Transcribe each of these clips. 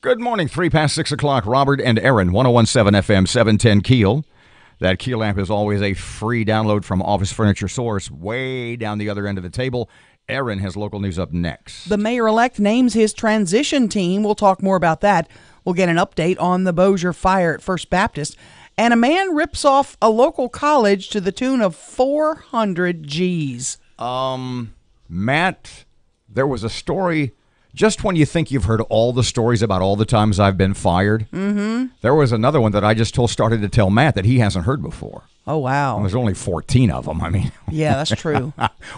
Good morning, 3 past 6 o'clock. Robert and Erin, 101.7 FM, 710 KEEL. That KEEL app is always a free download from Office Furniture Source, way down the other end of the table. Erin has local news up next. The mayor-elect names his transition team. We'll talk more about that. We'll get an update on the Bossier fire at First Baptist. And a man rips off a local college to the tune of 400 G's. Matt, there was a story. Just when you think you've heard all the stories about all the times I've been fired, there was another one that I just started to tell Matt that he hasn't heard before. Oh, wow. And there's only 14 of them. I mean, yeah, that's true.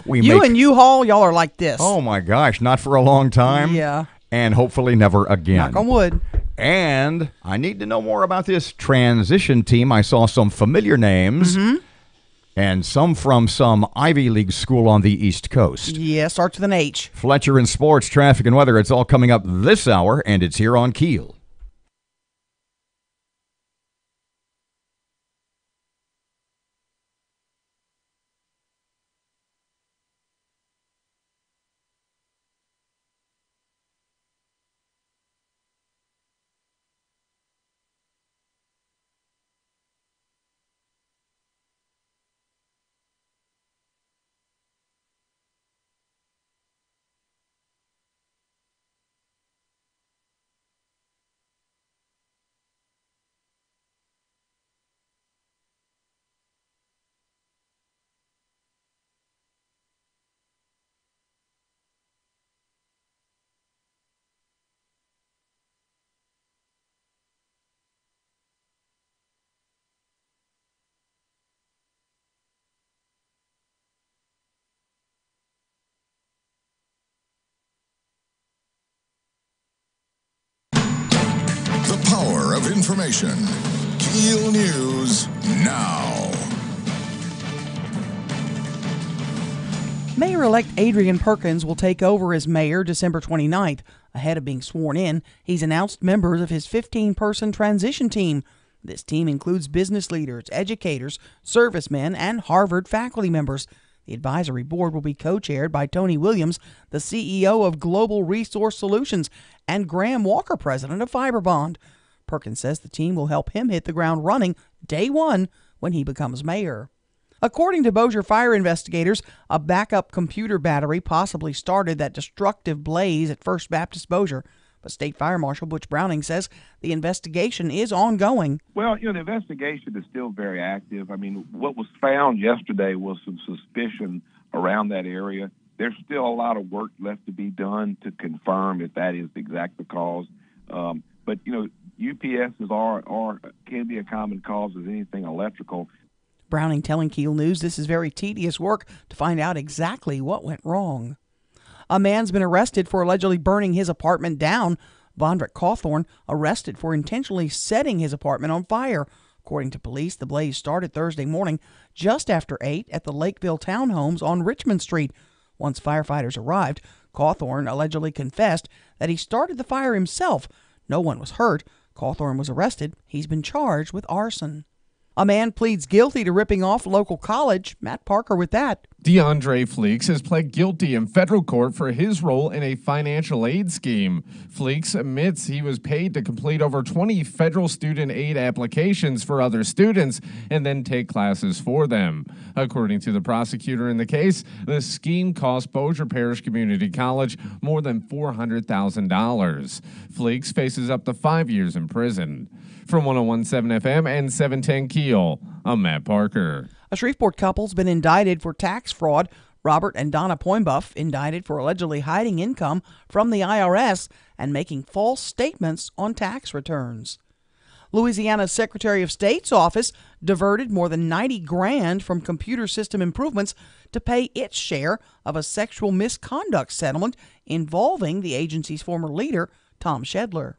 You and U-Haul, y'all are like this. Oh, my gosh, not for a long time. Yeah. And hopefully never again. Knock on wood. And I need to know more about this transition team. I saw some familiar names. And some from some Ivy League school on the East Coast. Yeah, starts with an H. Fletcher in sports, traffic, and weather. It's all coming up this hour, and it's here on KEEL. The power of information. KEEL News now. Mayor-elect Adrian Perkins will take over as mayor December 29th. Ahead of being sworn in, he's announced members of his 15-person transition team. This team includes business leaders, educators, servicemen, and Harvard faculty members. The advisory board will be co-chaired by Tony Williams, the CEO of Global Resource Solutions, and Graham Walker, president of Fiberbond. Perkins says the team will help him hit the ground running day one when he becomes mayor. According to Bossier fire investigators, a backup computer battery possibly started that destructive blaze at First Baptist Bossier. But State Fire Marshal Butch Browning says the investigation is ongoing. Well, the investigation is still very active. I mean, what was found yesterday was some suspicion around that area. There's still a lot of work left to be done to confirm if that is the exact cause. But, UPSs can be a common cause as anything electrical. Browning telling KEEL News this is very tedious work to find out exactly what went wrong. A man's been arrested for allegedly burning his apartment down. Vondrick Cawthorn arrested for intentionally setting his apartment on fire. According to police, the blaze started Thursday morning just after 8 at the Lakeville Townhomes on Richmond Street. Once firefighters arrived, Cawthorn allegedly confessed that he started the fire himself. No one was hurt. Cawthorn was arrested. He's been charged with arson. A man pleads guilty to ripping off local college. Matt Parker with that. DeAndre Fleeks has pled guilty in federal court for his role in a financial aid scheme. Fleeks admits he was paid to complete over 20 federal student aid applications for other students and then take classes for them. According to the prosecutor in the case, the scheme cost Bossier Parish Community College more than $400,000. Fleeks faces up to 5 years in prison. From 101.7 FM and 710 KEEL, I'm Matt Parker. A Shreveport couple's been indicted for tax fraud. Robert and Donna Poimbuff indicted for allegedly hiding income from the IRS and making false statements on tax returns. Louisiana's Secretary of State's office diverted more than $90 grand from computer system improvements to pay its share of a sexual misconduct settlement involving the agency's former leader, Tom Shedler.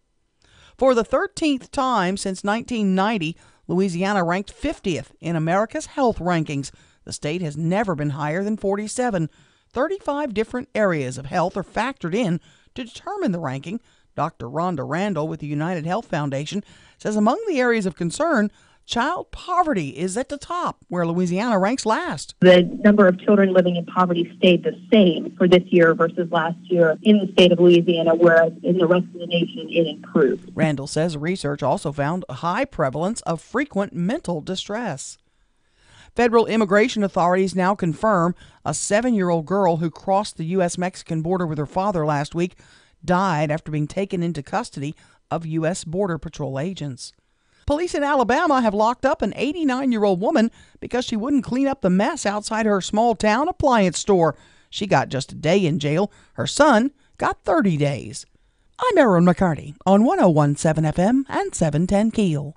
For the 13th time since 1990, Louisiana ranked 50th in America's health rankings. The state has never been higher than 47. 35 different areas of health are factored in to determine the ranking. Dr. Rhonda Randall with the United Health Foundation says among the areas of concern, Child poverty is at the top, where Louisiana ranks last. The number of children living in poverty stayed the same for this year versus last year in the state of Louisiana, whereas in the rest of the nation it improved. Randall says research also found a high prevalence of frequent mental distress. Federal immigration authorities now confirm a 7-year-old girl who crossed the U.S.-Mexican border with her father last week died after being taken into custody of U.S. Border Patrol agents. Police in Alabama have locked up an 89-year-old woman because she wouldn't clean up the mess outside her small-town appliance store. She got just a day in jail. Her son got 30 days. I'm Erin McCarty on 101.7 FM and 710 KEEL.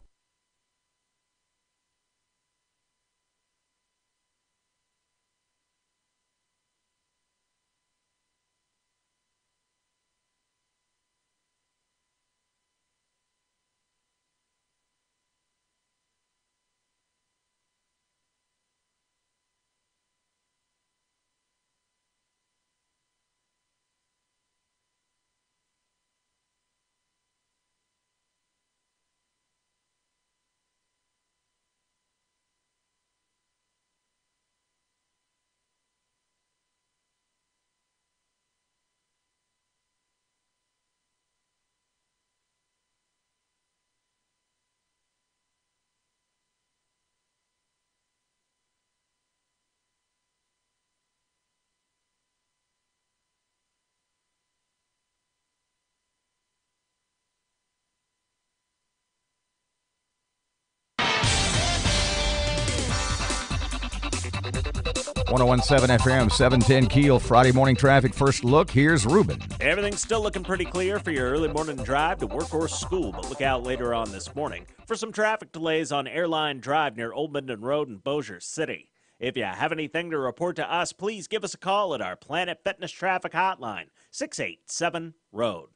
.101.7 FM, 710 KEEL, Friday morning traffic. First look, here's Ruben. Everything's still looking pretty clear for your early morning drive to work or school, but look out later on this morning for some traffic delays on Airline Drive near Old Minden Road in Bossier City. If you have anything to report to us, please give us a call at our Planet Fitness Traffic Hotline, 687-ROAD.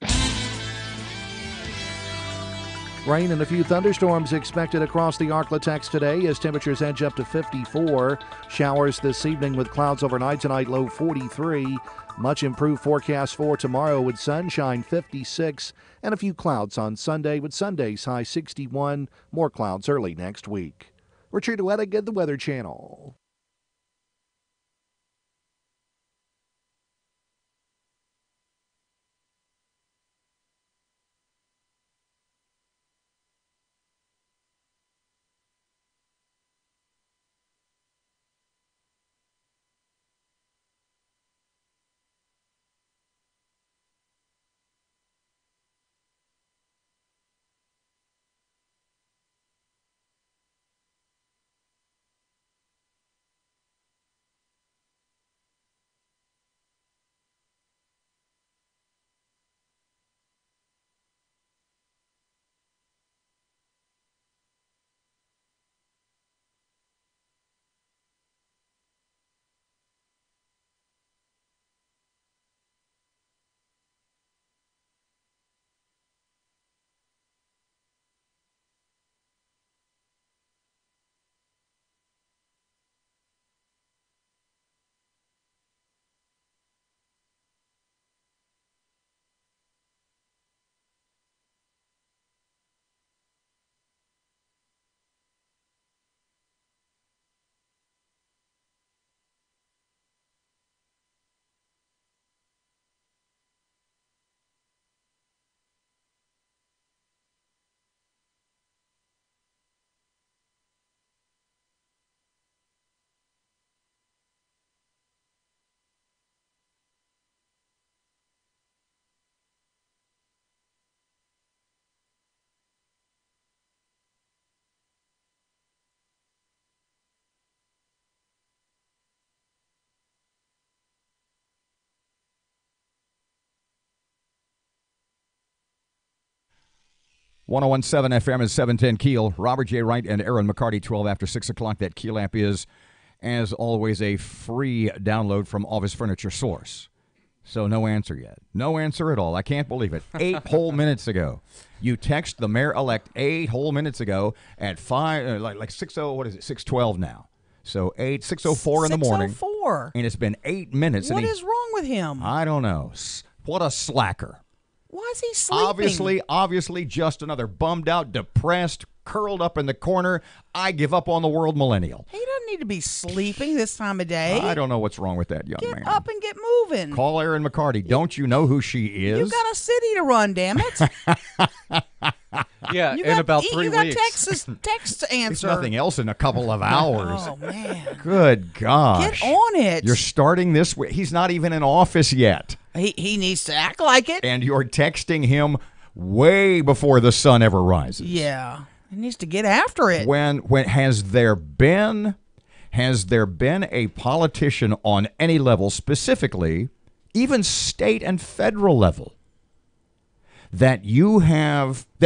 Rain and a few thunderstorms expected across the Arklatex today as temperatures edge up to 54. Showers this evening with clouds overnight tonight, low 43. Much improved forecast for tomorrow with sunshine, 56. And a few clouds on Sunday with Sunday's high 61. More clouds early next week. Richard Wettig at the Weather Channel. .101.7 FM is 710 KEEL. Robert J. Wright and Erin McCarty, 12 after 6 o'clock. That KEEL app is, as always, a free download from Office Furniture Source. So no answer yet. No answer at all. I can't believe it. 8 whole minutes ago. You text the mayor-elect 8 whole minutes ago at 5, like 6:00, what is it, 6:12 now. So 6:04 in the morning. 6:04. And it's been 8 minutes. What is wrong with him? I don't know. What a slacker. Why is he sleeping? Obviously just another bummed out, depressed, curled up in the corner. I give up on the world millennial. He doesn't need to be sleeping this time of day. I don't know what's wrong with that young Get man. up and get moving. Call Erin McCarty. Don't you know who she is? You got a city to run, damn it. Yeah, You in got, about you 3 got weeks. text to There's answer. nothing else in a couple of hours. Oh, man. Good gosh. Get on it. You're starting this week. He's not even in office yet. He needs to act like it. And you're texting him way before the sun ever rises. Yeah. He needs to get after it. When has there been a politician on any level, specifically even state and federal level, that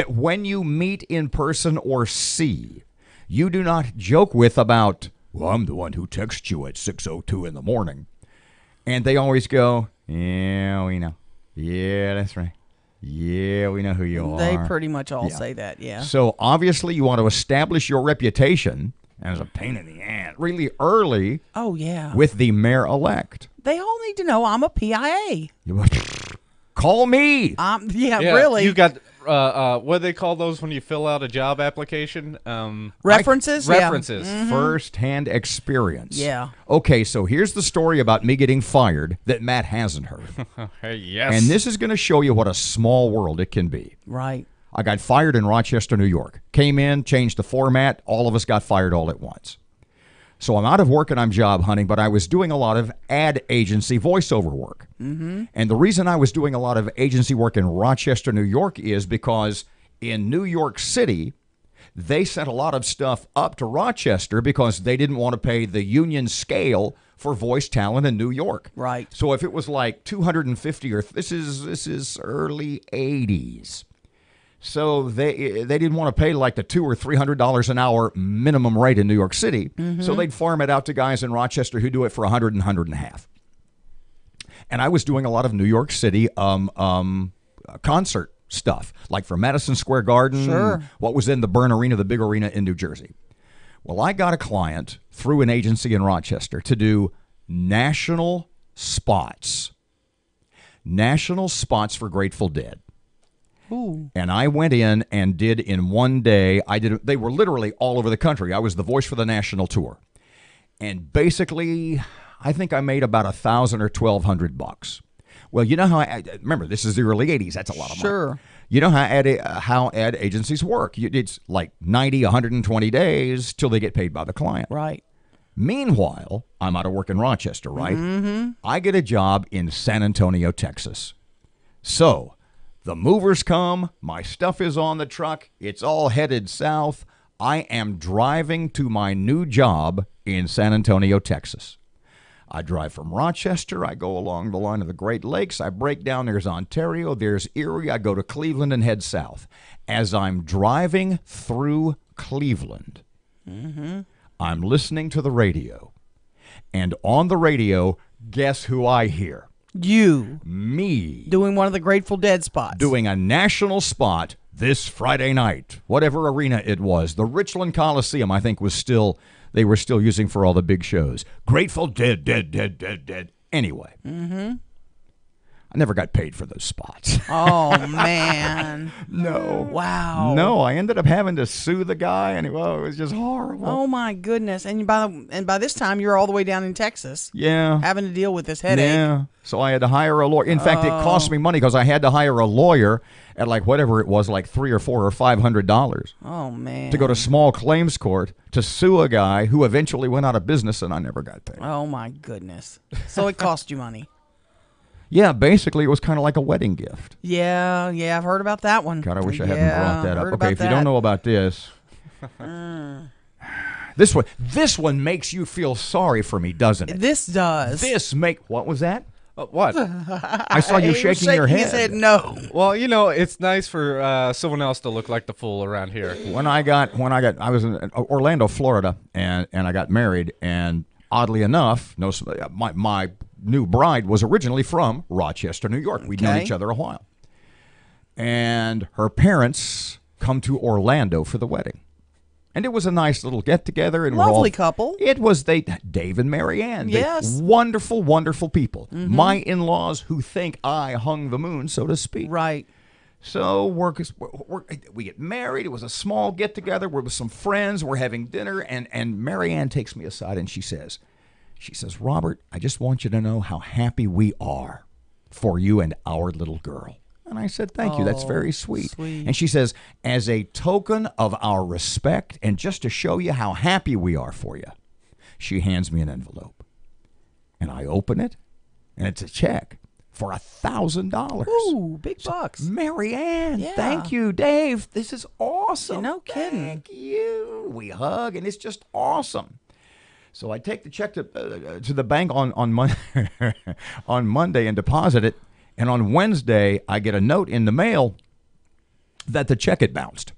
when you meet in person or see, you do not joke with about, well, I'm the one who texts you at 6:02 in the morning. And they always go, yeah, we know. Yeah, that's right. Yeah, we know who you are. They pretty much all say that, yeah. So obviously you want to establish your reputation as a pain in the ass really early. Oh, yeah. With the mayor-elect. They all need to know I'm a PIA. Call me. Yeah, really. You got, what do they call those when you fill out a job application? References? References. First-hand experience. Yeah. Okay, so here's the story about me getting fired that Matt hasn't heard. Hey, yes. And this is going to show you what a small world it can be. Right. I got fired in Rochester, New York. Came in, changed the format. All of us got fired all at once. So I'm out of work and I'm job hunting, but I was doing a lot of ad agency voiceover work. Mm-hmm. And the reason I was doing a lot of agency work in Rochester, New York is because in New York City, they sent a lot of stuff up to Rochester because they didn't want to pay the union scale for voice talent in New York. Right. So if it was like 250 or this is early 80s. So they didn't want to pay like the $200 or $300 an hour minimum rate in New York City. Mm-hmm. So they'd farm it out to guys in Rochester who do it for $100 and $150. And I was doing a lot of New York City concert stuff, like for Madison Square Garden. Sure. What was in the Byrne Arena, the big arena in New Jersey. Well, I got a client through an agency in Rochester to do national spots. National spots for Grateful Dead. Ooh. And I went in and did in one day, they were literally all over the country. I was the voice for the national tour. And basically, I think I made about $1,000 or $1,200. Well, you know how, remember, this is the early 80s. That's a lot of money. Sure. You know how ad agencies work. It's like 90, 120 days till they get paid by the client. Right. Meanwhile, I'm out of work in Rochester, right? Mm-hmm. I get a job in San Antonio, Texas. So the movers come, my stuff is on the truck, it's all headed south. I am driving to my new job in San Antonio, Texas. I drive from Rochester, I go along the line of the Great Lakes, I break down, there's Ontario, there's Erie, I go to Cleveland and head south. As I'm driving through Cleveland, I'm listening to the radio. And on the radio, guess who I hear? You. Me. Doing one of the Grateful Dead spots. Doing a national spot this Friday night, whatever arena it was. The Richland Coliseum, I think, they were still using for all the big shows. Grateful Dead, dead. Anyway. Mm-hmm. I never got paid for those spots. Oh, man. No. Wow. No, I ended up having to sue the guy, and it was just horrible. Oh, my goodness. And by this time, you're all the way down in Texas. Yeah. Having to deal with this headache. Yeah. So I had to hire a lawyer. In fact, it cost me money because I had to hire a lawyer at like whatever it was, like $300 or $400 or $500. Oh, man. To go to small claims court to sue a guy who eventually went out of business, and I never got paid. Oh, my goodness. So it cost you money. Yeah, basically, it was kind of like a wedding gift. Yeah, I've heard about that one. God, I wish I hadn't brought that up. Heard Okay, about if that. you don't know about this, this one makes you feel sorry for me, doesn't it? This does. What was that? What? I saw you shaking your head. His head no. Well, it's nice for someone else to look like the fool around here. I was in Orlando, Florida, and I got married, and oddly enough, my new bride was originally from Rochester, New York. We'd known each other a while. And her parents come to Orlando for the wedding. And it was a nice little get-together. And Lovely couple. It was Dave and Mary Ann. Yes. Wonderful, wonderful people. Mm-hmm. My in-laws who think I hung the moon, so to speak. Right. So we get married. It was a small get-together. We're with some friends. We're having dinner, and Marianne takes me aside, and she says, Robert, I just want you to know how happy we are for you and our little girl. And I said, thank you. That's very sweet. And she says, as a token of our respect and just to show you how happy we are for you, she hands me an envelope. And I open it, and it's a check for $1,000. Ooh, big bucks. Marianne, thank you, Dave. This is awesome. No kidding. Thank you. We hug, and it's just awesome. So I take the check to the bank on Monday and deposit it. And on Wednesday, I get a note in the mail that the check had bounced.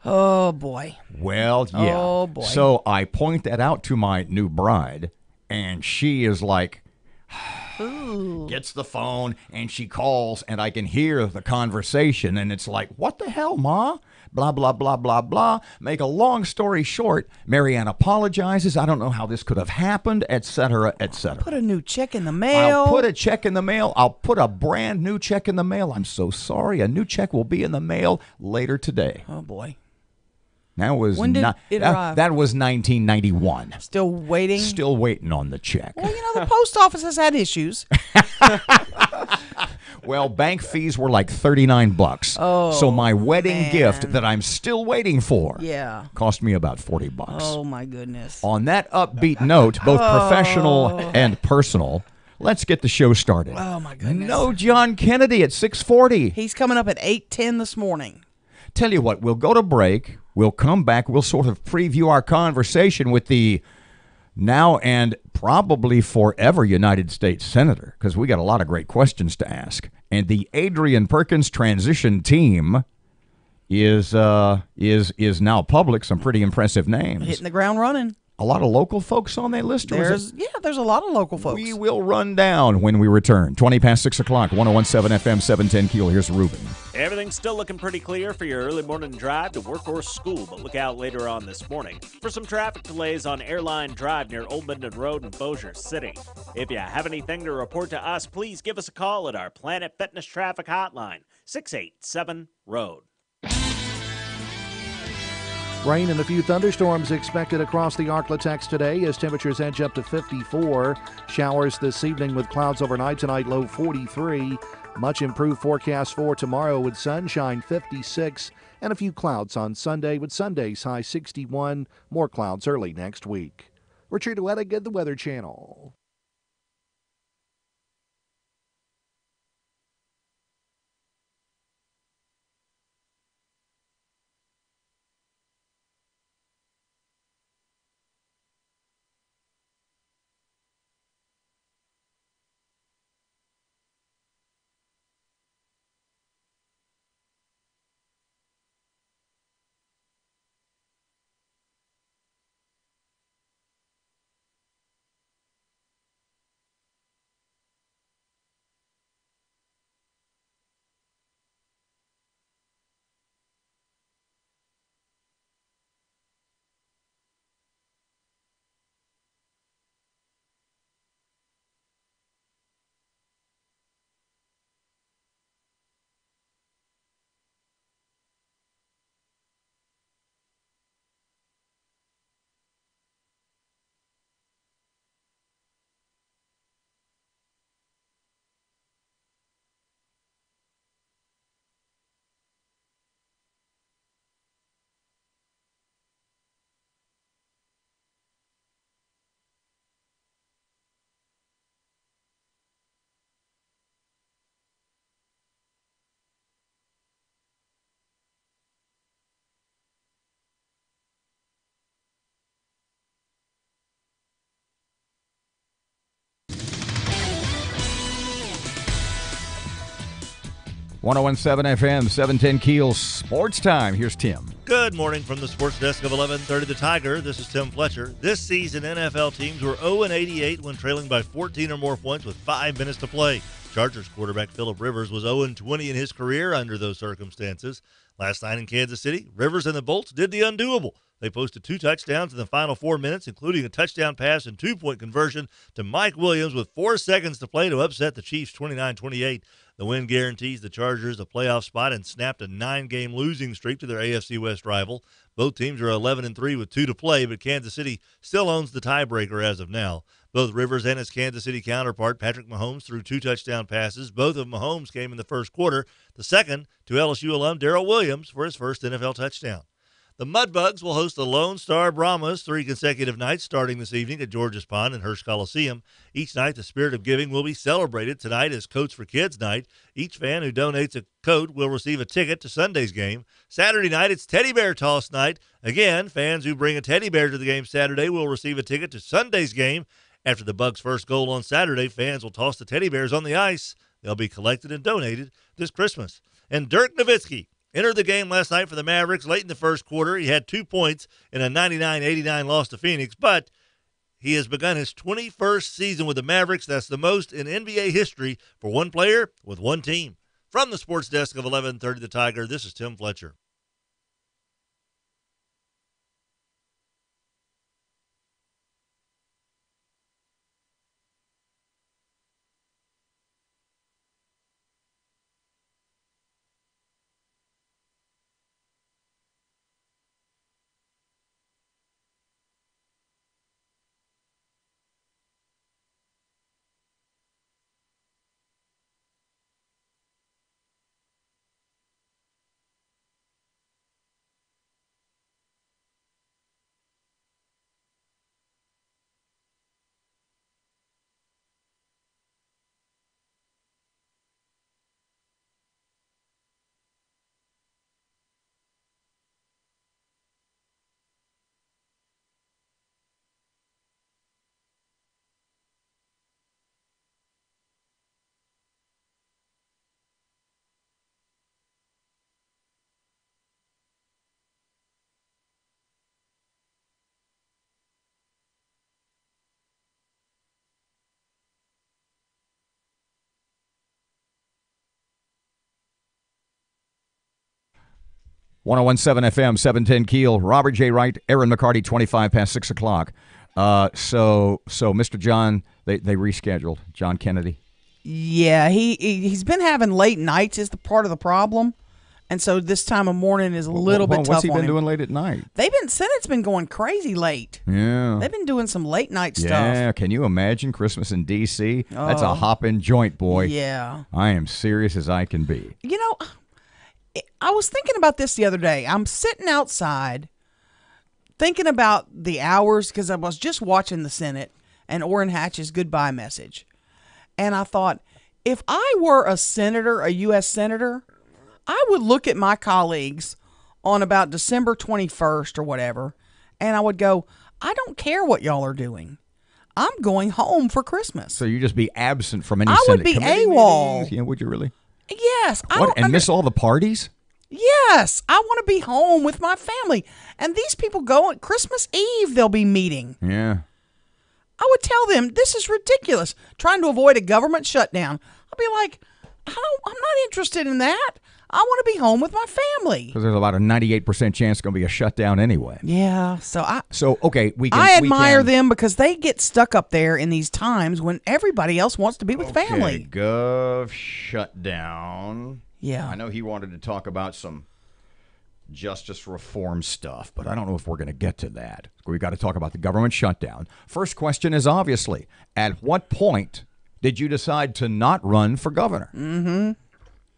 Oh, boy. Well, yeah. Oh, boy. So I point that out to my new bride, and she is like, gets the phone, and she calls, and I can hear the conversation, and it's like, what the hell, Ma? Blah, blah, blah, blah, blah. Make a long story short, Marianne apologizes. I don't know how this could have happened, et cetera, et cetera. Put a new check in the mail. I'll put a check in the mail. I'll put a brand new check in the mail. I'm so sorry. A new check will be in the mail later today. Oh, boy. That was when did it arrive? That was 1991. Still waiting? Still waiting on the check. Well, the post office has had issues. Well, bank fees were like $39. Oh, so my wedding man. gift that I'm still waiting for cost me about $40. Oh, my goodness. On that upbeat note, both professional and personal, let's get the show started. Oh, my goodness. No John Kennedy at 6:40. He's coming up at 8:10 this morning. Tell you what, we'll go to break. We'll come back. We'll sort of preview our conversation with the now and probably forever United States Senator, because we got a lot of great questions to ask. And the Adrian Perkins transition team is now public. Some pretty impressive names. Hitting the ground running. A lot of local folks on that list? There's a lot of local folks. We will run down when we return. 20 past 6 o'clock, 101.7 FM, 710 KEEL. Here's Ruben. Everything's still looking pretty clear for your early morning drive to work or school, but look out later on this morning for some traffic delays on Airline Drive near Old Minden Road in Bossier City. If you have anything to report to us, please give us a call at our Planet Fitness Traffic Hotline, 687-ROAD. Rain and a few thunderstorms expected across the Arklatex today as temperatures edge up to 54. Showers this evening with clouds overnight tonight, low 43. Much improved forecast for tomorrow with sunshine, 56, and a few clouds on Sunday with Sunday's high 61. More clouds early next week. Richard Wettig, the Weather Channel. .101.7 FM, 710 KEEL Sports Time. Here's Tim. Good morning from the sports desk of 1130 The Tiger. This is Tim Fletcher. This season, NFL teams were 0-88 when trailing by 14 or more points with 5 minutes to play. Chargers quarterback Phillip Rivers was 0-20 in his career under those circumstances. Last night in Kansas City, Rivers and the Bolts did the undoable. They posted 2 touchdowns in the final 4 minutes, including a touchdown pass and 2-point conversion to Mike Williams with 4 seconds to play to upset the Chiefs 29-28. The win guarantees the Chargers a playoff spot and snapped a 9-game losing streak to their AFC West rival. Both teams are 11-3 with 2 to play, but Kansas City still owns the tiebreaker as of now. Both Rivers and his Kansas City counterpart, Patrick Mahomes, threw 2 touchdown passes. Both of Mahomes came in the first quarter, the second to LSU alum Darrell Williams for his first NFL touchdown. The Mudbugs will host the Lone Star Brahmas 3 consecutive nights starting this evening at George's Pond and Hirsch Coliseum. Each night, the spirit of giving will be celebrated. Tonight is Coats for Kids night. Each fan who donates a coat will receive a ticket to Sunday's game. Saturday night, it's Teddy Bear Toss night. Again, fans who bring a teddy bear to the game Saturday will receive a ticket to Sunday's game. After the Bugs' first goal on Saturday, fans will toss the teddy bears on the ice. They'll be collected and donated this Christmas. And Dirk Nowitzki entered the game last night for the Mavericks late in the first quarter. He had 2 points in a 99-89 loss to Phoenix, but he has begun his 21st season with the Mavericks. That's the most in NBA history for one player with one team. From the sports desk of 1130 The Tiger, this is Tim Fletcher. .101.7 FM, 710 Keel. Robert J. Wright, Erin McCarty, 25 past 6 o'clock. So Mr. John, they rescheduled John Kennedy. Yeah, he's been having late nights is the part of the problem. And so this time of morning is a little bit tough on him. What's he been doing late at night? Senate's been going crazy late. Yeah. They've been doing some late night stuff. Yeah, can you imagine Christmas in D.C.? That's a hopping joint, boy. Yeah. I am serious as I can be. You know, I was thinking about this the other day. I'm sitting outside thinking about the hours because I was just watching the Senate and Orrin Hatch's goodbye message. And I thought, if I were a senator, a U.S. senator, I would look at my colleagues on about December 21st or whatever, and I would go, I don't care what y'all are doing. I'm going home for Christmas. So you just be absent from any I Senate would be committee AWOL. meetings? Yeah, would you really? Yes. Miss all the parties? Yes. I want to be home with my family. And these people go on Christmas Eve, they'll be meeting. Yeah. I would tell them, this is ridiculous. Trying to avoid a government shutdown. I'll be like, I'm not interested in that. I want to be home with my family. Because there's about a 98% chance it's going to be a shutdown anyway. Yeah. Okay, I admire them because they get stuck up there in these times when everybody else wants to be with family. Gov shutdown. Yeah. I know he wanted to talk about some justice reform stuff, but I don't know if we're going to get to that. We've got to talk about the government shutdown. First question is obviously, at what point did you decide to not run for governor? Mm-hmm.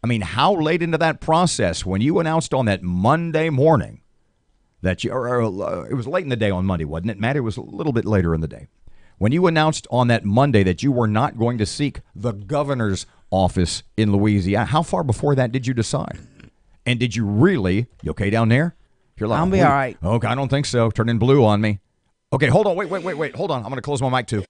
I mean, how late into that process when you announced on that Monday morning that it was late in the day on Monday, wasn't it, Matt? It was a little bit later in the day. When you announced on that Monday that you were not going to seek the governor's office in Louisiana, how far before that did you decide? And did you really, you okay down there? You're like, I'll be all right. Okay, I don't think so. Turning blue on me. Okay, hold on. Wait. Hold on. I'm going to close my mic too.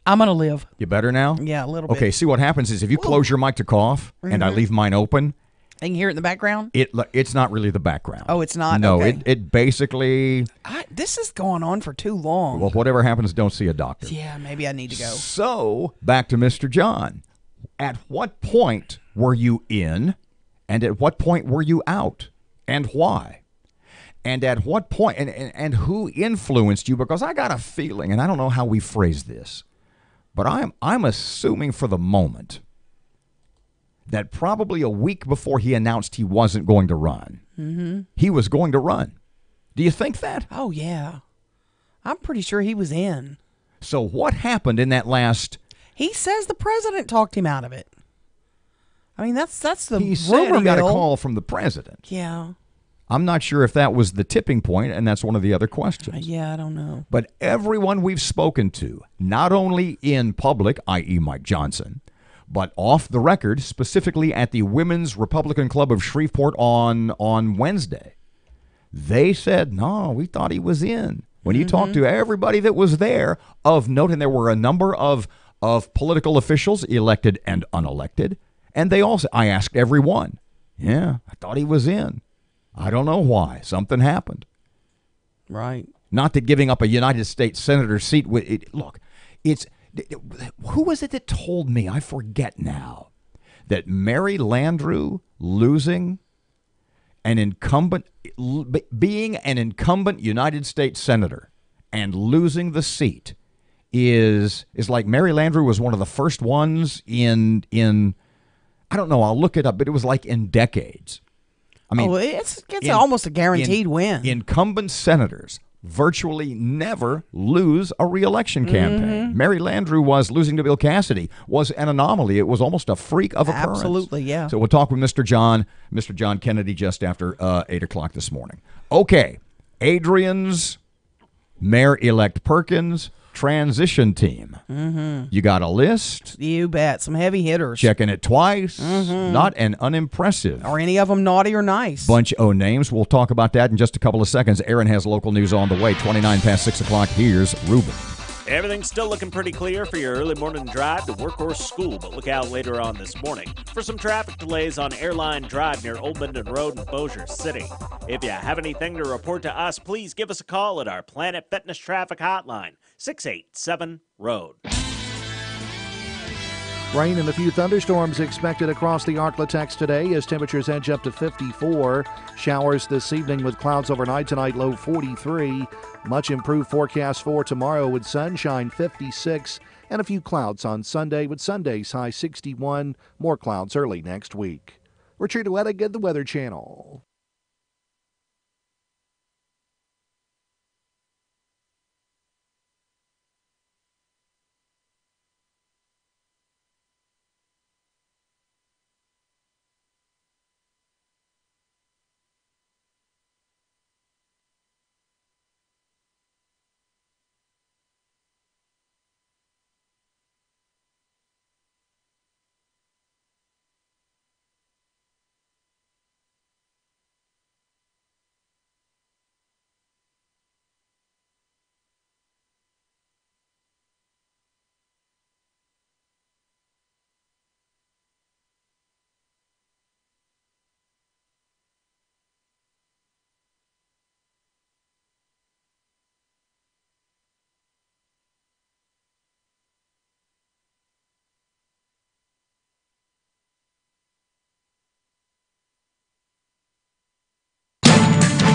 I'm going to live. You better now? Yeah, a little bit. Okay, see what happens is if you close your mic to cough and I leave mine open. You can hear it in the background? It's not really the background. Oh, it's not? No, okay. it basically. This is going on for too long. Well, whatever happens, don't see a doctor. Yeah, maybe I need to go. So, back to Mr. John. At what point were you in and at what point were you out and why? And at what point, and who influenced you? Because I got a feeling, and I don't know how we phrase this, but I'm assuming for the moment that probably a week before he announced he wasn't going to run, he was going to run. Do you think that? Oh, yeah. I'm pretty sure he was in. So what happened in that last... He says the president talked him out of it. I mean, that's the He said rumor he got a mill. call from the president. Yeah. I'm not sure if that was the tipping point, and that's one of the other questions. Yeah, I don't know. But everyone we've spoken to, not only in public, i.e. Mike Johnson, but off the record, specifically at the Women's Republican Club of Shreveport on Wednesday, they said, no, we thought he was in. When you talk to everybody that was there of note, and there were a number of political officials, elected and unelected, and they also, I asked everyone, yeah, I thought he was in. I don't know why. Something happened. Right. Not that giving up a United States Senator seat look, who was it that told me, I forget now, that Mary Landrieu losing an incumbent, being an incumbent United States Senator and losing the seat is like Mary Landrieu was one of the first ones in I don't know, I'll look it up, but it was like in decades. I mean, it's almost a guaranteed win. Incumbent senators virtually never lose a re-election campaign. Mary Landrieu was losing to Bill Cassidy was an anomaly. It was almost a freak of occurrence. Absolutely, yeah. So we'll talk with Mr. John Kennedy just after 8 o'clock this morning. Okay, Adrian's Mayor-elect Perkins transition team. You got a list? You bet. Some heavy hitters. Checking it twice. Not an unimpressive. Are any of them naughty or nice? Bunch of names. We'll talk about that in just a couple of seconds. Erin has local news on the way. 29 past 6 o'clock. Here's Ruben. Everything's still looking pretty clear for your early morning drive to work or school, but look out later on this morning for some traffic delays on Airline Drive near Old Minden Road in Bossier City. If you have anything to report to us, please give us a call at our Planet Fitness Traffic Hotline, 687-ROAD. Rain and a few thunderstorms expected across the Arklatex today as temperatures edge up to 54. Showers this evening with clouds overnight tonight, low 43. Much improved forecast for tomorrow with sunshine, 56. And a few clouds on Sunday with Sunday's high 61. More clouds early next week. Richard Wettig, the Weather Channel.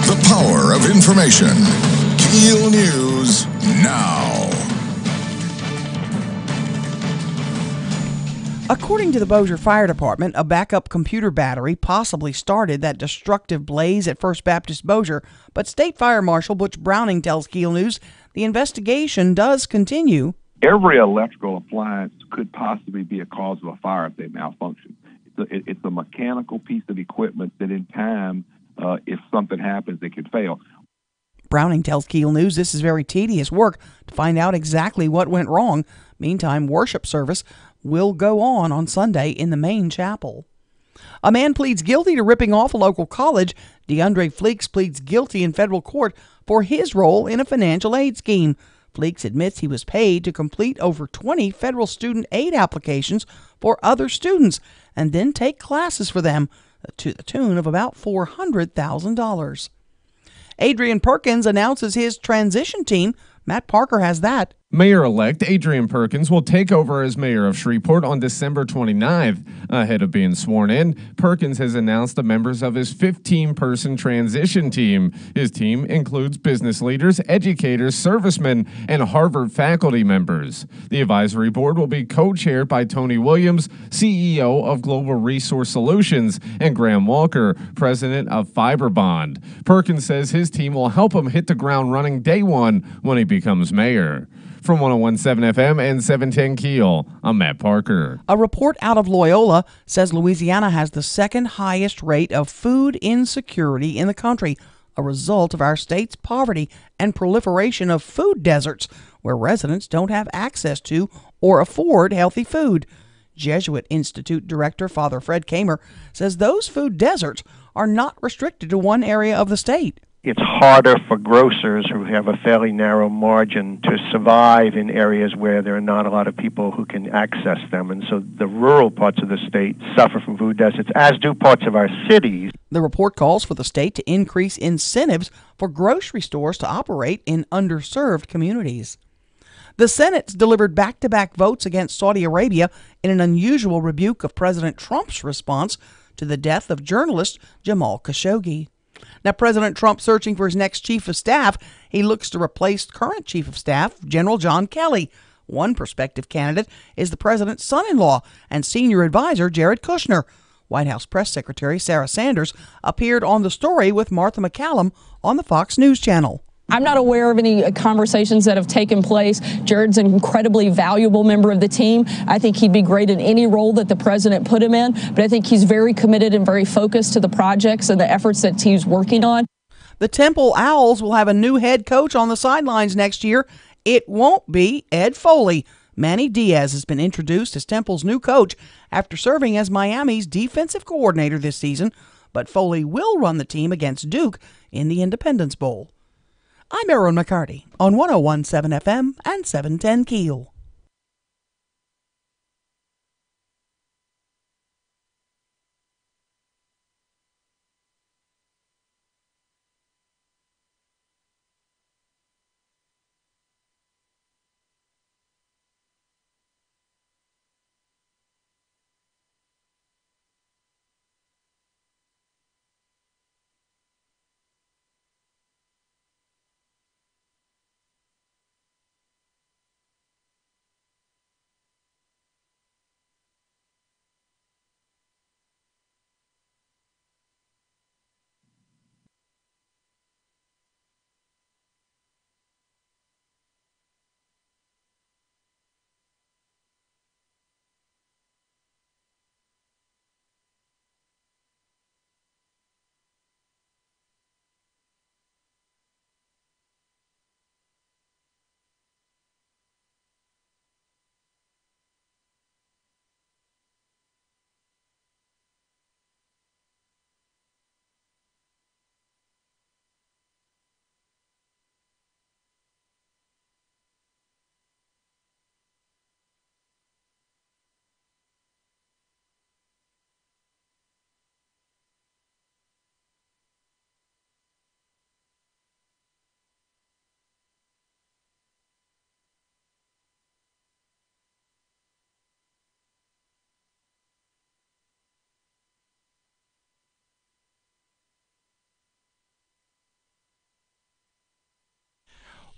The power of information. KEEL News now. According to the Bossier Fire Department, a backup computer battery possibly started that destructive blaze at First Baptist Bossier, but State Fire Marshal Butch Browning tells KEEL News the investigation does continue. Every electrical appliance could possibly be a cause of a fire if they malfunction. It's a mechanical piece of equipment that in time, if something happens, it could fail. Browning tells KEEL News this is very tedious work to find out exactly what went wrong. Meantime, worship service will go on Sunday in the main chapel. A man pleads guilty to ripping off a local college. DeAndre Fleeks pleads guilty in federal court for his role in a financial aid scheme. Fleeks admits he was paid to complete over 20 federal student aid applications for other students and then take classes for them to the tune of about $400,000. Adrian Perkins announces his transition team. Matt Parker has that. Mayor-elect Adrian Perkins will take over as mayor of Shreveport on December 29th. Ahead of being sworn in, Perkins has announced the members of his 15-person transition team. His team includes business leaders, educators, servicemen, and Harvard faculty members. The advisory board will be co-chaired by Tony Williams, CEO of Global Resource Solutions, and Graham Walker, president of Fiberbond. Perkins says his team will help him hit the ground running day one when he becomes mayor. From 101.7 FM and 710 KEEL, I'm Matt Parker. A report out of Loyola says Louisiana has the second highest rate of food insecurity in the country, a result of our state's poverty and proliferation of food deserts where residents don't have access to or afford healthy food. Jesuit Institute Director Father Fred Kamer says those food deserts are not restricted to one area of the state. It's harder for grocers who have a fairly narrow margin to survive in areas where there are not a lot of people who can access them. And so the rural parts of the state suffer from food deserts, as do parts of our cities. The report calls for the state to increase incentives for grocery stores to operate in underserved communities. The Senate's delivered back-to-back votes against Saudi Arabia in an unusual rebuke of President Trump's response to the death of journalist Jamal Khashoggi. Now, President Trump searching for his next chief of staff. He looks to replace current chief of staff, General John Kelly. One prospective candidate is the president's son-in-law and senior advisor, Jared Kushner. White House Press Secretary Sarah Sanders appeared on The Story with Martha McCallum on the Fox News Channel. I'm not aware of any conversations that have taken place. Jared's an incredibly valuable member of the team. I think he'd be great in any role that the president put him in, but I think he's very committed and very focused to the projects and the efforts that he's working on. The Temple Owls will have a new head coach on the sidelines next year. It won't be Ed Foley. Manny Diaz has been introduced as Temple's new coach after serving as Miami's defensive coordinator this season, but Foley will run the team against Duke in the Independence Bowl. I'm Erin McCarty on 101.7 FM and 710 KEEL.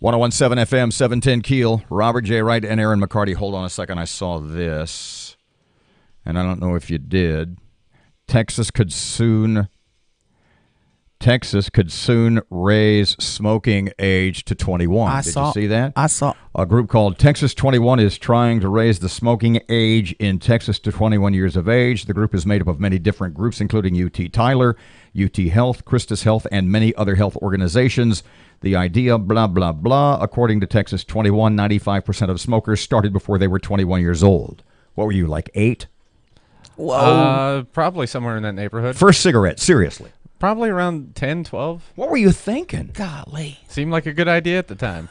.101.7 FM, 710 KEEL. Robert J. Wright and Erin McCarty. Hold on a second. I saw this, and I don't know if you did. Texas could soon raise smoking age to 21. Did you see that? I saw. A group called Texas 21 is trying to raise the smoking age in Texas to 21 years of age. The group is made up of many different groups, including UT Tyler, UT Health, Christus Health, and many other health organizations. The idea, blah, blah, blah. According to Texas 21, 95% of smokers started before they were 21 years old. What were you, like 8? Whoa. Probably somewhere in that neighborhood. First cigarette, seriously. Probably around 10, 12. What were you thinking? Golly. Seemed like a good idea at the time.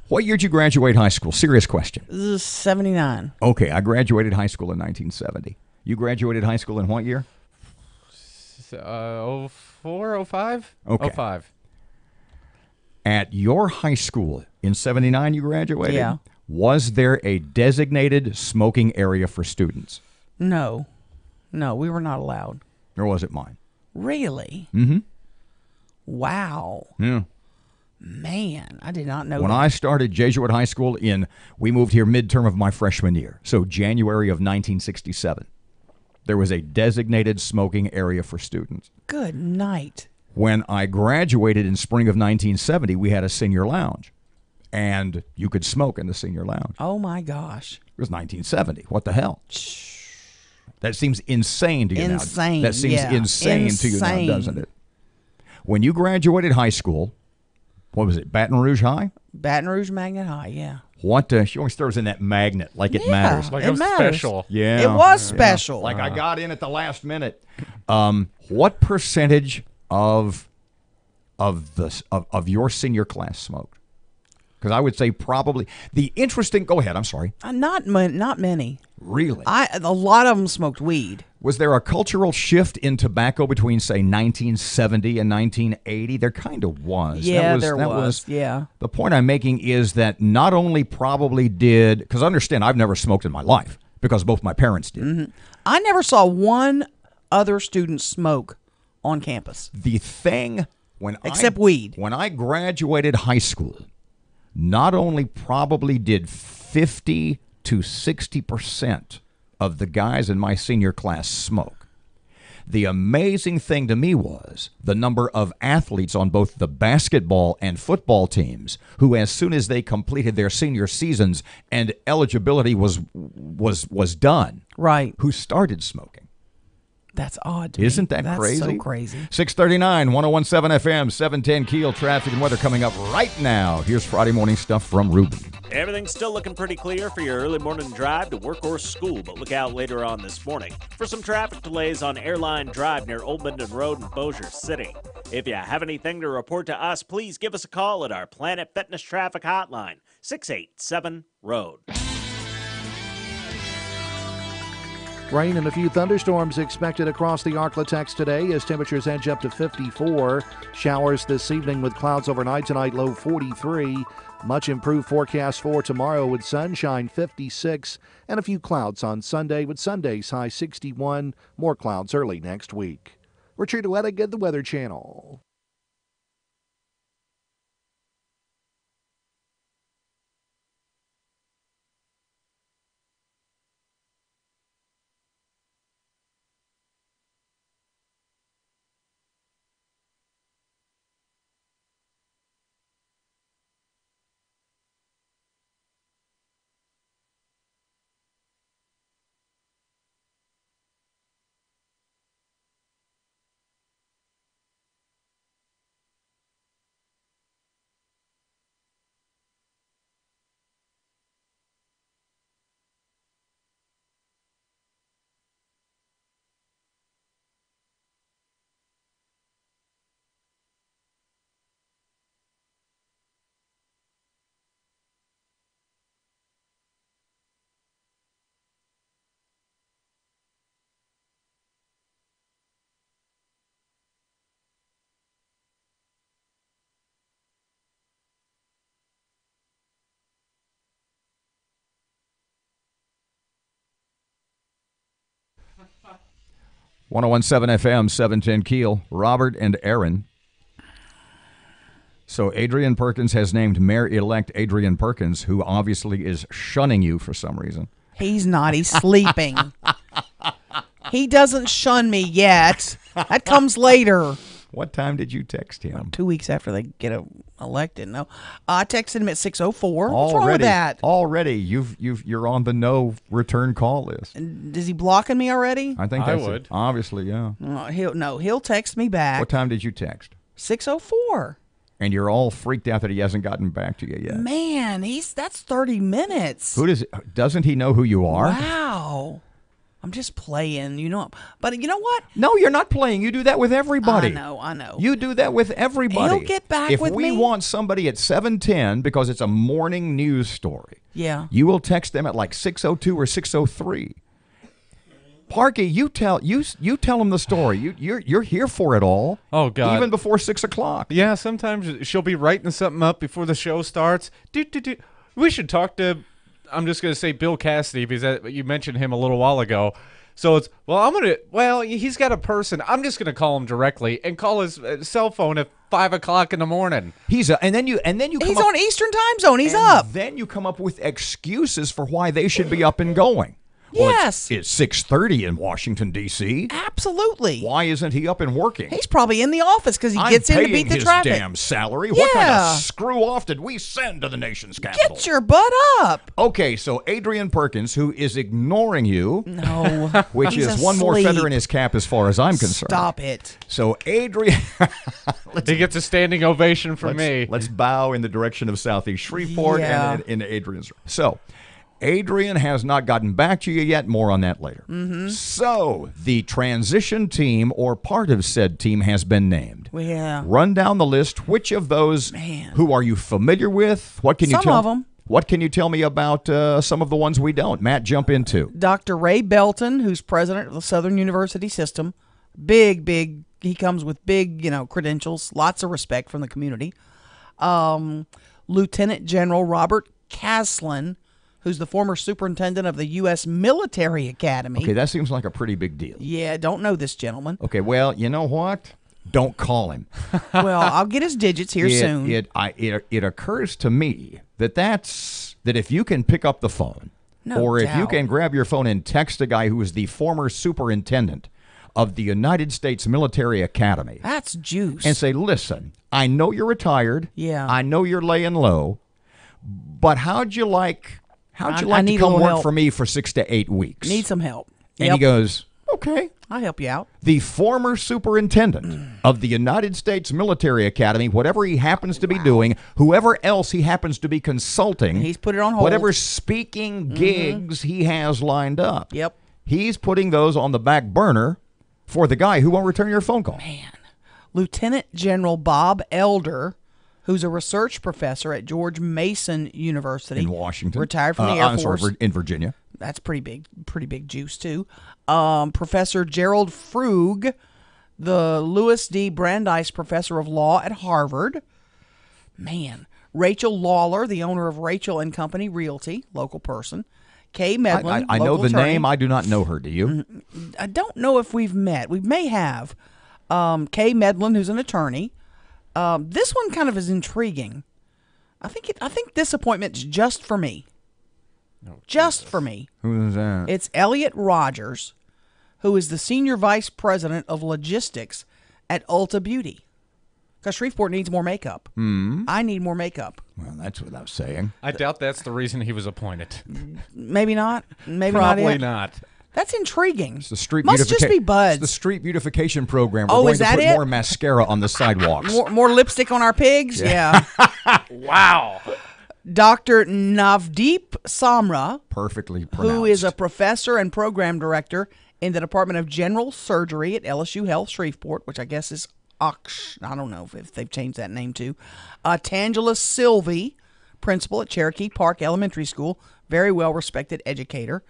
What year did you graduate high school? Serious question. This is 79. Okay, I graduated high school in 1970. You graduated high school in what year? 04, 05? Okay. 05. At your high school, In 79 you graduated? Yeah. Was there a designated smoking area for students? No. No, we were not allowed. Or was it mine? Really? Mm-hmm. Wow. Yeah. Man, I did not know When that. I started Jesuit High School we moved here midterm of my freshman year, so January of 1967. There was a designated smoking area for students. Good night. When I graduated in spring of 1970, we had a senior lounge, and you could smoke in the senior lounge. Oh, my gosh. It was 1970. What the hell? That seems insane to you now. Insane, That seems yeah. insane to you now, Insane. doesn't it? When you graduated high school, what was it, Baton Rouge High? Baton Rouge Magnet High, yeah. What? She always throws in that magnet like it matters. Like it it was matters. special. Yeah. It was special. Like I got in at the last minute. What percentage of your senior class smoked? Because I would say probably the interesting. Go ahead. I'm sorry. Not many. Really? A lot of them smoked weed. Was there a cultural shift in tobacco between, say, 1970 and 1980? There kind of was. Yeah, there was. Yeah. The point I'm making is that not only probably did, because understand, I've never smoked in my life because both my parents did. Mm-hmm. I never saw one other student smoke on campus. The thing except weed. When I graduated high school, not only probably did 50 to 60% of the guys in my senior class smoke. The amazing thing to me was the number of athletes on both the basketball and football teams who, as soon as they completed their senior seasons and eligibility was done, right, who started smoking. That's odd to me. Isn't that That's crazy? so crazy. 639, 1017 FM, 710 Keel, traffic and weather coming up right now. Here's Friday morning stuff from Ruben. Everything's still looking pretty clear for your early morning drive to work or school, but look out later on this morning for some traffic delays on Airline Drive near Old Minden Road in Bossier City. If you have anything to report to us, please give us a call at our Planet Fitness Traffic Hotline, 687-ROAD. Rain and a few thunderstorms expected across the Arklatex today as temperatures edge up to 54. Showers this evening with clouds overnight tonight, low 43. Much improved forecast for tomorrow with sunshine, 56, and a few clouds on Sunday with Sunday's high 61. More clouds early next week. Richard Wettig at the Weather Channel. .117 FM, 710 Keel, Robert and Erin. So Adrian Perkins has named Mayor-elect Adrian Perkins, who obviously is shunning you for some reason. He's not. He's sleeping. He doesn't shun me yet. That comes later. What time did you text him? 2 weeks after they get elected. No, I texted him at 6:04. What's wrong with that? Already, you're on the no return call list. Is he blocking me already? I think I that's would. it. Obviously, yeah. He'll text me back. What time did you text? 6:04. And you're all freaked out that he hasn't gotten back to you yet. Man, that's 30 minutes. Doesn't he know who you are? Wow. I'm just playing, But you know what? No, you're not playing. You do that with everybody. I know. You do that with everybody. He'll get back if with me. If we want somebody at 7:10 because it's a morning news story, yeah, you will text them at like 6:02 or 6:03. Parky, you tell him the story. You're here for it all. Oh God! Even before 6 o'clock. Yeah, sometimes she'll be writing something up before the show starts. We should talk to. I'm just gonna say Bill Cassidy because you mentioned him a little while ago. So it's he's got a person. I'm just gonna call him directly and call his cell phone at 5 o'clock in the morning. He's on Eastern time zone. He's up. Then you come up with excuses for why they should be up and going. Well, Yes. It's 6:30 in Washington, D.C. Absolutely. Why isn't he up and working? He's probably in the office because he gets in to beat the his traffic. damn salary. What kind Yeah. of screw-off did we send to the nation's capital? Get your butt up. Okay, so Adrian Perkins, who is ignoring you, No. which He's is one more asleep. feather in his cap as far as I'm concerned. Stop it. So Adrian... He gets a standing ovation from me. Let's bow in the direction of Southeast Shreveport Yeah. and in Adrian's. So, Adrian has not gotten back to you yet. More on that later. Mm-hmm. So, the transition team or part of said team has been named. Yeah. Run down the list. Which of those? Who are you familiar with? What can you Some tell? of 'em. What can you tell me about some of the ones we don't? Matt, jump into. Dr. Ray Belton, who's president of the Southern University System. Big. He comes with big, credentials. Lots of respect from the community. Lieutenant General Robert Caslin, who's the former superintendent of the U.S. Military Academy. Okay, that seems like a pretty big deal. Yeah, don't know this gentleman. Okay, well, you know what? Don't call him. Well, I'll get his digits here soon. It occurs to me that if you can pick up the phone, No if you doubt. can grab your phone and text a guy who is the former superintendent of the United States Military Academy, That's juice. and say, listen, I know you're retired. Yeah. I know you're laying low, but how'd you like I to need a come little work help. for me for 6 to 8 weeks? Need some help. And he goes, okay. I'll help you out. The former superintendent of the United States Military Academy, whatever he happens to be doing, whoever else he happens to be consulting, He's put it on hold. whatever speaking gigs he has lined up. Yep. He's putting those on the back burner for the guy who won't return your phone call. Lieutenant General Bob Elder, who's a research professor at George Mason University In Washington. retired from the Air I'm Force. sorry, in Virginia. That's pretty big juice too. Professor Gerald Frug, the Louis D. Brandeis Professor of Law at Harvard. Man, Rachel Lawler, the owner of Rachel and Company Realty, local person. Kay Medlin, I know local the attorney. name. I do not know her. Do you? I don't know if we've met. We may have. Kay Medlin, who's an attorney. This one kind of is intriguing. I think this appointment's just for me. Just for me. Who is that? It's Elliot Rogers, who is the Senior Vice President of Logistics at Ulta Beauty. Because Shreveport needs more makeup. I need more makeup. Well, that's without saying. I doubt that's the reason he was appointed. Maybe not. Maybe Probably not. not. That's intriguing. It's the street Must just be buds. It's the street beautification program. We're Oh, going is to that put it? more mascara on the sidewalks. More lipstick on our pigs? Yeah. Wow. Dr. Navdeep Samra, Perfectly pronounced. who is a professor and program director in the Department of General Surgery at LSU Health Shreveport, which I guess is Ox. I don't know if they've changed that name to. Tangela Sylvie, principal at Cherokee Park Elementary School, very well-respected educator.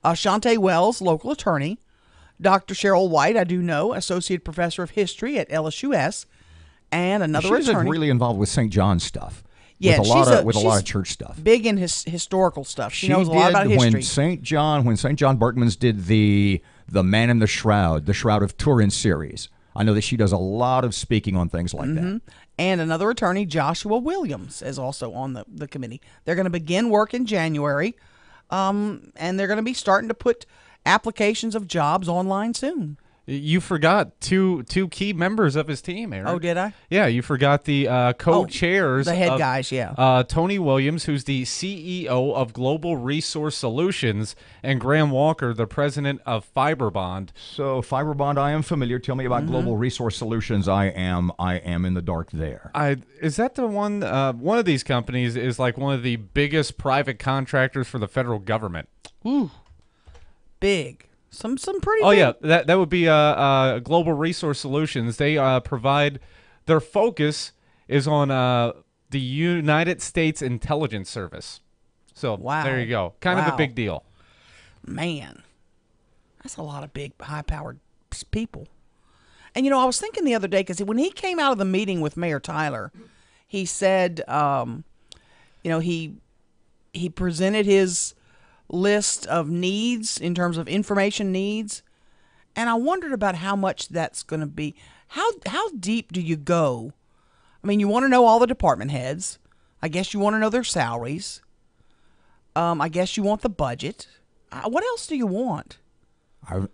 Shante Wells, local attorney. Dr. Cheryl White, I do know, associate professor of history at LSUS. And another She's attorney. really involved with St. John's stuff. Yeah, with a lot of church stuff. Big in historical stuff. She knows a lot about history. when St. John Bartman's did the Man in the Shroud of Turin series. I know that she does a lot of speaking on things like that. And another attorney, Joshua Williams, is also on the committee. They're going to begin work in January, and they're going to be starting to put applications of jobs online soon. You forgot two key members of his team, Erin. Oh, did I? Yeah, you forgot the co-chairs. the head of, guys, yeah. Tony Williams, who's the CEO of Global Resource Solutions, and Graham Walker, the president of Fiberbond. So Fiberbond, I am familiar. Tell me about Global Resource Solutions. I am in the dark there. Is that the one? One of these companies is like one of the biggest private contractors for the federal government. Ooh, big. Some pretty. Oh big. yeah, that would be Global Resource Solutions. They provide. Their focus is on the United States Intelligence Service. So Wow. there you go. Kind of a big deal. Man, That's a lot of big, high-powered people. And, I was thinking the other day, because when he came out of the meeting with Mayor Tyler, he said, he presented his list of needs in terms of information needs. And I wondered about how much that's going to be. How deep do you go? I mean, you want to know all the department heads. I guess you want to know their salaries. I guess you want the budget. What else do you want?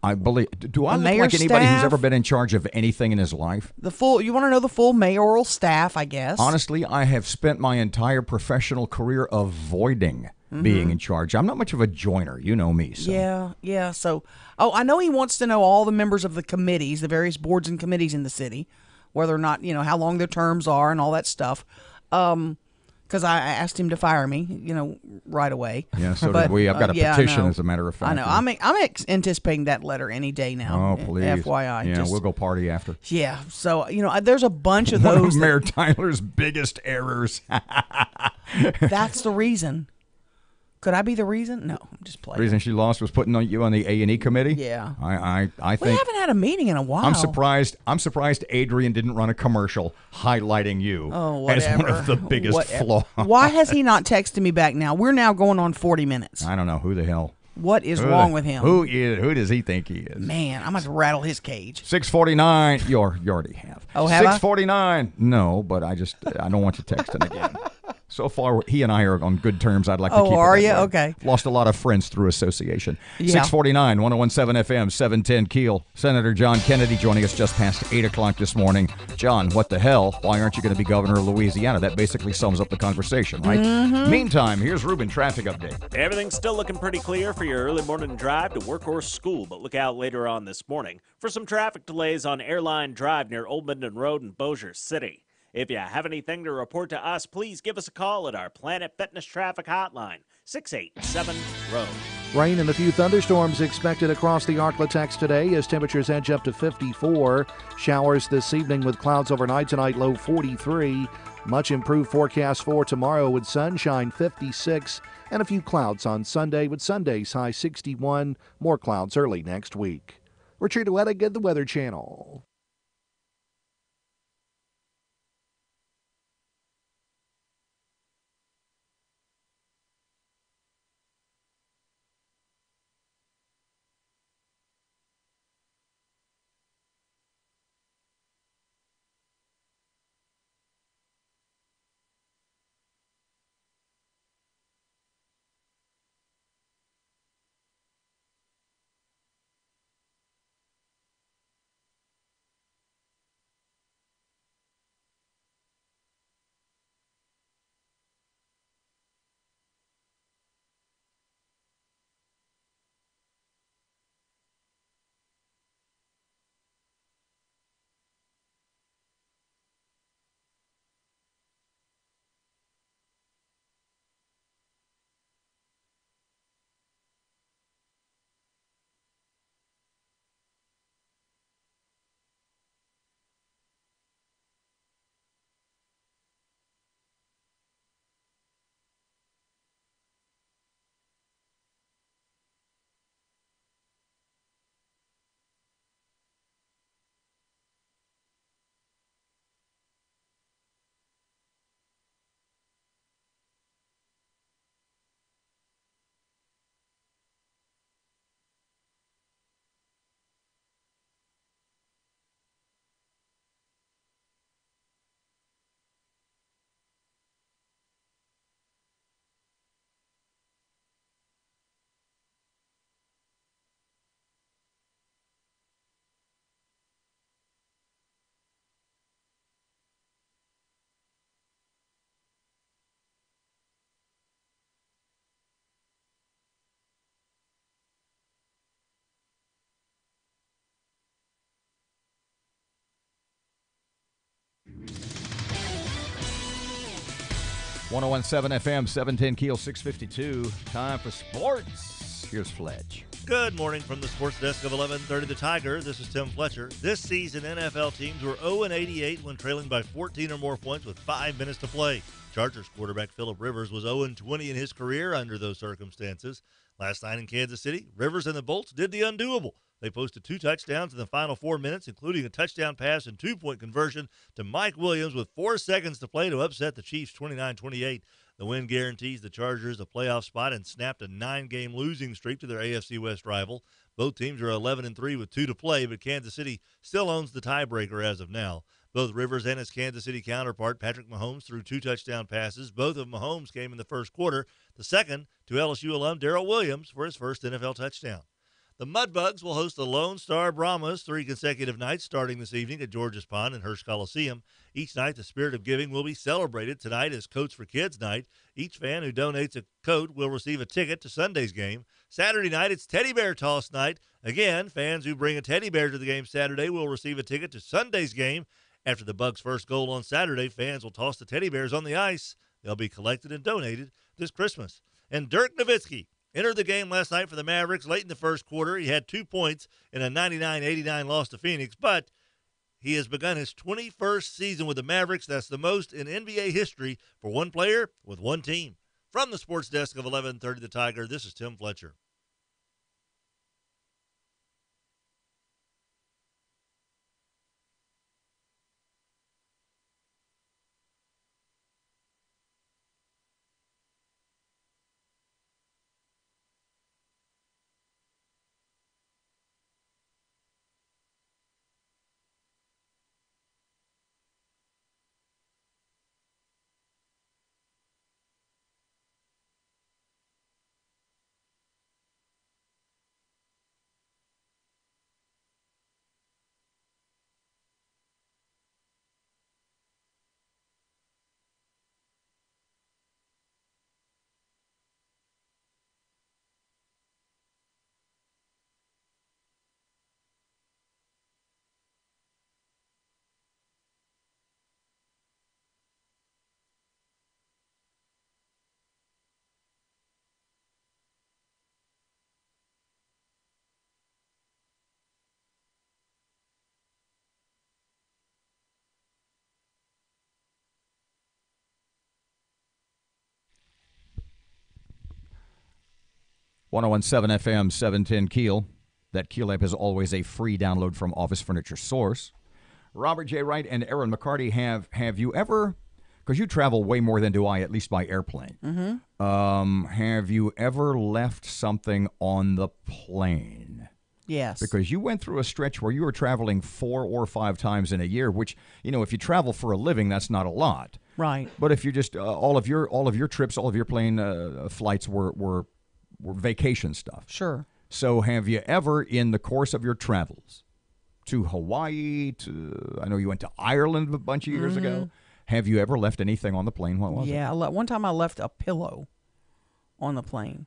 I believe. Do I The look mayor's like anybody who's staff? ever been in charge of anything in his life? You want to know the full mayoral staff, I guess. Honestly, I have spent my entire professional career avoiding being in charge. I'm not much of a joiner. You know me. So. Yeah. So, I know he wants to know all the members of the committees, the various boards and committees in the city, whether or not, how long their terms are and all that stuff. Because I asked him to fire me, right away. Yeah, so did we. I've got a petition, as a matter of fact. I know. I'm anticipating that letter any day now. Oh, please. FYI. Yeah, we'll go party after. Yeah. So, there's a bunch of One those. of Mayor Tyler's biggest errors. That's the reason. Could I be the reason? No, I'm just playing. The reason she lost was putting you on the A&E committee? Yeah. I think. We haven't had a meeting in a while. I'm surprised Adrian didn't run a commercial highlighting you as one of the biggest flaws. Why has he not texted me back now? We're now going on 40 minutes. I don't know. Who the hell? What is wrong with him? Who does he think he is? Man, I'm going to rattle his cage. 649. You already have. Oh, have I? 649. No, but I don't want you texting again. So far, he and I are on good terms. I'd like to keep it. Oh, are that you? way. Okay. Lost a lot of friends through association. Yeah. 649, 1017 FM, 710 Keel. Senator John Kennedy joining us just past 8 o'clock this morning. John, what the hell? Why aren't you going to be governor of Louisiana? That basically sums up the conversation, right? Mm-hmm. Meantime, here's Ruben traffic update. Everything's still looking pretty clear for your early morning drive to work or school, but look out later on this morning for some traffic delays on Airline Drive near Old Minden Road in Bossier City. If you have anything to report to us, please give us a call at our Planet Fitness Traffic Hotline, 687-ROAD. Rain and a few thunderstorms expected across the Arklatex today as temperatures edge up to 54. Showers this evening with clouds overnight tonight, low 43. Much improved forecast for tomorrow with sunshine, 56, and a few clouds on Sunday with Sunday's high 61. More clouds early next week. Richard Wettig at the Weather Channel. .1017 FM, 710 Keel, 652. Time for sports. Here's Fletch. Good morning from the sports desk of 1130 The Tiger. This is Tim Fletcher. This season, NFL teams were 0-88 when trailing by 14 or more points with 5 minutes to play. Chargers quarterback Phillip Rivers was 0-20 in his career under those circumstances. Last night in Kansas City, Rivers and the Bolts did the undoable. They posted 2 touchdowns in the final 4 minutes, including a touchdown pass and 2-point conversion to Mike Williams with 4 seconds to play to upset the Chiefs 29-28. The win guarantees the Chargers a playoff spot and snapped a 9-game losing streak to their AFC West rival. Both teams are 11-3 with 2 to play, but Kansas City still owns the tiebreaker as of now. Both Rivers and his Kansas City counterpart, Patrick Mahomes, threw 2 touchdown passes. Both of Mahomes came in the first quarter. The second to LSU alum Darrell Williams for his first NFL touchdown. The Mudbugs will host the Lone Star Brahmas 3 consecutive nights starting this evening at George's Pond and Hirsch Coliseum. Each night, the spirit of giving will be celebrated. Tonight is Coats for Kids night. Each fan who donates a coat will receive a ticket to Sunday's game. Saturday night, it's Teddy Bear Toss night. Again, fans who bring a teddy bear to the game Saturday will receive a ticket to Sunday's game. After the Bugs' first goal on Saturday, fans will toss the teddy bears on the ice. They'll be collected and donated this Christmas. And Dirk Nowitzki entered the game last night for the Mavericks late in the first quarter. He had 2 points in a 99-89 loss to Phoenix, but he has begun his 21st season with the Mavericks. That's the most in NBA history for one player with one team. From the sports desk of 1130 The Tiger, this is Tim Fletcher. .101.7 FM, 710 KEEL. That KEEL app is always a free download from Office Furniture Source. Robert J. Wright and Erin McCarty, have you ever, because you travel way more than do I, at least by airplane, have you ever left something on the plane? Yes. Because you went through a stretch where you were traveling 4 or 5 times in a year, which, you know, if you travel for a living, that's not a lot. Right. But if you just, all of your trips, all of your plane flights were vacation stuff. Sure. So have you ever, in the course of your travels to Hawaii, I know you went to Ireland a bunch of years ago, have you ever left anything on the plane? What was it? Yeah, one time I left a pillow on the plane.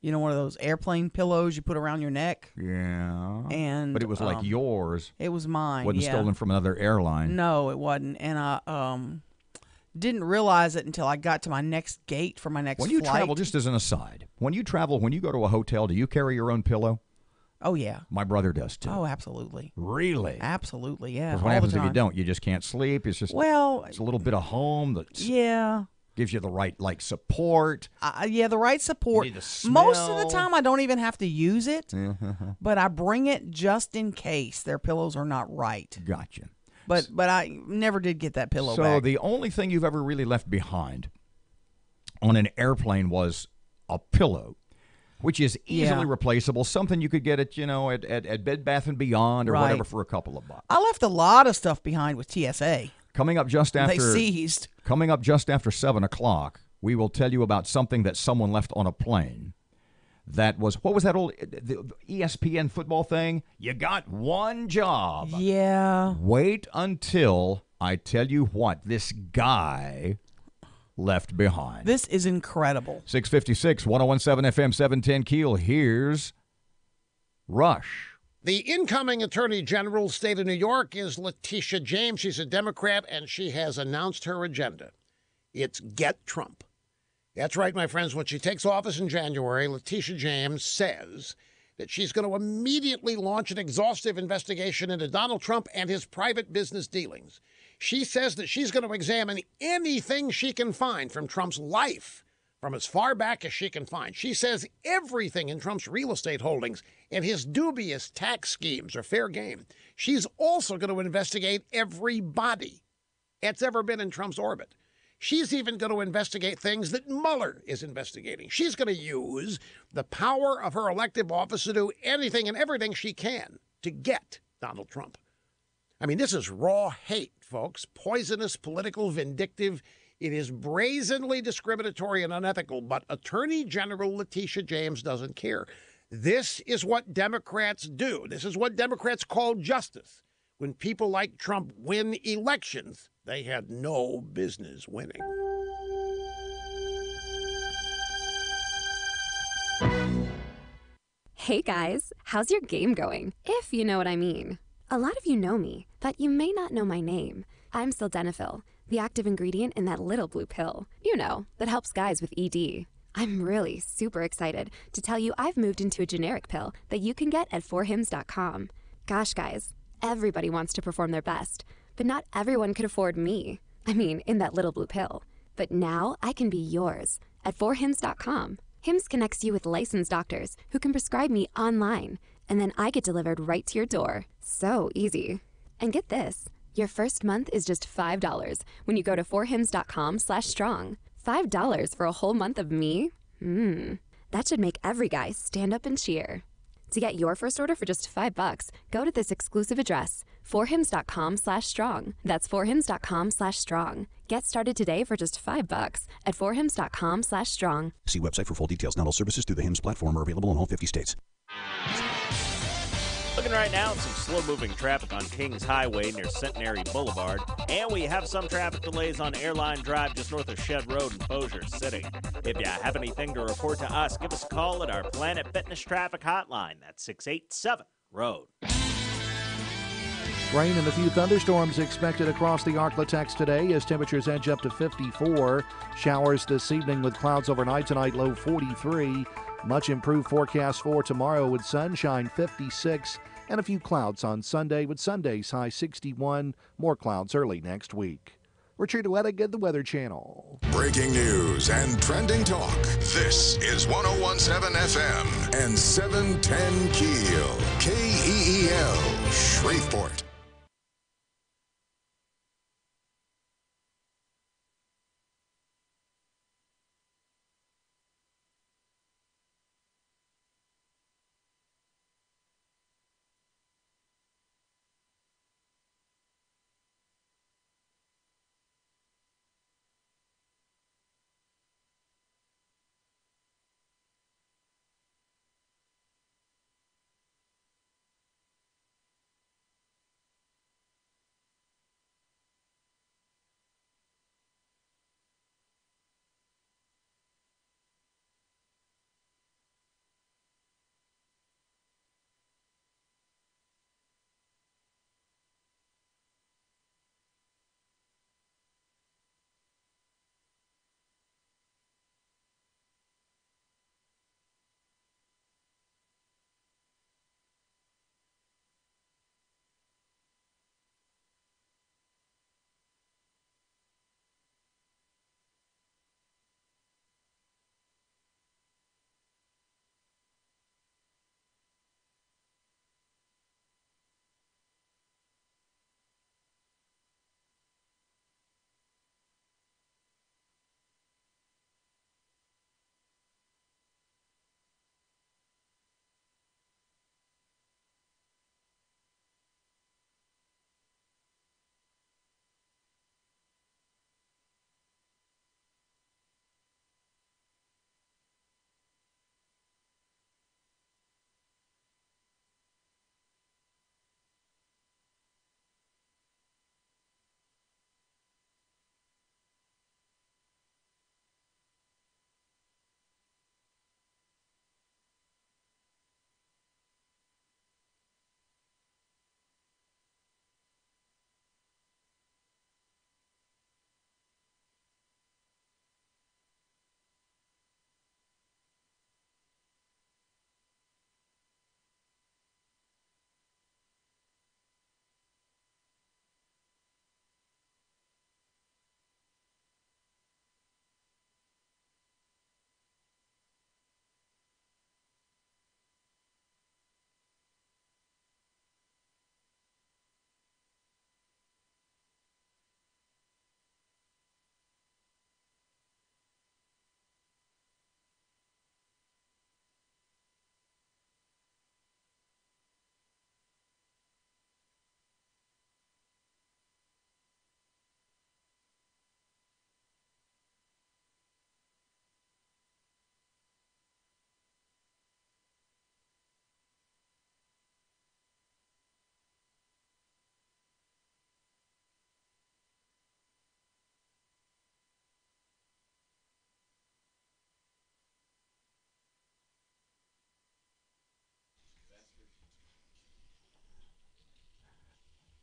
You know, one of those airplane pillows you put around your neck? Yeah. But it was like yours. It was mine, Wasn't stolen from another airline. No, it wasn't. And I didn't realize it until I got to my next gate for my next flight. When you travel, just as an aside, when you go to a hotel, do you carry your own pillow? Oh, yeah. My brother does, too. Oh, absolutely. Really? Absolutely, yeah. Because what happens if you don't? You just can't sleep. It's just, it's a little bit of home that gives you the right, support. Yeah, the right support. You need the smell. Most of the time, I don't even have to use it, but I bring it just in case their pillows are not right. Gotcha. But I never did get that pillow back. So the only thing you've ever really left behind on an airplane was a pillow, which is easily replaceable. Something you could get at Bed Bath & Beyond or whatever for a couple of bucks. I left a lot of stuff behind with TSA. Coming up just after they seized. Coming up just after 7 o'clock, we will tell you about something that someone left on a plane. That was, what was that old the ESPN football thing? You got one job. Yeah. Wait until I tell you what this guy left behind. This is incredible. 656, 101.7 FM, 710 KEEL. Here's Rush. The incoming Attorney General, state of New York, is Letitia James. She's a Democrat, and she has announced her agenda. It's get Trump. That's right, my friends. When she takes office in January, Letitia James says that she's going to immediately launch an exhaustive investigation into Donald Trump and his private business dealings. She says that she's going to examine anything she can find from Trump's life, from as far back as she can find. She says everything in Trump's real estate holdings and his dubious tax schemes are fair game. She's also going to investigate everybody that's ever been in Trump's orbit. She's even going to investigate things that Mueller is investigating. She's going to use the power of her elective office to do anything and everything she can to get Donald Trump. I mean, this is raw hate, folks. Poisonous, political, vindictive. It is brazenly discriminatory and unethical, but Attorney General Letitia James doesn't care. This is what Democrats do. This is what Democrats call justice. When people like Trump win elections, they had no business winning. Hey guys, how's your game going? If you know what I mean. A lot of you know me, but you may not know my name. I'm sildenafil, the active ingredient in that little blue pill, you know, that helps guys with ED. I'm really super excited to tell you I've moved into a generic pill that you can get at forhims.com. Gosh, guys, everybody wants to perform their best, but not everyone could afford me. I mean, in that little blue pill. But now I can be yours at forhims.com. Hims connects you with licensed doctors who can prescribe me online, and then I get delivered right to your door. So easy. And get this, your first month is just $5 when you go to forhims.com/strong. $5 for a whole month of me? That should make every guy stand up and cheer. To get your first order for just $5, go to this exclusive address, forhims.com/strong. That's forhims.com/strong. Get started today for just $5 at forhims.com/strong. See website for full details. Not all services through the HIMS platform are available in all 50 states. Looking right now at some slow-moving traffic on Kings Highway near Centenary Boulevard, and we have some traffic delays on Airline Drive just north of Shed Road in Bossier City. If you have anything to report to us, give us a call at our Planet Fitness Traffic Hotline. That's 687-ROAD. Rain and a few thunderstorms expected across the Arklatex today as temperatures edge up to 54. Showers this evening with clouds overnight tonight, low 43. Much improved forecast for tomorrow with sunshine, 56, and a few clouds on Sunday with Sunday's high 61. More clouds early next week. Richard Wettig, the Weather Channel. Breaking news and trending talk. This is 101.7 FM and 710 KEEL. KEEL, Shreveport.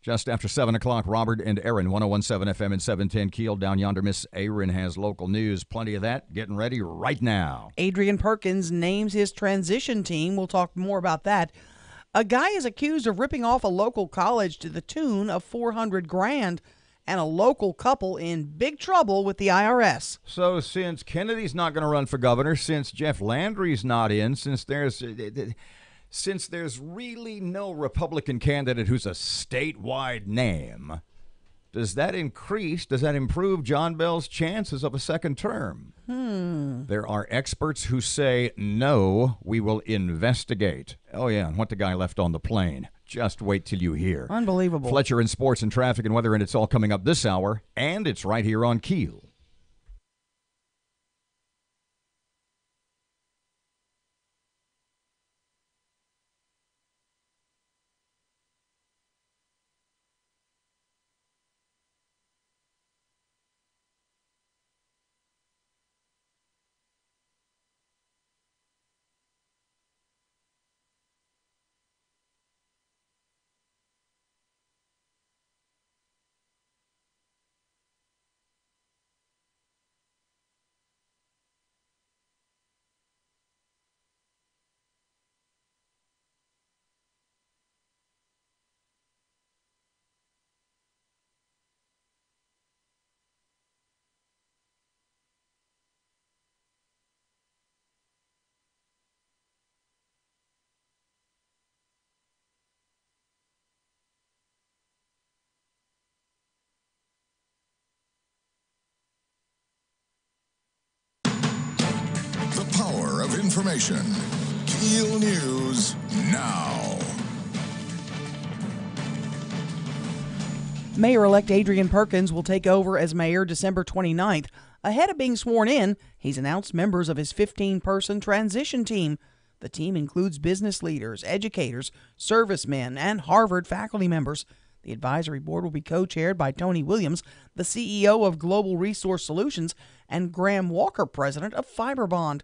Just after 7 o'clock, Robert and Erin, 101.7 FM and 710 Keel. Down yonder, Miss Erin has local news. Plenty of that. Getting ready right now. Adrian Perkins names his transition team. We'll talk more about that. A guy is accused of ripping off a local college to the tune of $400,000, and a local couple in big trouble with the IRS. So since Kennedy's not going to run for governor, since Jeff Landry's not in, since there's really no Republican candidate who's a statewide name, does that improve John Bell's chances of a second term? There are experts who say, no, we will investigate. Oh, yeah, and what the guy left on the plane. Just wait till you hear. Unbelievable. Fletcher in sports and traffic and weather, and it's all coming up this hour, and it's right here on Keel. The power of information. KEEL News now. Mayor-elect Adrian Perkins will take over as mayor December 29th. Ahead of being sworn in, he's announced members of his 15-person transition team. The team includes business leaders, educators, servicemen, and Harvard faculty members. The advisory board will be co-chaired by Tony Williams, the CEO of Global Resource Solutions, and Graham Walker, president of Fiberbond.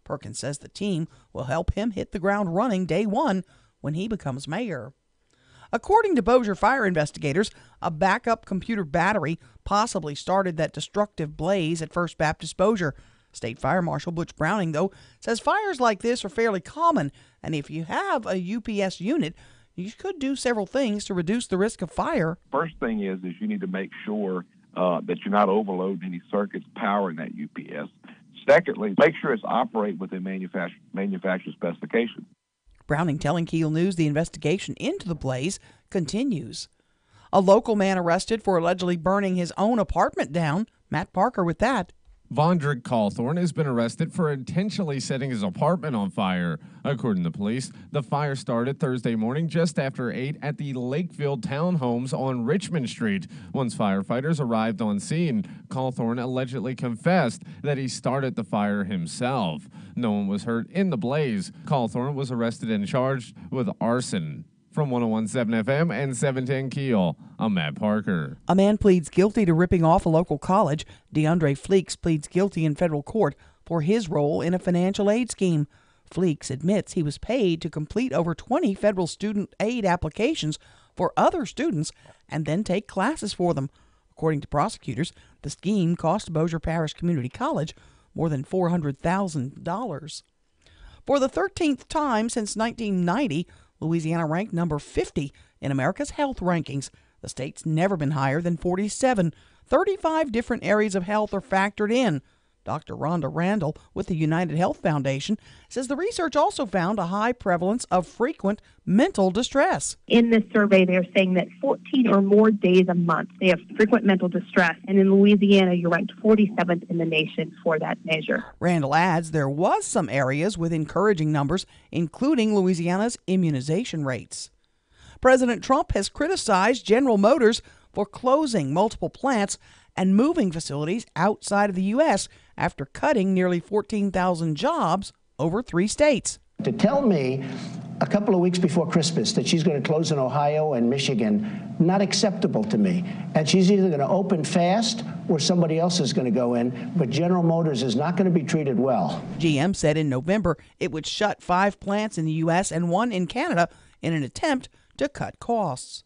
Perkins says the team will help him hit the ground running day one when he becomes mayor. According to Bossier fire investigators, a backup computer battery possibly started that destructive blaze at First Baptist Bossier. State Fire Marshal Butch Browning, though, says fires like this are fairly common, and if you have a UPS unit, you could do several things to reduce the risk of fire. First thing is you need to make sure that you're not overloading any circuits powering that UPS. Secondly, make sure it's operate within manufacturer specifications. Browning telling KEEL News the investigation into the blaze continues. A local man arrested for allegedly burning his own apartment down. Matt Parker with that. Vondrick Cawthorn has been arrested for intentionally setting his apartment on fire. According to police, the fire started Thursday morning just after 8 at the Lakeville Townhomes on Richmond Street. Once firefighters arrived on scene, Cawthorn allegedly confessed that he started the fire himself. No one was hurt in the blaze. Cawthorn was arrested and charged with arson. From 101.7 FM and 710 Keel, I'm Matt Parker. A man pleads guilty to ripping off a local college. DeAndre Fleeks pleads guilty in federal court for his role in a financial aid scheme. Fleeks admits he was paid to complete over 20 federal student aid applications for other students and then take classes for them. According to prosecutors, the scheme cost Bossier Parish Community College more than $400,000. For the 13th time since 1990, Louisiana ranked number 50 in America's health rankings. The state's never been higher than 47. 35 different areas of health are factored in. Dr. Rhonda Randall with the United Health Foundation says the research also found a high prevalence of frequent mental distress. In this survey, they're saying that 14 or more days a month they have frequent mental distress. And in Louisiana, you're ranked 47th in the nation for that measure. Randall adds there was some areas with encouraging numbers, including Louisiana's immunization rates. President Trump has criticized General Motors for closing multiple plants and moving facilities outside of the U.S. after cutting nearly 14,000 jobs over 3 states. To tell me a couple of weeks before Christmas that she's going to close in Ohio and Michigan, not acceptable to me. And she's either going to open fast or somebody else is going to go in, but General Motors is not going to be treated well. GM said in November it would shut 5 plants in the U.S. and 1 in Canada in an attempt to cut costs.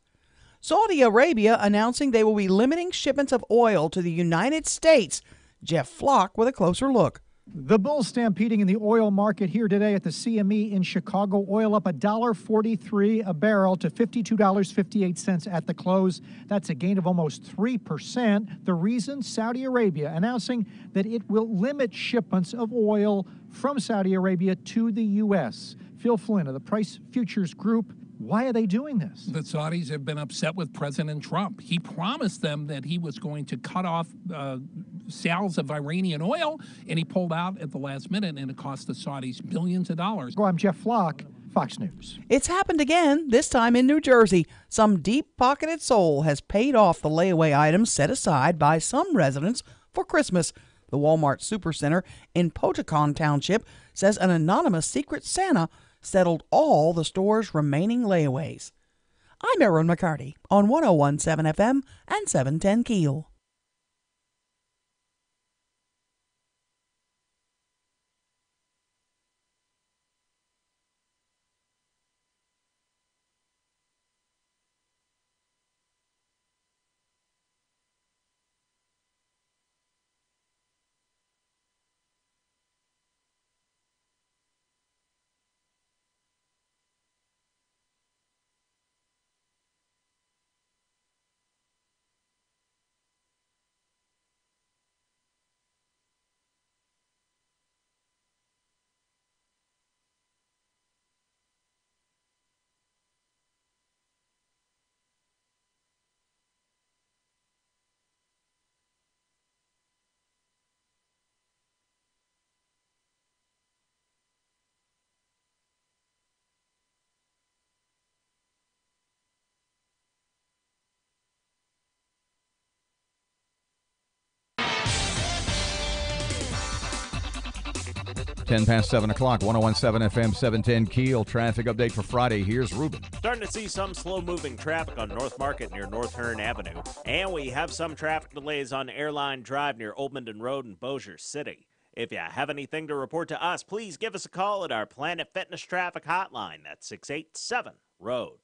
Saudi Arabia announcing they will be limiting shipments of oil to the United States. Jeff Flock with a closer look. The bulls stampeding in the oil market here today at the CME in Chicago. Oil up $1.43 a barrel to $52.58 at the close. That's a gain of almost 3%. The reason? Saudi Arabia announcing that it will limit shipments of oil from Saudi Arabia to the U.S. Phil Flynn of the Price Futures Group. Why are they doing this? The Saudis have been upset with President Trump. He promised them that he was going to cut off sales of Iranian oil, and he pulled out at the last minute, and it cost the Saudis billions of dollars. I'm Jeff Flock, Fox News. It's happened again, this time in New Jersey. Some deep-pocketed soul has paid off the layaway items set aside by some residents for Christmas. The Walmart Supercenter in Potacon Township says an anonymous Secret Santa settled all the store's remaining layaways. I'm Erin McCarty on 101.7 FM and 710 KEEL. Ten past 7 o'clock, 101.7 FM, 710 KEEL. Traffic update for Friday. Here's Ruben. Starting to see some slow-moving traffic on North Market near North Hearn Avenue. And we have some traffic delays on Airline Drive near Old Minden Road in Bossier City. If you have anything to report to us, please give us a call at our Planet Fitness Traffic Hotline. That's 687-ROAD.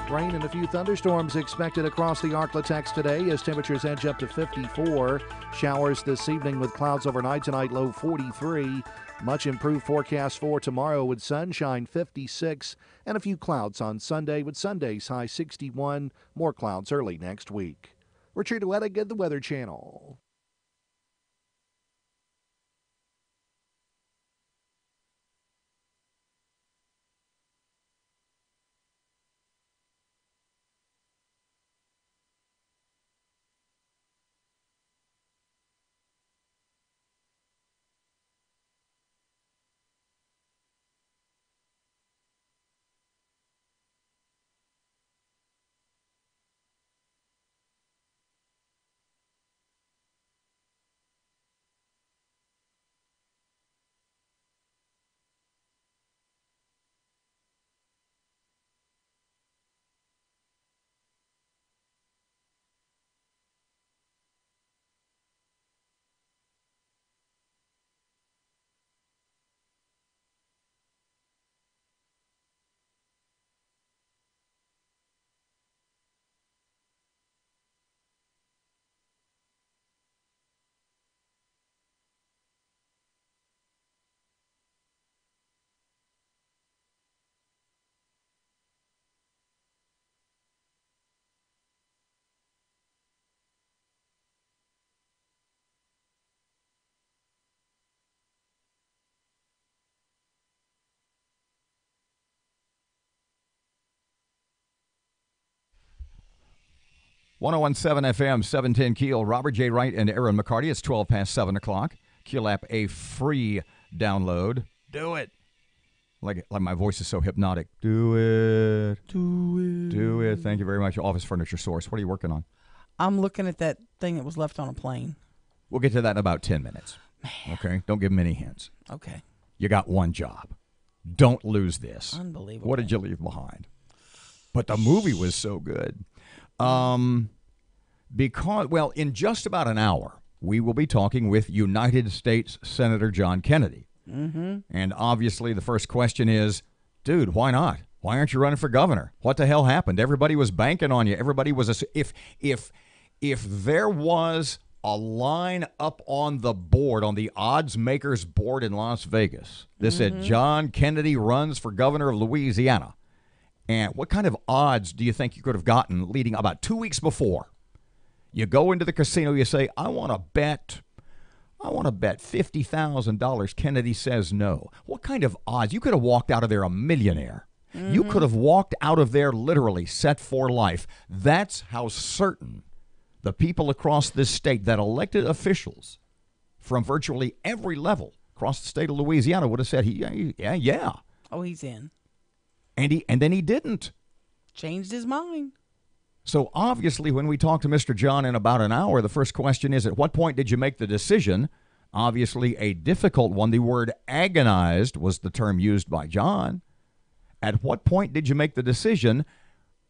Rain and a few thunderstorms expected across the Arklatex today as temperatures edge up to 54. Showers this evening with clouds overnight tonight, low 43. Much improved forecast for tomorrow with sunshine, 56, and a few clouds on Sunday with Sunday's high 61. More clouds early next week. Richard Wettig, the Weather Channel. .101.7 FM, 710 KEEL. Robert J. Wright and Erin McCarty. It's 12 past 7 o'clock. KEEL app, a free download. Do it. Like my voice is so hypnotic. Do it. Do it. Do it. Thank you very much. Office Furniture Source. What are you working on? I'm looking at that thing that was left on a plane. We'll get to that in about 10 minutes. Man. Okay? Don't give him any hints. Okay. You got one job. Don't lose this. Unbelievable. What did you leave behind? But the movie was so good. Because, well, in just about an hour, we will be talking with United States Senator John Kennedy. Mm-hmm. And obviously the first question is, dude, why not? Why aren't you running for governor? What the hell happened? Everybody was banking on you. Everybody was if there was a line up on the board, on the odds makers board in Las Vegas that said John Kennedy runs for governor of Louisiana. And what kind of odds do you think you could have gotten leading about 2 weeks before? You go into the casino, you say, I want to bet $50,000 Kennedy says no. What kind of odds? You could have walked out of there a millionaire. You could have walked out of there literally set for life. That's how certain the people across this state, that elected officials from virtually every level across the state of Louisiana would have said, yeah. Oh, he's in. And then he didn't. Changed his mind. So obviously when we talk to Mr. John in about an hour, the first question is, at what point did you make the decision? Obviously a difficult one. The word agonized was the term used by John. At what point did you make the decision,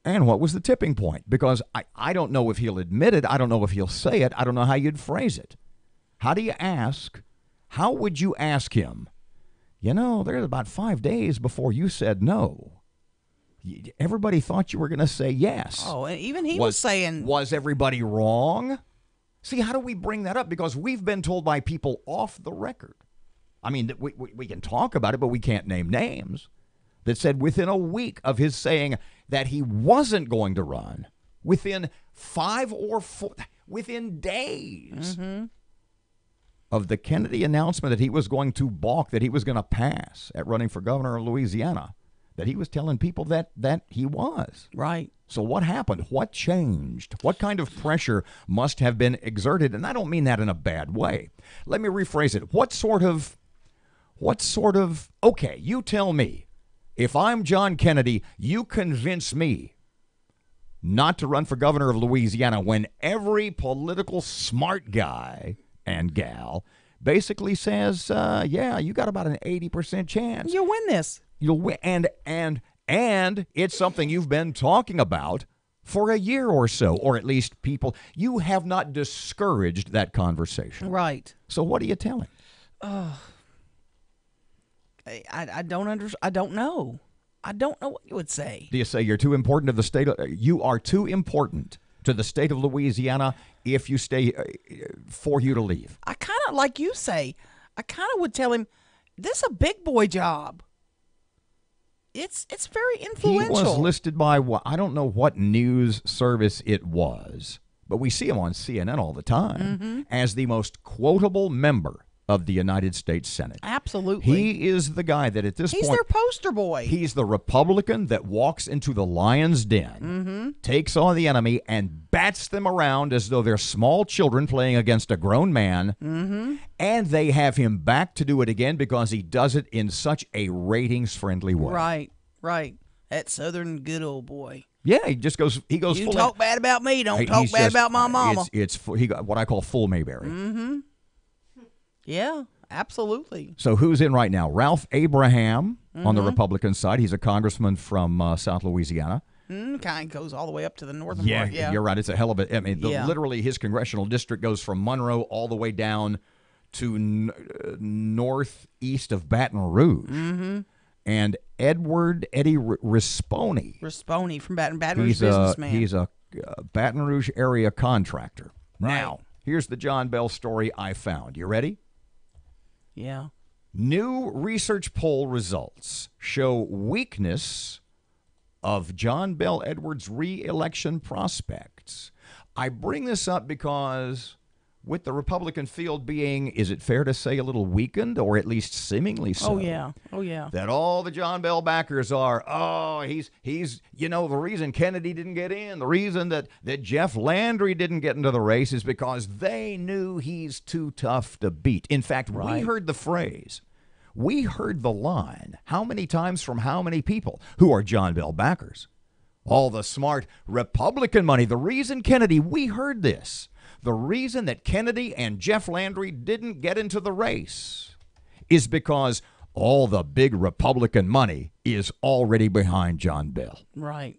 and what was the tipping point? Because I don't know if he'll admit it. I don't know if he'll say it. I don't know how you'd phrase it. How do you ask? How would you ask him? There's about 5 days before you said no. Everybody thought you were going to say yes. Oh, and even he was saying... Was everybody wrong? See, how do we bring that up? Because we've been told by people off the record. I mean, we can talk about it, but we can't name names. That said within a week of his saying that he wasn't going to run, within 5 or 4, within days of the Kennedy announcement that he was going to balk, that he was going to pass at running for governor of Louisiana, that he was telling people that he was. Right. So what happened? What changed? What kind of pressure must have been exerted? And I don't mean that in a bad way. Let me rephrase it. What sort of, okay, you tell me. If I'm John Kennedy, you convince me not to run for governor of Louisiana when every political smart guy and gal basically says, yeah, you got about an 80% chance. You'll win this. You'll win. And it's something you've been talking about for a year or so, or at least you have not discouraged that conversation. Right. So what are you telling? I don't I don't know. I don't know what you would say. Do you say you're too important to the state? You are too important to the state of Louisiana if you stay for you to leave. I kind of, like you say, I kind of would tell him, this is a big boy job. It's very influential. He was listed by, I don't know what news service it was, but we see him on CNN all the time as the most quotable member of the United States Senate. Absolutely. He is the guy that at this point... He's their poster boy. He's the Republican that walks into the lion's den, takes on the enemy, and bats them around as though they're small children playing against a grown man. And they have him back to do it again because he does it in such a ratings-friendly way. Right. That Southern good old boy. Yeah, he goes You full talk bad about me, don't talk bad about my mama. He got what I call full Mayberry. Yeah, absolutely. So who's in right now? Ralph Abraham on the Republican side. He's a congressman from South Louisiana. Kind of goes all the way up to the northern Yeah, part. Yeah, you're right. It's a hell of a... I mean, literally his congressional district goes from Monroe all the way down to northeast of Baton Rouge. And Eddie Risponi. Risponi from Baton Rouge businessman. He's a Baton Rouge area contractor. Right. Now, here's the John Bell story I found. You ready? Yeah. New research poll results show weakness of John Bell Edwards' re-election prospects. I bring this up because with the Republican field being, is it fair to say, a little weakened, or at least seemingly so? Oh, yeah. That all the John Bell backers are, he's the reason Kennedy didn't get in, the reason that Jeff Landry didn't get into the race is because they knew he's too tough to beat. In fact, we heard the phrase, we heard the line, how many times from how many people who are John Bell backers? All the smart Republican money. The reason Kennedy, we heard this. The reason that Kennedy and Jeff Landry didn't get into the race is because all the big Republican money is already behind John Bell. Right.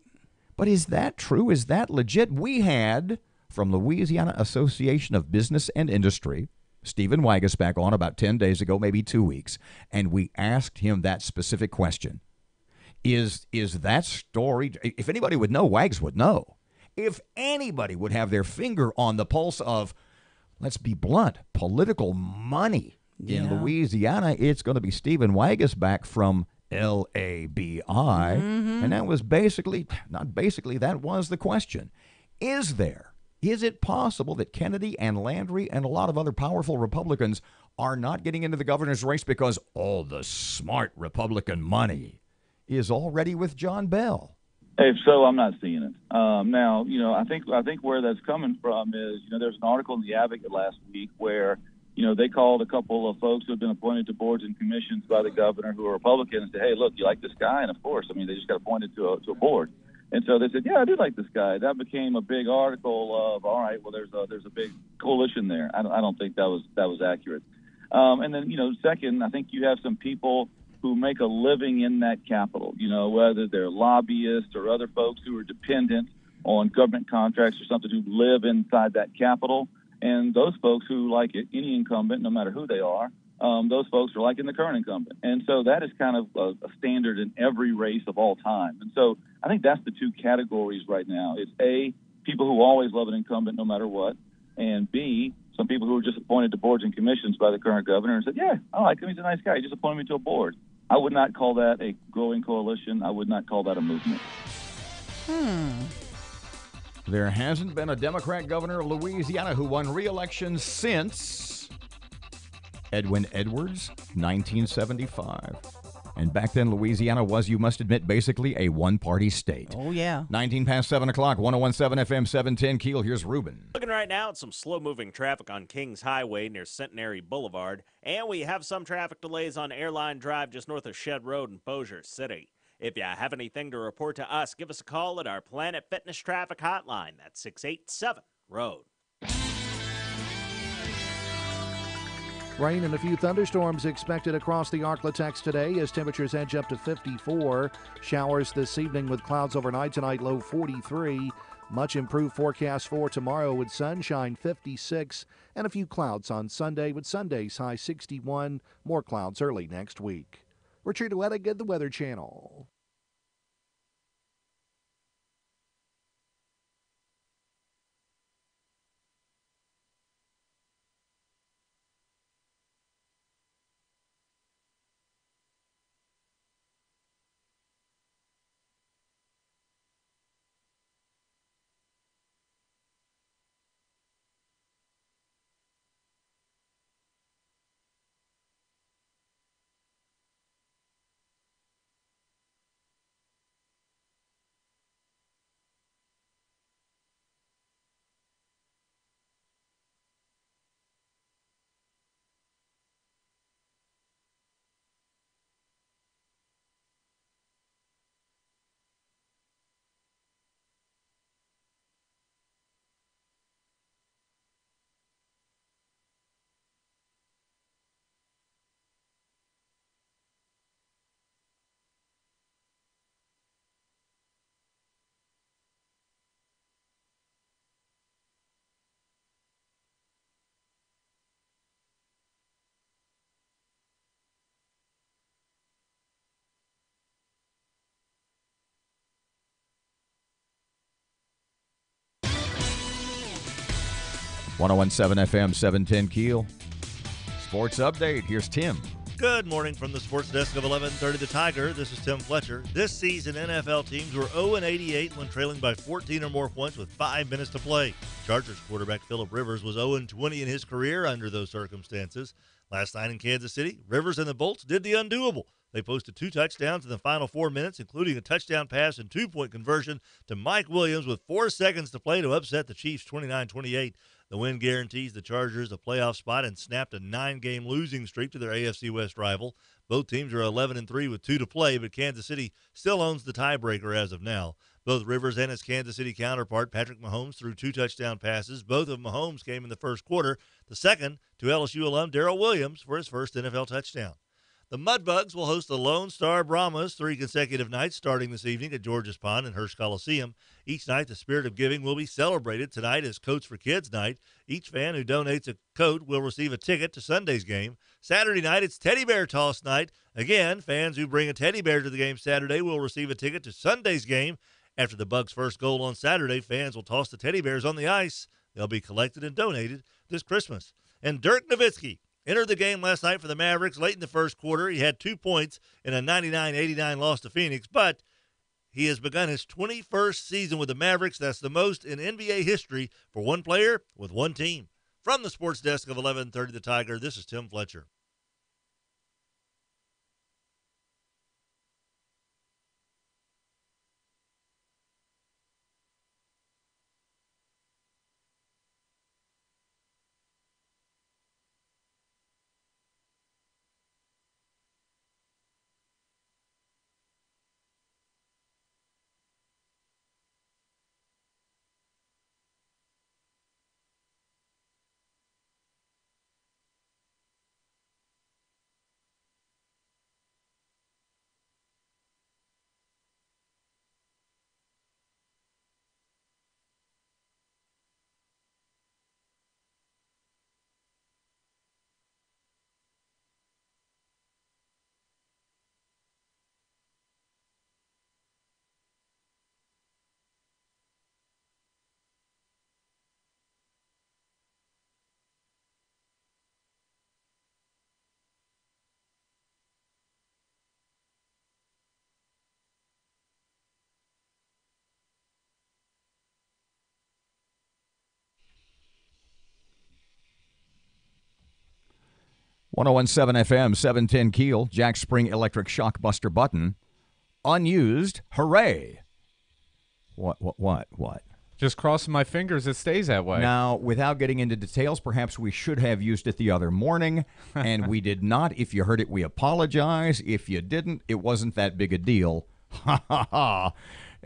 But is that true? Is that legit? We had, from Louisiana Association of Business and Industry, Stephen Wagas back on about 10 days ago, maybe 2 weeks, and we asked him that specific question. Is that story, if anybody would know, Wags would know. If anybody would have their finger on the pulse of, let's be blunt, political money in Louisiana, it's going to be Stephen Wagas back from LABI. And that was that was the question. Is it possible that Kennedy and Landry and a lot of other powerful Republicans are not getting into the governor's race because all the smart Republican money is already with John Bell? If so, I'm not seeing it. Now, I think where that's coming from is, there's an article in the Advocate last week where, they called a couple of folks who have been appointed to boards and commissions by the governor who are Republican and said, hey, look, you like this guy? And of course, they just got appointed to a board. And so they said, yeah, I do like this guy. That became a big article of, all right, well, there's a big coalition there. I don't think that was accurate. And then, second, I think you have some people who make a living in that capital, whether they're lobbyists or other folks who are dependent on government contracts or something, who live inside that capital. And those folks who like it, any incumbent, no matter who they are, those folks are liking the current incumbent. And so that is kind of a standard in every race of all time. And so I think that's the two categories right now. It's A, people who always love an incumbent no matter what, and B, some people who are just appointed to boards and commissions by the current governor and said, yeah, I like him, he's a nice guy, he just appointed me to a board. I would not call that a growing coalition. I would not call that a movement. There hasn't been a Democrat governor of Louisiana who won re-election since Edwin Edwards, 1975. And back then, Louisiana was, you must admit, basically a one-party state. Oh, yeah. 19 past 7 o'clock, 101.7 FM, 710 Keel. Here's Ruben. Looking right now at some slow-moving traffic on Kings Highway near Centenary Boulevard. And we have some traffic delays on Airline Drive just north of Shed Road in Bossier City. If you have anything to report to us, give us a call at our Planet Fitness Traffic Hotline. That's 687-ROAD. Rain and a few thunderstorms expected across the Arklatex today as temperatures edge up to 54. Showers this evening with clouds overnight tonight, low 43. Much improved forecast for tomorrow with sunshine, 56, and a few clouds on Sunday with Sunday's high 61. More clouds early next week. Richard Wettig, the Weather Channel. .101.7 FM, 710 Keel. Sports update. Here's Tim. Good morning from the sports desk of 1130 The Tiger. This is Tim Fletcher. This season, NFL teams were 0-88 when trailing by 14 or more points with 5 minutes to play. Chargers quarterback Phillip Rivers was 0-20 in his career under those circumstances. Last night in Kansas City, Rivers and the Bolts did the undoable. They posted 2 touchdowns in the final 4 minutes, including a touchdown pass and 2-point conversion to Mike Williams with 4 seconds to play to upset the Chiefs 29-28. The win guarantees the Chargers a playoff spot and snapped a 9-game losing streak to their AFC West rival. Both teams are 11-3 with 2 to play, but Kansas City still owns the tiebreaker as of now. Both Rivers and his Kansas City counterpart, Patrick Mahomes, threw 2 touchdown passes. Both of Mahomes came in the first quarter, the second to LSU alum Darrell Williams for his first NFL touchdown. The Mudbugs will host the Lone Star Brahmas 3 consecutive nights starting this evening at George's Pond and Hirsch Coliseum. Each night, the spirit of giving will be celebrated. Tonight is Coats for Kids night. Each fan who donates a coat will receive a ticket to Sunday's game. Saturday night, it's Teddy Bear Toss night. Again, fans who bring a teddy bear to the game Saturday will receive a ticket to Sunday's game. After the Bugs' first goal on Saturday, fans will toss the teddy bears on the ice. They'll be collected and donated this Christmas. And Dirk Nowitzki entered the game last night for the Mavericks late in the first quarter. He had 2 points in a 99-89 loss to Phoenix, but he has begun his 21st season with the Mavericks. That's the most in NBA history for one player with one team. From the sports desk of 1130 The Tiger, this is Tim Fletcher. .101.7 FM, 710 Keel, Jack Spring Electric Shockbuster button, unused, hooray. What? Just crossing my fingers it stays that way. Now, without getting into details, perhaps we should have used it the other morning, and we did not. If you heard it, we apologize. If you didn't, it wasn't that big a deal. Ha, ha, ha.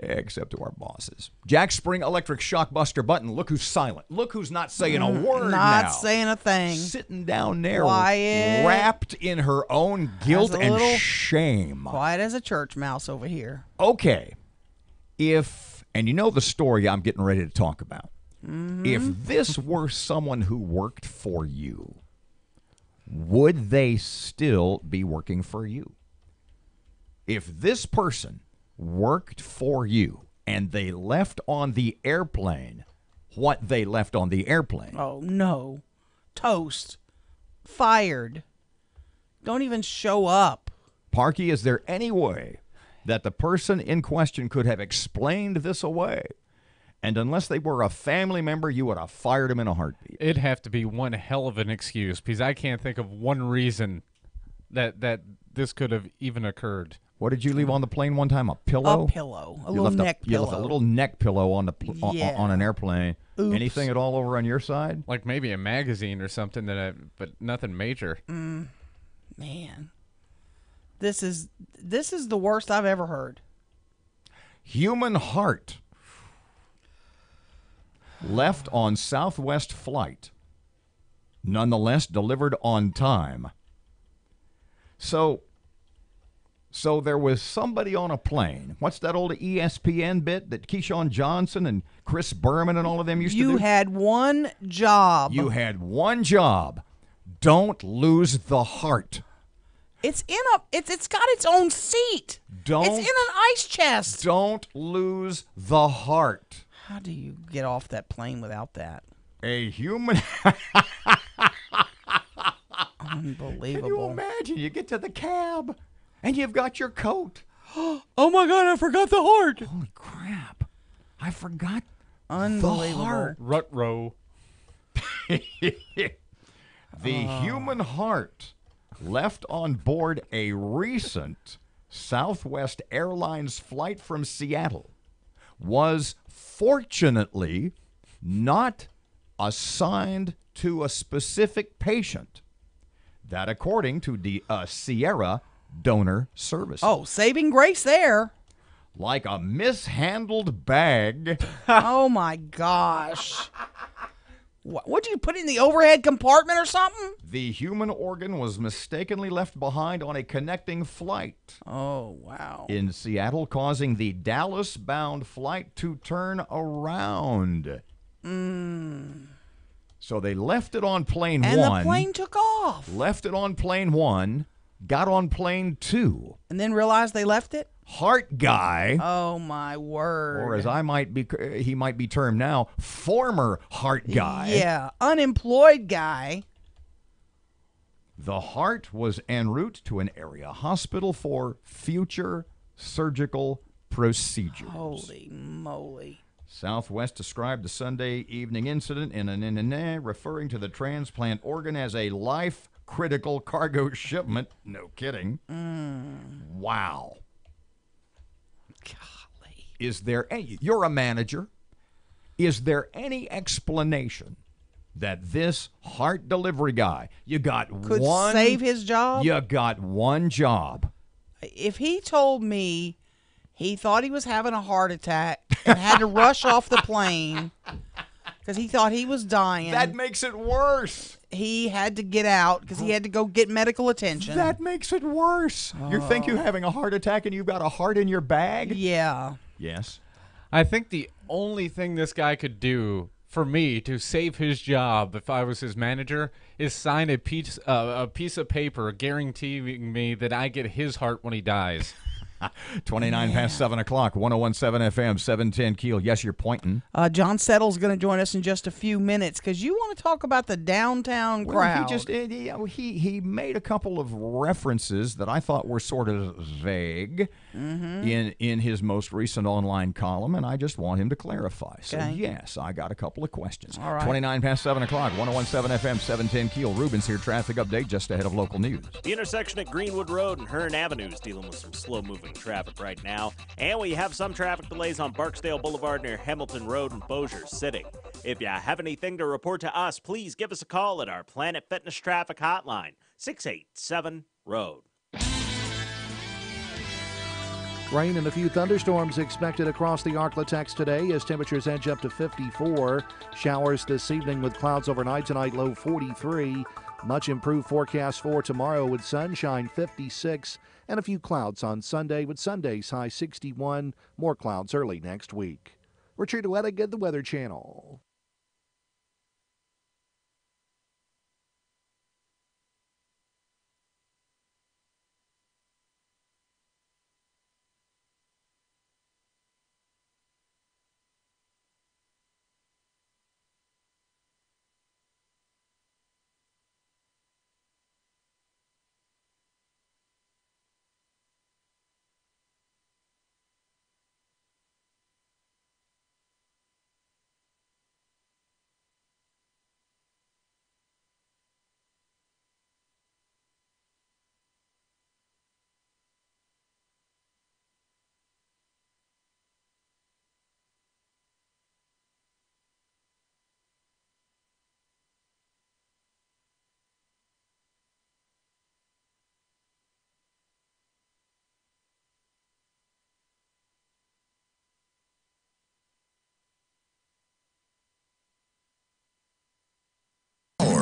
Except to our bosses. Jack Spring Electric Shockbuster button. Look who's silent. Look who's not saying a word now. Not saying a thing. Sitting down there, quiet, wrapped in her own guilt and shame. Quiet as a church mouse over here. Okay. And you know the story I'm getting ready to talk about. Mm-hmm. If this were someone who worked for you, would they still be working for you? If this person worked for you and they left on the airplane what they left on the airplane. Oh, no. Toast. Fired. Don't even show up. Parky, is there any way that the person in question could have explained this away? And unless they were a family member, you would have fired him in a heartbeat. It'd have to be one hell of an excuse, because I can't think of one reason that this could have even occurred. What did you leave on the plane one time? A pillow? A pillow. A little neck pillow. You left a little neck pillow on on an airplane. Oops. Anything at all over on your side? Like maybe a magazine or something, but nothing major. Man. This is the worst I've ever heard. Human heart left on Southwest flight, nonetheless delivered on time. So there was somebody on a plane. What's that old ESPN bit that Keyshawn Johnson and Chris Berman and all of them used to do? You had one job. You had one job. Don't lose the heart. It's got its own seat. It's in an ice chest. Don't lose the heart. How do you get off that plane without that? A human. Unbelievable. Can you imagine? You get to the cab and you've got your coat. Oh my God, I forgot the heart. Holy crap. I forgot Unbelievable. the heart. Rut-row. The human heart left on board a recent Southwest Airlines flight from Seattle was fortunately not assigned to a specific patient. That according to the Sierra Donor Service. Oh, saving grace there. Like a mishandled bag. Oh my gosh. What'd you put in the overhead compartment or something? The human organ was mistakenly left behind on a connecting flight. Oh, wow. In Seattle, causing the Dallas-bound flight to turn around. So they left it on plane and 1. And the plane took off. Left it on plane 1, got on plane 2. And then realized they left it? Heart guy. Oh, my word. Or as he might be termed now, former heart guy. Yeah, unemployed guy. The heart was en route to an area hospital for future surgical procedures. Holy moly. Southwest described the Sunday evening incident referring to the transplant organ as a life-critical cargo shipment. No kidding. Wow. Golly. You're a manager. Is there any explanation that this heart delivery guy, could save his job? You got one job. If he told me he thought he was having a heart attack and had to rush off the plane because he thought he was dying. That makes it worse. He had to get out because he had to go get medical attention. That makes it worse. You think you're having a heart attack and you've got a heart in your bag? Yeah. Yes. I think the only thing this guy could do for me to save his job if I was his manager is sign a piece of paper guaranteeing me that I get his heart when he dies. 29 past 7 o'clock, 101.7 FM, 710 Keel. Yes, you're pointing. John Settle's going to join us in just a few minutes because you want to talk about the downtown crowd. He made a couple of references that I thought were sort of vague in his most recent online column, and I just want him to clarify. So, yes, I got a couple of questions. All right. 29 past 7 o'clock, 101.7 FM, 710 Keel. Ruben's here, traffic update just ahead of local news. The intersection at Greenwood Road and Hearn Avenue is dealing with some slow-moving traffic right now, and we have some traffic delays on Barksdale Boulevard near Hamilton Road in Bossier City. If you have anything to report to us, please give us a call at our Planet Fitness Traffic Hotline, 687-ROAD. Rain and a few thunderstorms expected across the Arklatex today as temperatures edge up to 54. Showers this evening with clouds overnight tonight, low 43. Much improved forecast for tomorrow with sunshine, 56. And a few clouds on Sunday with Sunday's high 61. More clouds early next week. Richard Wettig, the Weather Channel.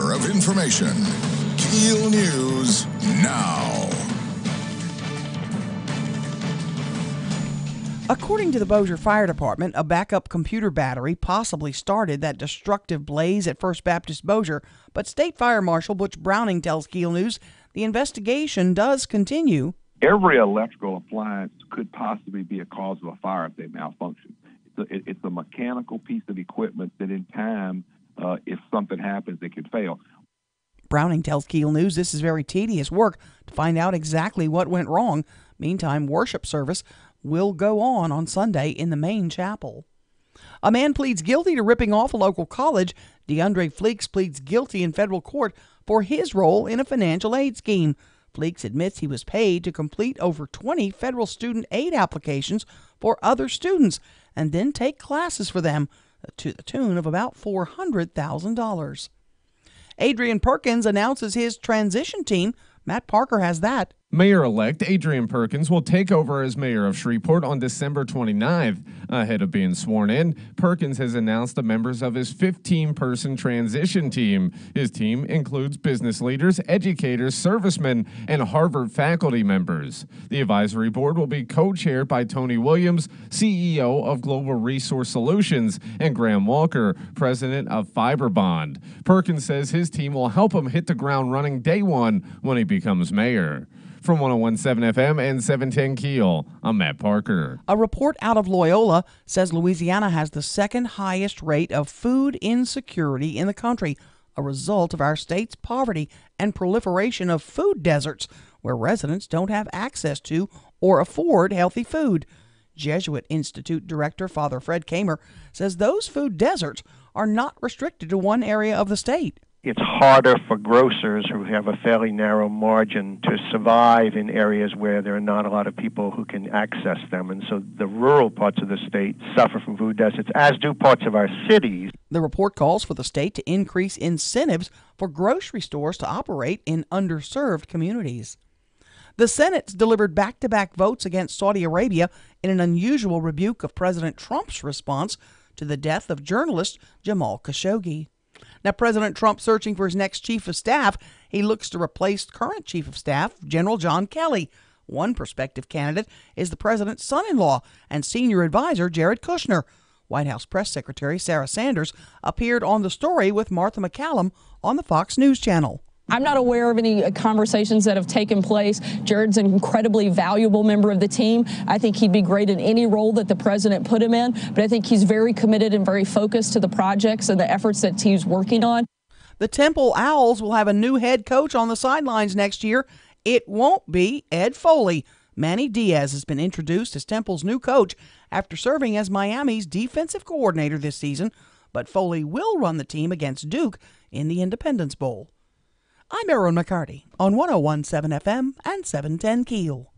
Of information. KEEL News now. According to the Bossier Fire Department, a backup computer battery possibly started that destructive blaze at First Baptist Bossier, but State Fire Marshal Butch Browning tells KEEL News the investigation does continue. Every electrical appliance could possibly be a cause of a fire if they malfunction. It's a mechanical piece of equipment that in time, if something happens, it could fail. Browning tells KEEL News this is very tedious work to find out exactly what went wrong. Meantime, worship service will go on Sunday in the main chapel. A man pleads guilty to ripping off a local college. DeAndre Fleeks pleads guilty in federal court for his role in a financial aid scheme. Fleeks admits he was paid to complete over 20 federal student aid applications for other students and then take classes for them to the tune of about $400,000. Adrian Perkins announces his transition team. Matt Parker has that. Mayor-elect Adrian Perkins will take over as mayor of Shreveport on December 29th. Ahead of being sworn in, Perkins has announced the members of his 15-person transition team. His team includes business leaders, educators, servicemen, and Harvard faculty members. The advisory board will be co-chaired by Tony Williams, CEO of Global Resource Solutions, and Graham Walker, president of Fiberbond. Perkins says his team will help him hit the ground running day one when he becomes mayor. From 101.7 FM and 710 KEEL, I'm Matt Parker. A report out of Loyola says Louisiana has the second highest rate of food insecurity in the country, a result of our state's poverty and proliferation of food deserts where residents don't have access to or afford healthy food. Jesuit Institute Director Father Fred Kamer says those food deserts are not restricted to one area of the state. It's harder for grocers who have a fairly narrow margin to survive in areas where there are not a lot of people who can access them. And so the rural parts of the state suffer from food deserts, as do parts of our cities. The report calls for the state to increase incentives for grocery stores to operate in underserved communities. The Senate's delivered back-to-back votes against Saudi Arabia in an unusual rebuke of President Trump's response to the death of journalist Jamal Khashoggi. Now, President Trump searching for his next chief of staff. He looks to replace current chief of staff, General John Kelly. One prospective candidate is the president's son-in-law and senior advisor, Jared Kushner. White House Press Secretary Sarah Sanders appeared on The Story with Martha McCallum on the Fox News Channel. I'm not aware of any conversations that have taken place. Jared's an incredibly valuable member of the team. I think he'd be great in any role that the president put him in, but I think he's very committed and very focused to the projects and the efforts that he's working on. The Temple Owls will have a new head coach on the sidelines next year. It won't be Ed Foley. Manny Diaz has been introduced as Temple's new coach after serving as Miami's defensive coordinator this season, but Foley will run the team against Duke in the Independence Bowl. I'm Erin McCarty on 101.7 FM and 710 KEEL.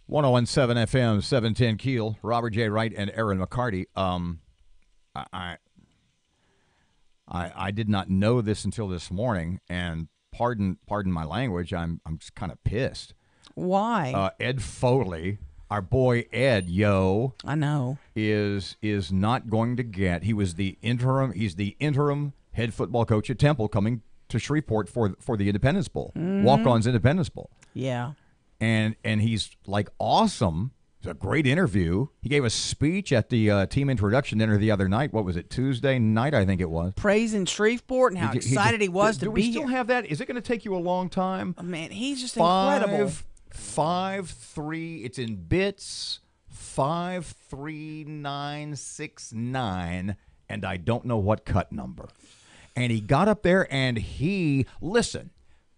.101.7 FM, 710 KEEL, Robert J. Wright and Erin McCarty. I did not know this until this morning, and pardon my language, I'm just kind of pissed. Why? Ed Foley, our boy Ed, I know, is not going to get. He's the interim head football coach at Temple, coming to Shreveport for the Independence Bowl, Walk-On's Independence Bowl. Yeah. And he's like awesome. It's a great interview. He gave a speech at the team introduction dinner the other night. What was it, Tuesday night, I think it was. Praising Shreveport and how excited he was to be here. Do we still have that? Is it going to take you a long time? Oh, man, he's just incredible. 5-3, it's in bits, 53969, and I don't know what cut number. And he got up there and listen,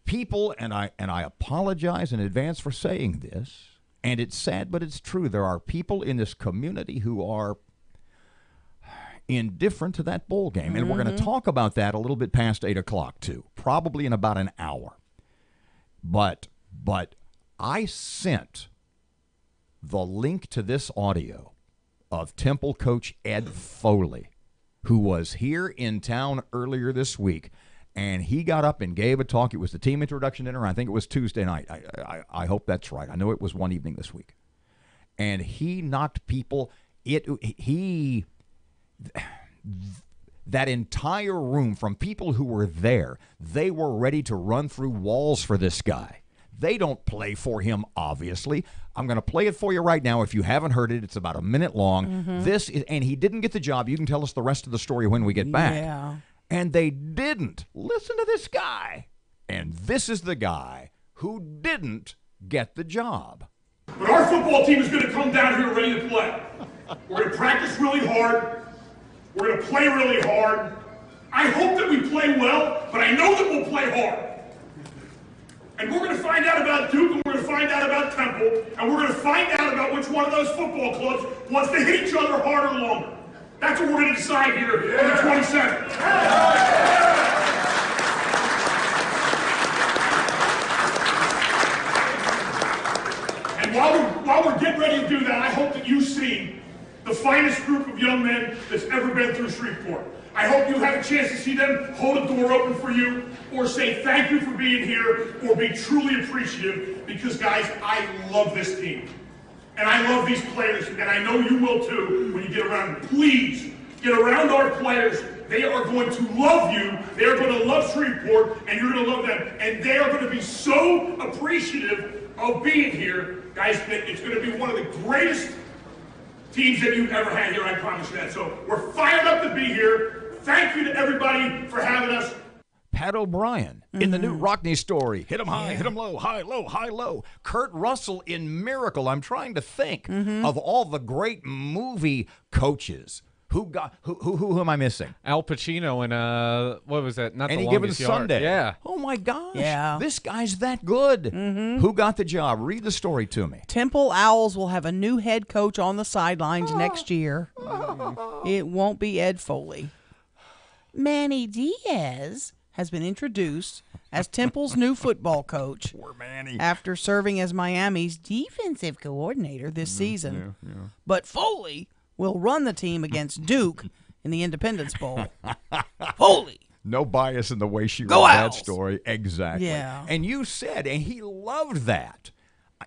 people, and I apologize in advance for saying this, and it's sad, but it's true. There are people in this community who are indifferent to that bowl game, and we're going to talk about that a little bit past 8 o'clock, too, probably in about an hour. But I sent the link to this audio of Temple coach Ed Foley, who was here in town earlier this week, and he got up and gave a talk. It was the team introduction dinner. I think it was Tuesday night. I hope that's right. I know it was one evening this week. And he knocked people. That entire room, from people who were there, they were ready to run through walls for this guy. They don't play for him, obviously. I'm going to play it for you right now. If you haven't heard it, it's about a minute long. And he didn't get the job. You can tell us the rest of the story when we get back. Yeah. And they didn't. Listen to this guy. And this is the guy who didn't get the job. But our football team is going to come down here ready to play. We're going to practice really hard. We're going to play really hard. I hope that we play well, but I know that we'll play hard. And we're going to find out about Duke, and we're going to find out about Temple, and we're going to find out about which one of those football clubs wants to hit each other harder or longer. That's what we're going to decide here on the 27th. And while we're getting ready to do that, I hope that you see the finest group of young men that's ever been through Shreveport. I hope you have a chance to see them hold a door open for you, or say thank you for being here, or be truly appreciative, because guys, I love this team. And I love these players, and I know you will too when you get around them. Please, get around our players. They are going to love you. They are going to love Shreveport, and you're going to love them. And they are going to be so appreciative of being here, guys, that it's going to be one of the greatest teams that you've ever had here, I promise you that. So we're fired up to be here. Thank you to everybody for having us. Pat O'Brien in the new Rockney story. Hit 'em high, hit 'em low, high, low, high, low. Kurt Russell in Miracle. I'm trying to think of all the great movie coaches. Who am I missing? Al Pacino in what was that? Not Any The Given Longest Yard. Sunday. Yeah. Oh my gosh. Yeah. This guy's that good. Who got the job? Read the story to me. Temple Owls will have a new head coach on the sidelines next year. It won't be Ed Foley. Manny Diaz has been introduced as Temple's new football coach. Poor Manny. After serving as Miami's defensive coordinator this season. But Foley will run the team against Duke in the Independence Bowl. Foley. No bias in the way she Go wrote that Owls. story. Exactly. Yeah. And you said, and he loved that.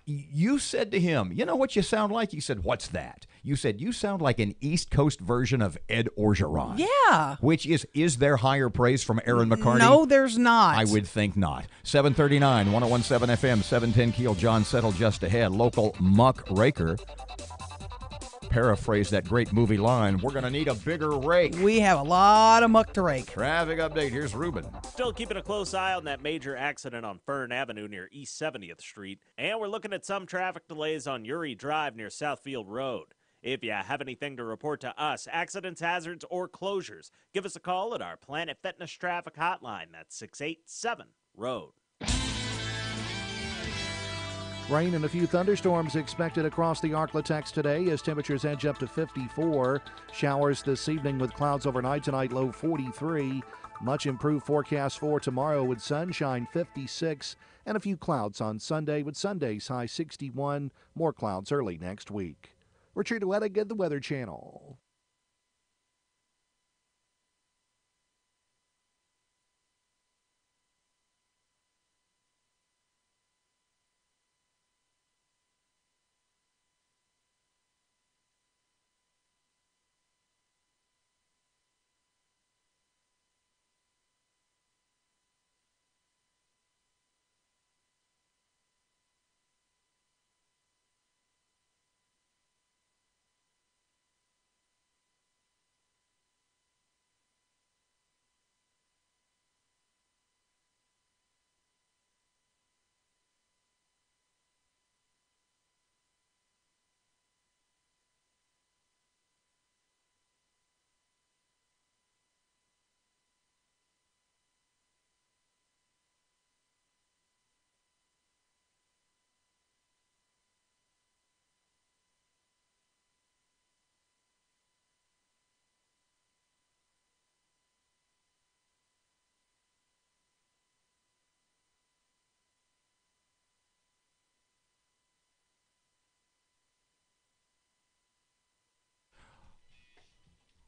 You said to him, you know what you sound like? He said, what's that? You said, you sound like an East Coast version of Ed Orgeron. Yeah. Which is there higher praise from Erin McCarty? No, there's not. I would think not. 739, 1017 FM, 710 Keel, John Settle just ahead. Local muck raker. Paraphrase that great movie line, we're going to need a bigger rake. We have a lot of muck to rake. Traffic update, here's Ruben. Still keeping a close eye on that major accident on Fern Avenue near East 70th Street. And we're looking at some traffic delays on Uri Drive near Southfield Road. If you have anything to report to us, accidents, hazards, or closures, give us a call at our Planet Fitness traffic hotline. That's 687-ROAD. Rain and a few thunderstorms expected across the Arklatex today as temperatures edge up to 54. Showers this evening with clouds overnight tonight, low 43. Much improved forecast for tomorrow with sunshine 56 and a few clouds on Sunday with Sunday's high 61. More clouds early next week. Richard Wettig, the Weather Channel.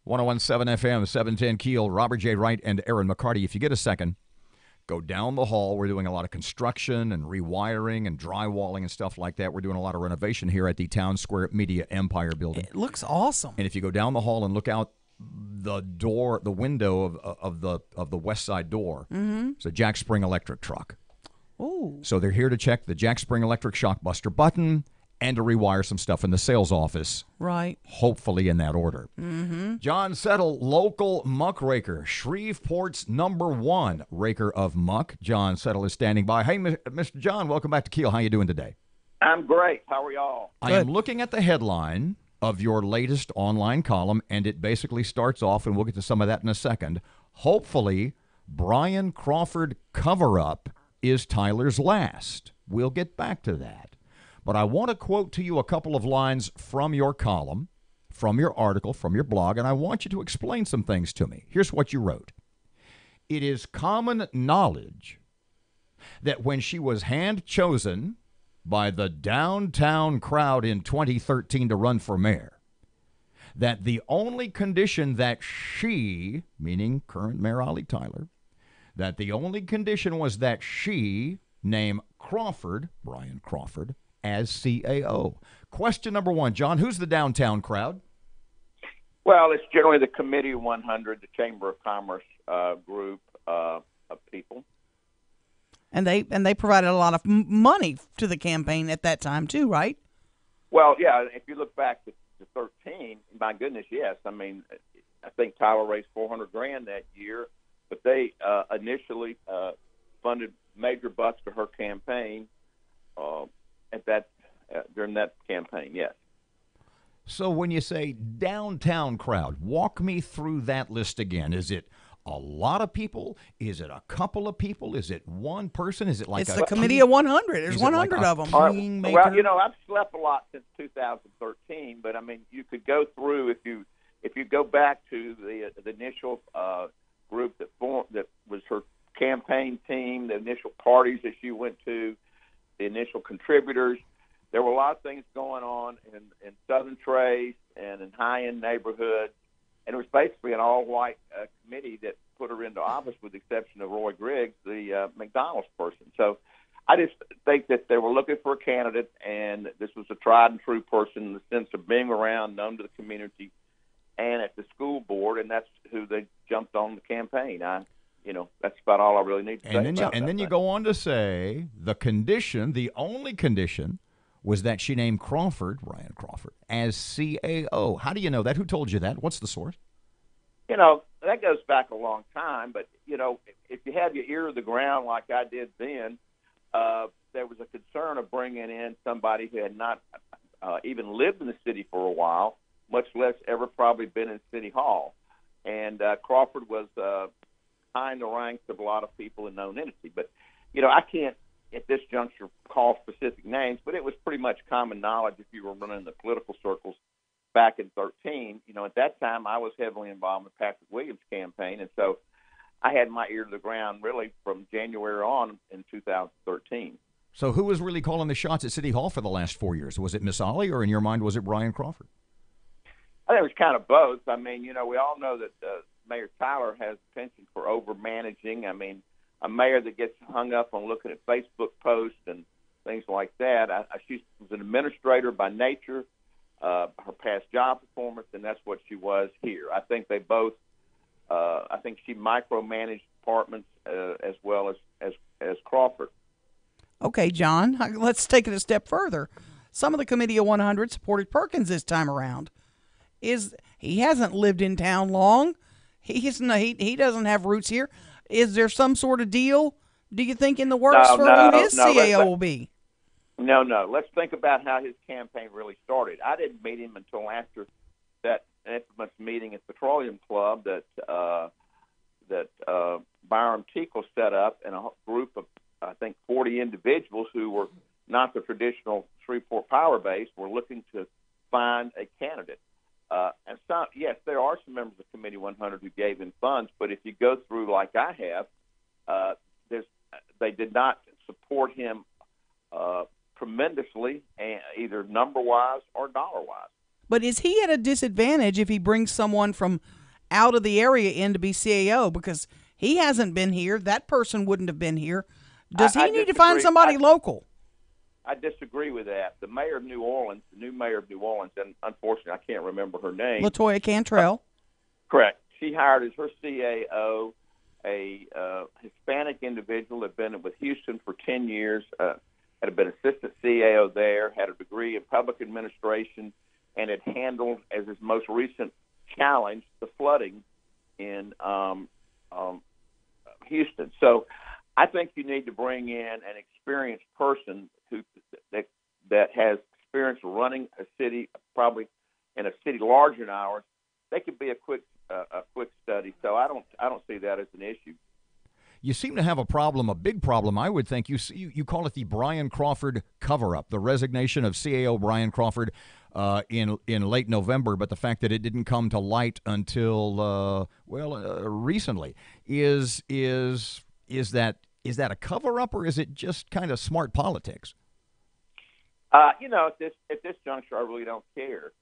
.117 FM, 710 Keel, Robert J. Wright and Erin McCarty. If you get a second, go down the hall. We're doing a lot of construction and rewiring and drywalling and stuff like that. We're doing a lot of renovation here at the Town Square Media Empire building. It looks awesome. And if you go down the hall and look out the door, the window of the west side door. Mm-hmm. It's a Jack Spring electric truck. Ooh. So they're here to check the Jack Spring electric shock buster button and to rewire some stuff in the sales office. Right. Hopefully in that order. Mm-hmm. John Settle, local muckraker, Shreveport's #1 raker of muck. John Settle is standing by. Hey, Mr. John, welcome back to Keel. How you doing today? I'm great. How are y'all? I am looking at the headline of your latest online column, and it basically starts off, and we'll get to some of that in a second. Hopefully, Brian Crawford cover-up is Tyler's last. We'll get back to that. But I want to quote to you a couple of lines from your column, from your article, from your blog, and I want you to explain some things to me. Here's what you wrote. It is common knowledge that when she was hand-chosen by the downtown crowd in 2013 to run for mayor, that the only condition that she, meaning current Mayor Ollie Tyler, that the only condition was that she name Crawford, Brian Crawford, as CAO. Question number 1, John, who's the downtown crowd? Well, it's generally the Committee 100, the Chamber of Commerce group of people. And they provided a lot of money to the campaign at that time too, right? Well, yeah, if you look back to 13, my goodness, yes. I mean, I think Tyler raised $400,000 that year, but they initially funded major bucks to her campaign during that campaign, yes. So when you say downtown crowd, walk me through that list again. Is it a lot of people? Is it a couple of people? Is it one person? Is it like it's the Committee of 100? There's 100 of them. Well, you know, I've slept a lot since 2013, but I mean, you could go through if you go back to the initial group that was her campaign team, the initial parties that she went to, the initial contributors. There were a lot of things going on in Southern Trace and in high-end neighborhoods, and it was basically an all-white committee that put her into office, with the exception of Roy Griggs, the McDonald's person. So I just think that they were looking for a candidate, and this was a tried-and-true person in the sense of being around, known to the community, and at the school board, and that's who they jumped on the campaign. That's about all I really need to say. And then you go on to say the only condition, was that she named Brian Crawford, as CAO. How do you know that? Who told you that? What's the source? That goes back a long time, but, if you have your ear to the ground like I did then, there was a concern of bringing in somebody who had not even lived in the city for a while, much less ever probably been in City Hall. And Crawford was high in the ranks of a lot of people in known entity. But, I can't at this juncture call specific names, but it was pretty much common knowledge if you were running the political circles back in 13. At that time I was heavily involved in Patrick Williams' campaign, and so I had my ear to the ground really from January on in 2013. So who was really calling the shots at City Hall for the last 4 years? Was it Miss Ollie, or in your mind was it Brian Crawford? I think it was kind of both. I mean, we all know that Mayor Tyler has a penchant for over-managing. I mean, a mayor that gets hung up on looking at Facebook posts and things like that. She was an administrator by nature, her past job performance, and that's what she was here. I think they both. I think she micromanaged departments as well as Crawford. Okay, John, let's take it a step further. Some of the Committee of 100 supported Perkins this time around. He hasn't lived in town long. He doesn't have roots here. Is there some sort of deal, do you think, in the works for who his CAO will be? No. Let's think about how his campaign really started. I didn't meet him until after that infamous meeting at Petroleum Club that Byron Tinkle set up, and a group of, I think, 40 individuals who were not the traditional Shreveport power base were looking to find a candidate. And some, yes, there are some members of Committee 100 who gave in funds, but if you go through like I have, they did not support him tremendously, either number-wise or dollar-wise. But is he at a disadvantage if he brings someone from out of the area in to be CAO? Because he hasn't been here. That person wouldn't have been here. Does he need to find somebody local? I disagree with that. The mayor of New Orleans, the new mayor of New Orleans, and unfortunately I can't remember her name. LaToya Cantrell. Correct. she hired as her CAO a Hispanic individual that had been with Houston for 10 years, had been assistant CAO there, had a degree in public administration, and had handled, as his most recent challenge, the flooding in Houston. So I think you need to bring in an experienced person that has experience running a city, probably in a city larger than ours. They could be a quick study. So I don't see that as an issue. You seem to have a problem, a big problem, I would think. You call it the Brian Crawford cover-up, the resignation of CAO Brian Crawford in late November, but the fact that it didn't come to light until recently. Is that a cover-up, or is it just kind of smart politics? At this juncture, I really don't care.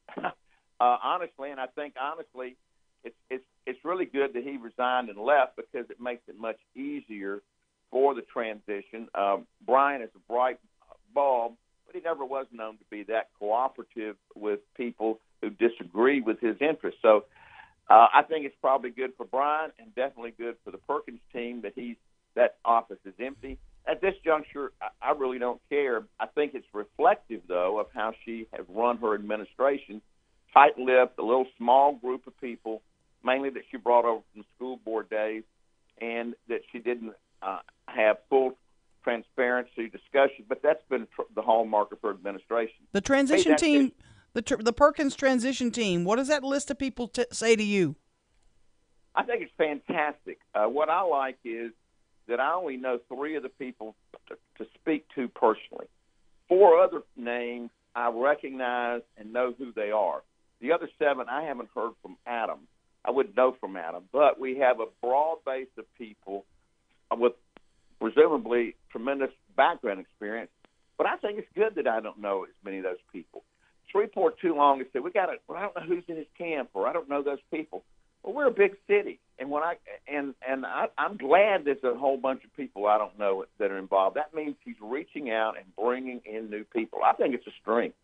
Honestly, and I think it's really good that he resigned and left, because it makes it much easier for the transition. Brian is a bright bulb, but he never was known to be that cooperative with people who disagree with his interests. So I think it's probably good for Brian and definitely good for the Perkins team that office is empty. At this juncture, I really don't care. I think it's reflective, though, of how she has run her administration. Tight-lipped, a little small group of people, mainly that she brought over from school board days, and that she didn't have full transparency discussion. But that's been the hallmark of her administration. The transition team, the Perkins transition team, what does that list of people say to you? I think it's fantastic. What I like is that I only know 3 of the people to speak to personally. 4 other names I recognize and know who they are. The other 7 I haven't heard from Adam. I wouldn't know from Adam. But we have a broad base of people with presumably tremendous background experience. But I think it's good that I don't know as many of those people. Shreveport too long and said, I don't know who's in his camp, or I don't know those people. Well, we're a big city, and I'm glad there's a whole bunch of people I don't know that are involved. That means he's reaching out and bringing in new people. I think it's a strength.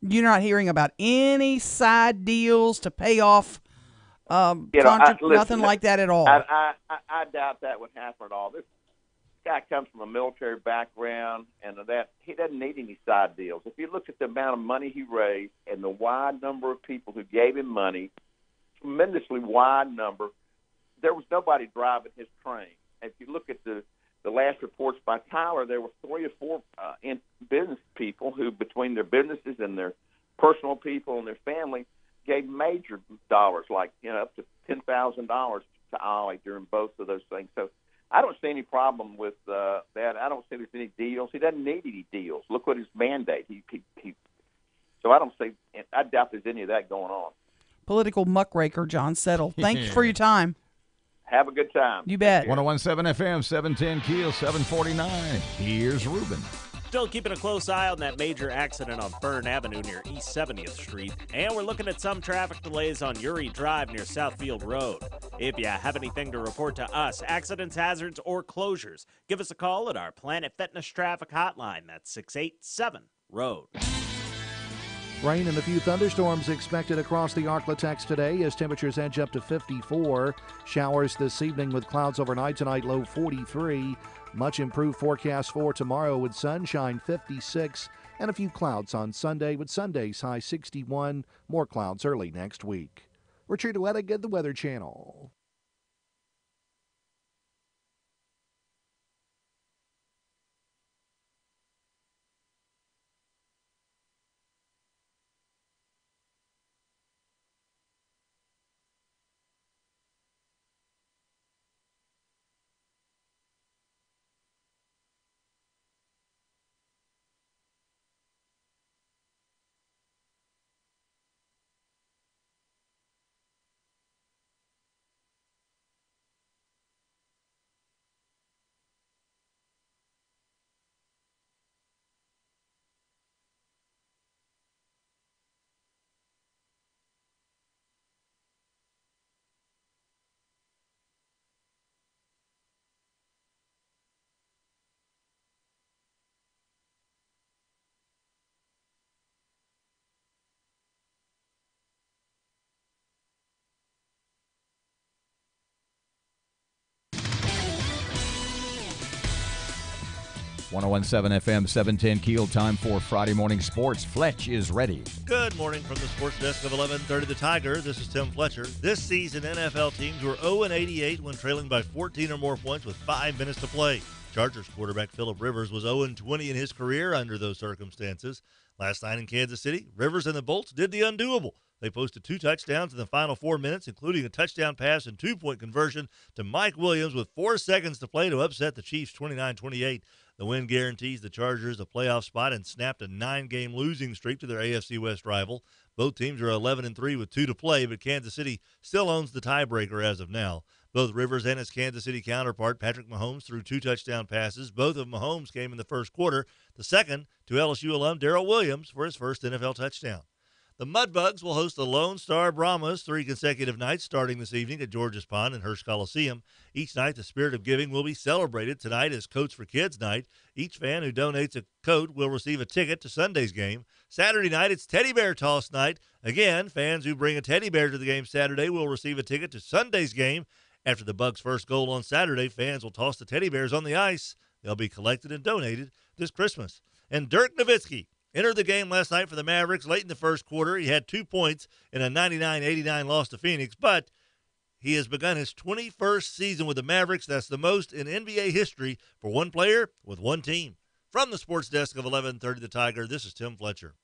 You're not hearing about any side deals to pay off nothing like that at all. I doubt that would happen at all. This guy comes from a military background, and that he doesn't need any side deals. If you look at the amount of money he raised and the wide number of people who gave him money, tremendously wide number, there was nobody driving his train. If you look at the last reports by Tyler, there were 3 or 4 business people who, between their businesses and their personal people and their family, gave major dollars, like up to $10,000 to Ollie during both of those things. So I don't see any problem with that. I don't see there's any deals. He doesn't need any deals. Look what his mandate. So I doubt there's any of that going on. Political muckraker John Settle. Thanks for your time. Have a good time. You bet. 101.7 FM, 710 Keel, 749. Here's Ruben. Still keeping a close eye on that major accident on Fern Avenue near East 70th Street. And we're looking at some traffic delays on Uri Drive near Southfield Road. If you have anything to report to us, accidents, hazards, or closures, give us a call at our Planet Fitness Traffic Hotline. That's 687-ROAD. Rain and a few thunderstorms expected across the Arklatex today as temperatures edge up to 54. Showers this evening with clouds overnight tonight, low 43. Much improved forecast for tomorrow with sunshine, 56. And a few clouds on Sunday with Sunday's high 61. More clouds early next week. Richard Wettig, the Weather Channel. 1017 FM, 710 Keel. Time for Friday morning sports. Fletch is ready. Good morning from the sports desk of 1130 The Tiger. This is Tim Fletcher. This season, NFL teams were 0-88 when trailing by 14 or more points with 5 minutes to play. Chargers quarterback Phillip Rivers was 0-20 in his career under those circumstances. Last night in Kansas City, Rivers and the Bolts did the undoable. They posted 2 touchdowns in the final 4 minutes, including a touchdown pass and 2-point conversion to Mike Williams with 4 seconds to play to upset the Chiefs 29-28. The win guarantees the Chargers a playoff spot and snapped a 9-game losing streak to their AFC West rival. Both teams are 11-3 with 2 to play, but Kansas City still owns the tiebreaker as of now. Both Rivers and his Kansas City counterpart, Patrick Mahomes, threw 2 touchdown passes. Both of Mahomes came in the first quarter. The second to LSU alum Darrell Williams for his first NFL touchdown. The Mudbugs will host the Lone Star Brahmas 3 consecutive nights starting this evening at George's Pond and Hirsch Coliseum. Each night, the spirit of giving will be celebrated. Tonight is Coats for Kids night. Each fan who donates a coat will receive a ticket to Sunday's game. Saturday night, it's Teddy Bear Toss night. Again, fans who bring a teddy bear to the game Saturday will receive a ticket to Sunday's game. After the Bugs' first goal on Saturday, fans will toss the teddy bears on the ice. They'll be collected and donated this Christmas. And Dirk Nowitzki entered the game last night for the Mavericks late in the first quarter. He had 2 points in a 99-89 loss to Phoenix, but he has begun his 21st season with the Mavericks. That's the most in NBA history for one player with one team. From the sports desk of 1130 The Tiger, this is Tim Fletcher.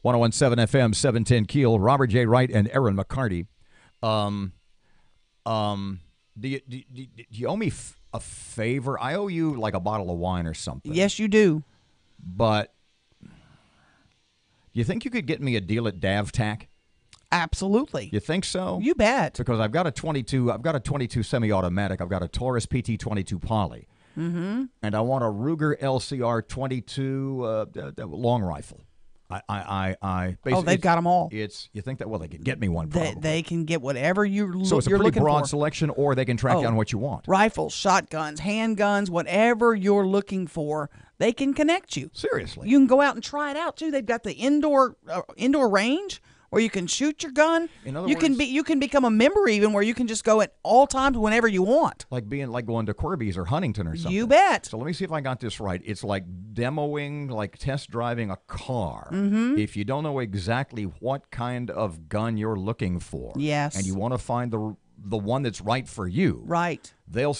.117 FM, 710 Keel. Robert J. Wright and Erin McCarty. Do you owe me a favor? I owe you like a bottle of wine or something. Yes, you do. But do you think you could get me a deal at DavTac? Absolutely. You think so? You bet. Because I've got a 22 semi-automatic. I've got a Taurus PT22 Poly. Mm-hmm. And I want a Ruger LCR 22 long rifle. They've got them all. You think that? Well, they can get me one. Probably. They can get whatever you're looking for. So it's a pretty broad selection, or they can track down what you want. Rifles, shotguns, handguns, whatever you're looking for, they can connect you. Seriously, you can go out and try it out too. They've got the indoor range where you can shoot your gun. In other words, you can become a member even where you can just go at all times whenever you want. Like going to Kirby's or Huntington or something. You bet. So let me see if I got this right. It's like demoing, like test driving a car. Mm-hmm. If you don't know exactly what kind of gun you're looking for. Yes. And you want to find the one that's right for you. Right. They'll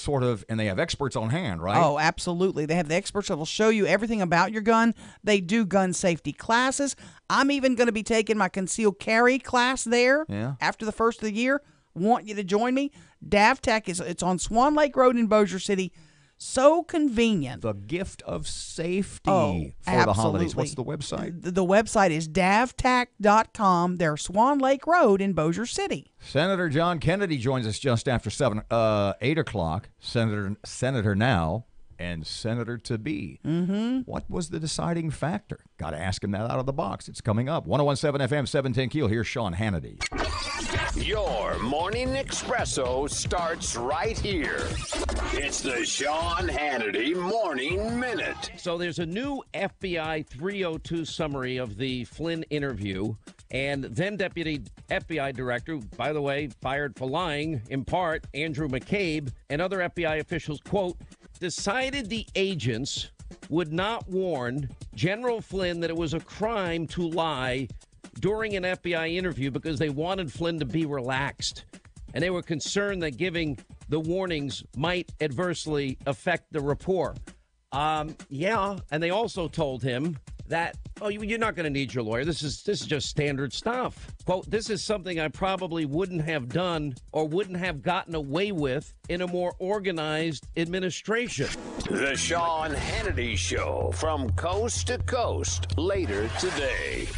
and they have experts on hand, right? Oh, absolutely. They have the experts that will show you everything about your gun. They do gun safety classes. I'm even going to be taking my concealed carry class there after the first of the year. Want you to join me? DavTac it's on Swan Lake Road in Bossier City. So convenient. The gift of safety for absolutely. The holidays. What's the website? The website is davtac.com. They're Swan Lake Road in Bossier City. Senator John Kennedy joins us just after 8 o'clock. Senator now and Senator to be. Mm-hmm. What was the deciding factor? Got to ask him that out of the box. It's coming up. 1017 FM, 710 Keel. Here's Sean Hannity. Your morning espresso starts right here. It's the Sean Hannity Morning Minute. So there's a new FBI 302 summary of the Flynn interview, and then Deputy FBI Director, by the way, fired for lying, in part, Andrew McCabe, and other FBI officials, quote, decided the agents would not warn General Flynn that it was a crime to lie during an FBI interview because they wanted Flynn to be relaxed. and they were concerned that giving the warnings might adversely affect the rapport. Yeah, and they also told him that, you're not going to need your lawyer. This is just standard stuff. Quote, this is something I probably wouldn't have done or wouldn't have gotten away with in a more organized administration. The Sean Hannity Show from coast to coast later today.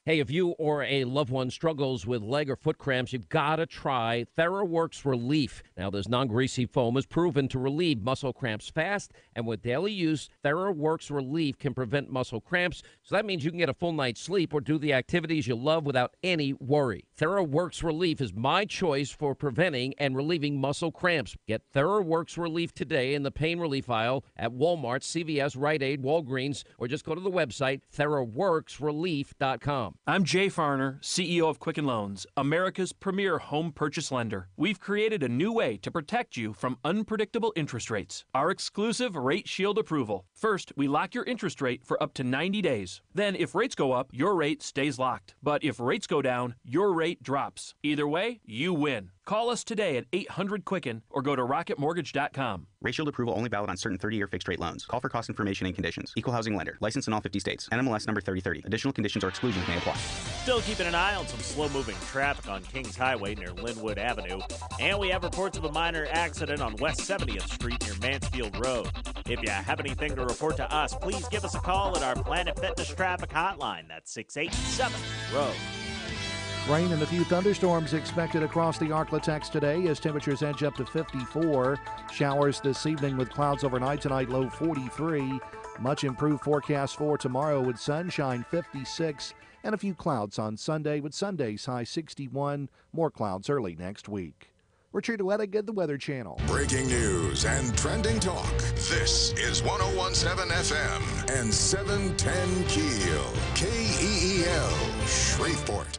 Hey, if you or a loved one struggles with leg or foot cramps, you've got to try TheraWorks Relief. Now, this non-greasy foam is proven to relieve muscle cramps fast, and with daily use, TheraWorks Relief can prevent muscle cramps, so that means you can get a full night's sleep or do the activities you love without any worry. TheraWorks Relief is my choice for preventing and relieving muscle cramps. Get TheraWorks Relief today in the pain relief aisle at Walmart, CVS, Rite Aid, Walgreens, or just go to the website, TheraWorksRelief.com. I'm Jay Farner, CEO of Quicken Loans, America's premier home purchase lender. We've created a new way to protect you from unpredictable interest rates. Our exclusive Rate Shield approval. First, we lock your interest rate for up to 90 days. Then, if rates go up, your rate stays locked. But if rates go down, your rate drops. Either way, you win. Call us today at 800-QUICKEN or go to rocketmortgage.com. Rate Shield approval only valid on certain 30-year fixed-rate loans. Call for cost information and conditions. Equal housing lender. Licensed in all 50 states. NMLS number 3030. Additional conditions or exclusions may apply. Still keeping an eye on some slow-moving traffic on Kings Highway near Linwood Avenue. And we have reports of a minor accident on West 70th Street near Mansfield Road. If you have anything to report to us, please give us a call at our Planet Fitness traffic hotline. That's 687-ROAD. Rain and a few thunderstorms expected across the Arklatex today as temperatures edge up to 54. Showers this evening with clouds overnight tonight, low 43. Much improved forecast for tomorrow with sunshine, 56, and a few clouds on Sunday with Sunday's high 61. More clouds early next week. Richard Wettig, the Weather Channel. Breaking news and trending talk. This is 101.7 FM and 710 KEEL. KEEL, Shreveport.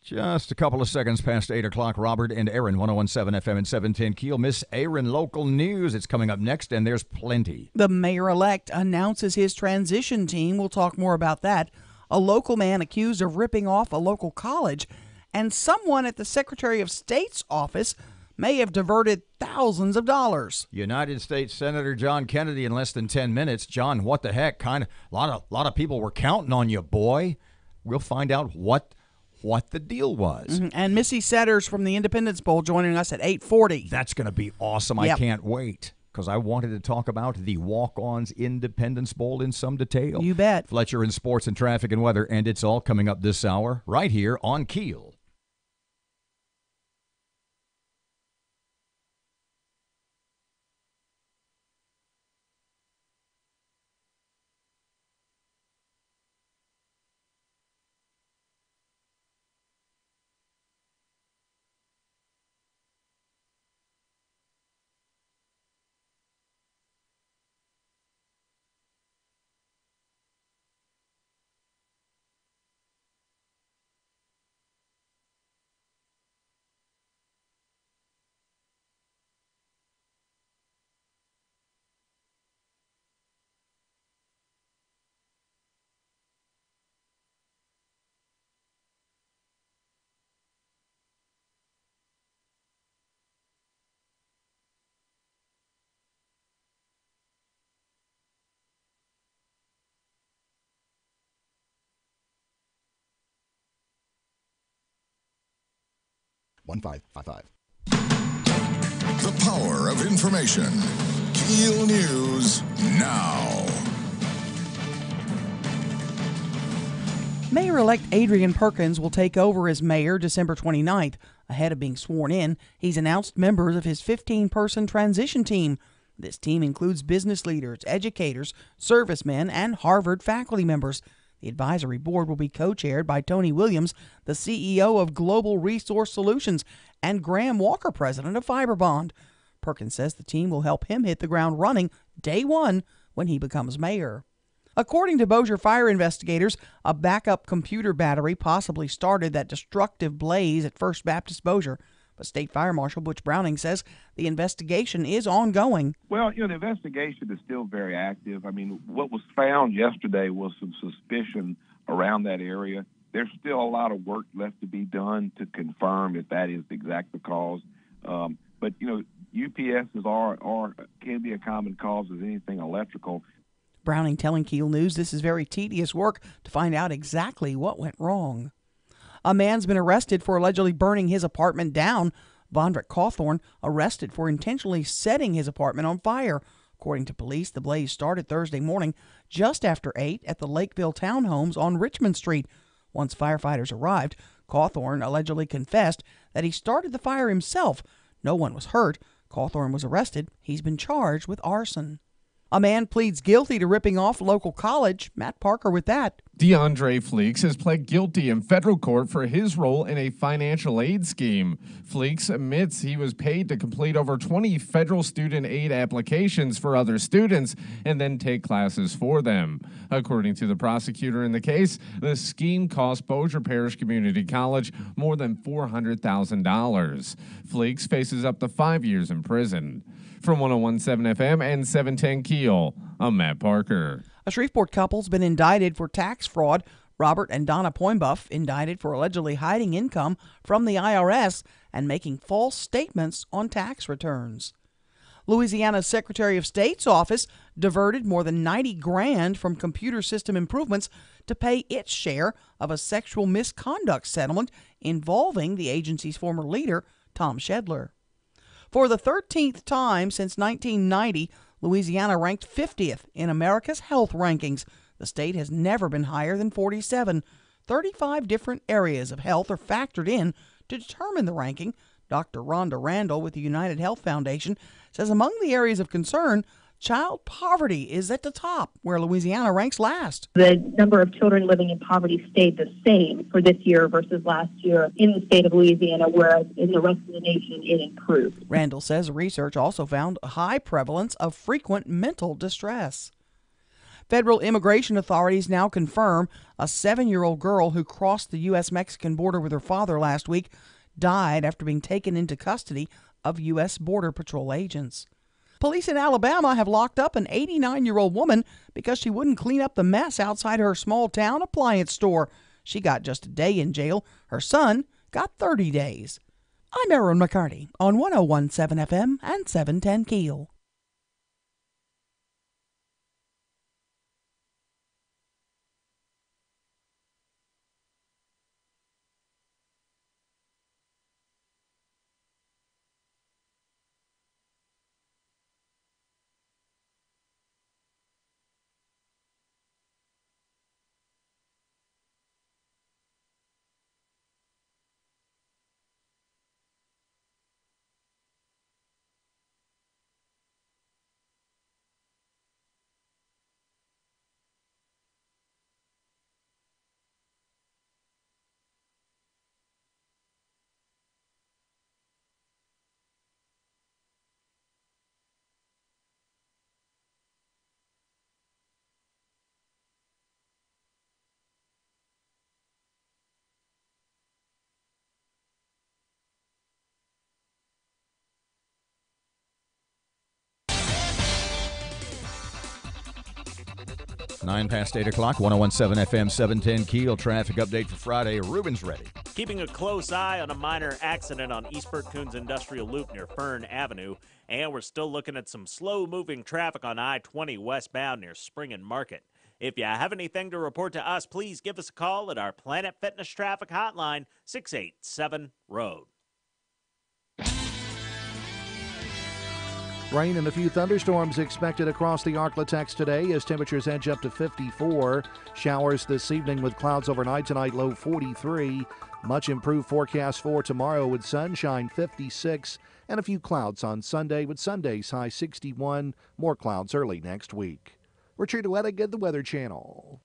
Just a couple of seconds past 8 o'clock. Robert and Erin, 101.7 FM and 710 Keel. Miss Erin, local news. It's coming up next, and there's plenty. The mayor-elect announces his transition team. We'll talk more about that. A local man accused of ripping off a local college, and someone at the Secretary of State's office may have diverted thousands of dollars. United States Senator John Kennedy in less than 10 minutes. John, what the heck? A lot of people were counting on you, boy. We'll find out what the deal was. And Missy Setters from the Independence Bowl joining us at 8:40. That's going to be awesome. Yep. I can't wait, because I wanted to talk about the Walk-Ons Independence Bowl in some detail. You bet. Fletcher in sports and traffic and weather, and it's all coming up this hour right here on Keel. The power of information. KEEL News now. Mayor-elect Adrian Perkins will take over as mayor December 29th. Ahead of being sworn in, he's announced members of his 15-person transition team. This team includes business leaders, educators, servicemen, and Harvard faculty members. The advisory board will be co-chaired by Tony Williams, the CEO of Global Resource Solutions, and Graham Walker, president of Fiberbond. Perkins says the team will help him hit the ground running day one when he becomes mayor. According to Bossier fire investigators, a backup computer battery possibly started that destructive blaze at First Baptist Bossier. But State Fire Marshal Butch Browning says the investigation is ongoing. Well, the investigation is still very active. I mean, what was found yesterday was some suspicion around that area. There's still a lot of work left to be done to confirm if that is the exact cause. But, UPSs can be a common cause as anything electrical. Browning telling KEEL News this is very tedious work to find out exactly what went wrong. A man's been arrested for allegedly burning his apartment down. Vondrick Cawthorn arrested for intentionally setting his apartment on fire. According to police, the blaze started Thursday morning just after 8 at the Lakeville Townhomes on Richmond Street. Once firefighters arrived, Cawthorn allegedly confessed that he started the fire himself. No one was hurt. Cawthorn was arrested. He's been charged with arson. A man pleads guilty to ripping off local college. Matt Parker with that. DeAndre Fleeks has pled guilty in federal court for his role in a financial aid scheme. Fleeks admits he was paid to complete over 20 federal student aid applications for other students and then take classes for them. According to the prosecutor in the case, the scheme cost Bossier Parish Community College more than $400,000. Fleeks faces up to 5 years in prison. From 101.7 FM and 710 Keel, I'm Matt Parker. A Shreveport couple's been indicted for tax fraud. Robert and Donna Poimbuff indicted for allegedly hiding income from the IRS and making false statements on tax returns. Louisiana's Secretary of State's office diverted more than $90 grand from computer system improvements to pay its share of a sexual misconduct settlement involving the agency's former leader, Tom Shedler. For the 13th time since 1990, Louisiana ranked 50th in America's health rankings. The state has never been higher than 47. 35 different areas of health are factored in to determine the ranking. Dr. Rhonda Randall with the United Health Foundation says among the areas of concern, child poverty is at the top, where Louisiana ranks last. The number of children living in poverty stayed the same for this year versus last year in the state of Louisiana, whereas in the rest of the nation it improved. Randall says research also found a high prevalence of frequent mental distress. Federal immigration authorities now confirm a 7-year-old girl who crossed the U.S.-Mexican border with her father last week died after being taken into custody of U.S. Border Patrol agents. Police in Alabama have locked up an 89-year-old woman because she wouldn't clean up the mess outside her small-town appliance store. She got just a day in jail. Her son got 30 days. I'm Erin McCarty on 101.7 FM and 710 KEEL. Nine past 8 o'clock, 101.7 FM, 710 KEEL. Traffic update for Friday. Ruben's ready. Keeping a close eye on a minor accident on East Burke-Coons Industrial Loop near Fern Avenue. And we're still looking at some slow-moving traffic on I-20 westbound near Spring and Market. If you have anything to report to us, please give us a call at our Planet Fitness Traffic Hotline, 687-ROAD. Rain and a few thunderstorms expected across the Arklatex today as temperatures edge up to 54. Showers this evening with clouds overnight tonight, low 43. Much improved forecast for tomorrow with sunshine, 56. And a few clouds on Sunday with Sunday's high 61. More clouds early next week. Richard Wettig, the Weather Channel.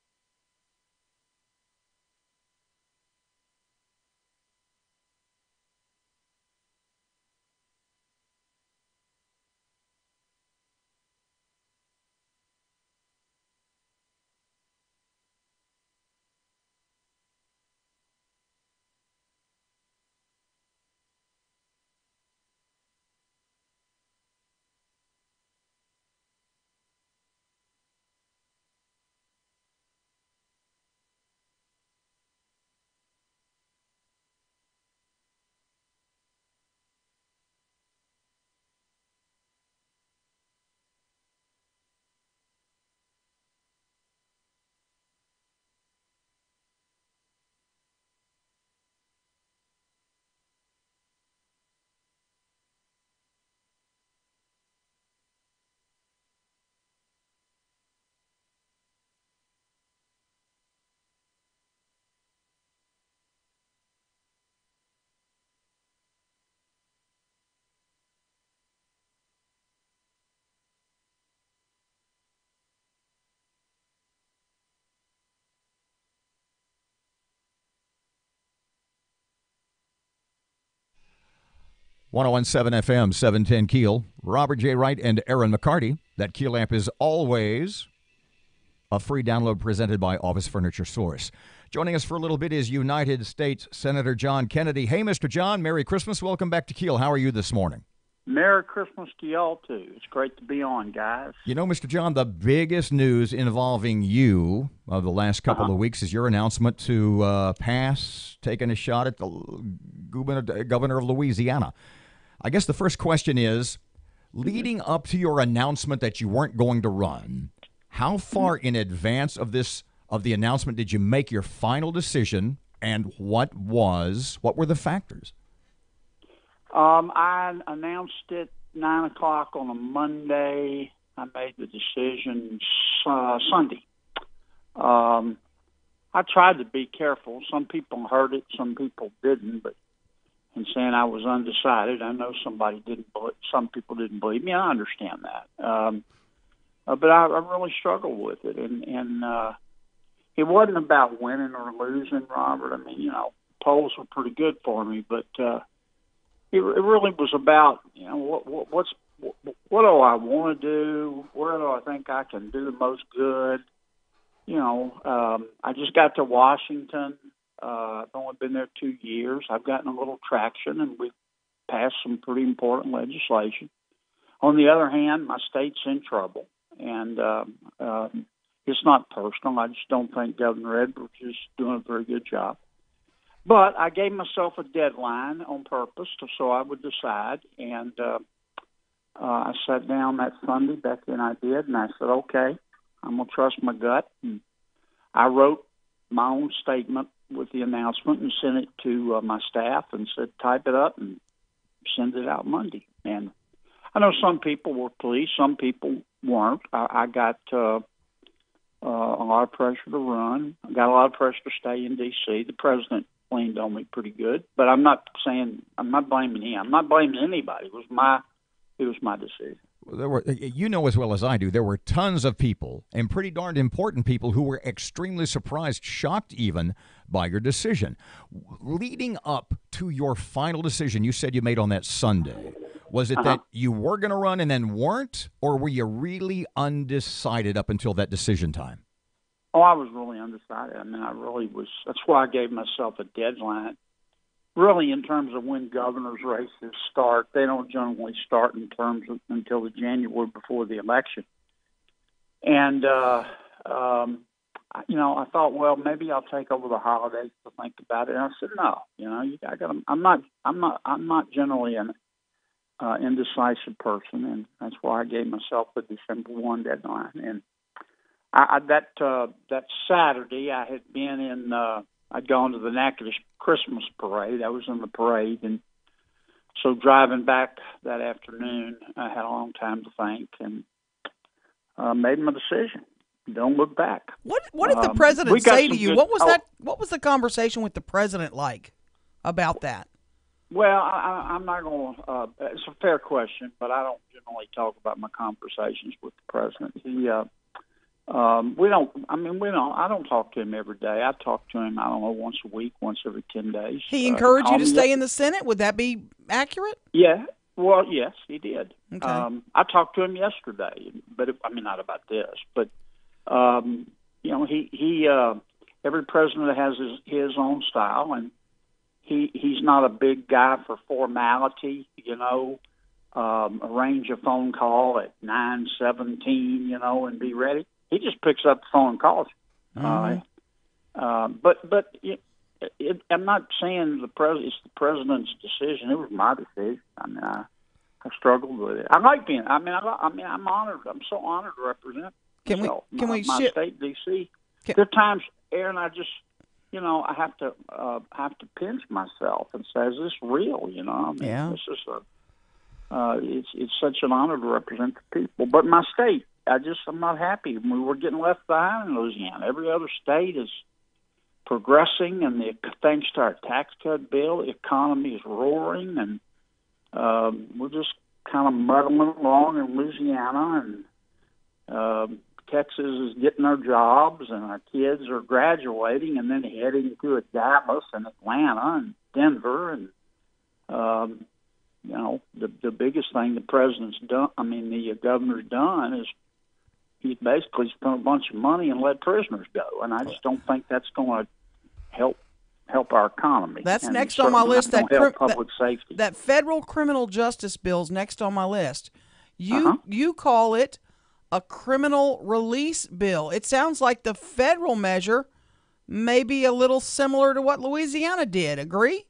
.101.7 FM, 710 KEEL. Robert J. Wright and Erin McCarty. That KEEL app is always a free download presented by Office Furniture Source. Joining us for a little bit is United States Senator John Kennedy. Hey, Mr. John, Merry Christmas. Welcome back to KEEL. How are you this morning? Merry Christmas to y'all, too. It's great to be on, guys. You know, Mr. John, the biggest news involving you of the last couple of weeks is your announcement to pass taking a shot at the governor of Louisiana. I guess the first question is, leading up to your announcement that you weren't going to run, how far in advance of the announcement did you make your final decision, and what were the factors? I announced it 9 o'clock on a Monday. I made the decision Sunday. I tried to be careful. Some people heard it, some people didn't, but in saying I was undecided, I know some people didn't believe me. I understand that. But I really struggled with it, and it wasn't about winning or losing, Robert. I mean, polls were pretty good for me, but it really was about what's what do I want to do? Where do I think I can do the most good? I just got to Washington. I've only been there 2 years. I've gotten a little traction, and we've passed some pretty important legislation. On the other hand, my state's in trouble, and it's not personal. I just don't think Governor Edwards is doing a very good job. But I gave myself a deadline on purpose so I would decide, and I sat down that Sunday, Becky and I did, and I said, okay, I'm going to trust my gut. And I wrote my own statement with the announcement and sent it to my staff and said, type it up and send it out Monday. And I know some people were pleased, some people weren't. I got a lot of pressure to run. I got a lot of pressure to stay in D.C. The president leaned on me pretty good, but I'm not blaming him. I'm not blaming anybody. It was my decision. There were, as well as I do, there were tons of people, and pretty darned important people, who were extremely surprised, shocked even, by your decision. Leading up to your final decision you said you made on that Sunday, was it that you were going to run and then weren't, or were you really undecided up until that decision time? Oh, I was really undecided. I mean, I really was. That's why I gave myself a deadline. Really, in terms of when governor's races start, they don't generally start in terms of until the January before the election. And I thought, well, maybe I'll take over the holidays to think about it. And I said, no, I'm not generally an indecisive person, and that's why I gave myself the December 1 deadline. And that Saturday, I had been in. I'd gone to the Natchitoches Christmas parade. I was in the parade, and so driving back that afternoon, I had a long time to think and made my decision. Don't look back. What did the president say to you? What was the conversation with the president like about that? Well, I'm not going to. It's a fair question, but I don't generally talk about my conversations with the president. I don't talk to him every day. I talk to him, I don't know, once a week, once every 10 days. He encouraged you to stay in the Senate? Would that be accurate? Yeah. Well, yes, he did. Okay. I talked to him yesterday, but not about this. But he every president has his own style, and he's not a big guy for formality. Arrange a phone call at 9:17, and be ready. He just picks up the phone and calls. But I'm not saying it's the president's decision. It was my decision. I mean, I struggled with it. I like being. I'm honored. I'm so honored to represent. My state, D.C. There are times, Erin, I just, I have to pinch myself and say, "Is this real?" This is it's such an honor to represent the people. But my state, I'm not happy. We're getting left behind in Louisiana. Every other state is progressing, and thanks to our tax cut bill, the economy is roaring, and we're just kind of muddling along in Louisiana, and Texas is getting our jobs, and our kids are graduating and then heading to Dallas and Atlanta and Denver, and the biggest thing the president's done, the governor's done, is he basically spent a bunch of money and let prisoners go, and I just don't think that's going to help our economy. That's next on my list. Public safety. That federal criminal justice bill's next on my list. You call it a criminal release bill. It sounds like the federal measure may be a little similar to what Louisiana did. Agree?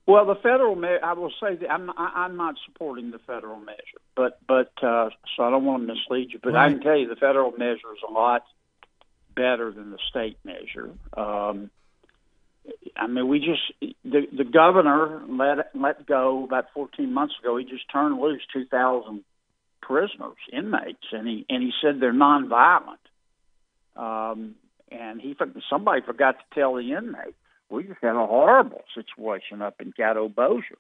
Well, the federal measure, I will say that I'm not supporting the federal measure, but so I don't want to mislead you. But right. I can tell you the federal measure is a lot better than the state measure. The governor let go about 14 months ago. He just turned loose 2,000 prisoners, inmates, and he said they're nonviolent. And somebody forgot to tell the inmates. We just had a horrible situation up in Caddo Bossier.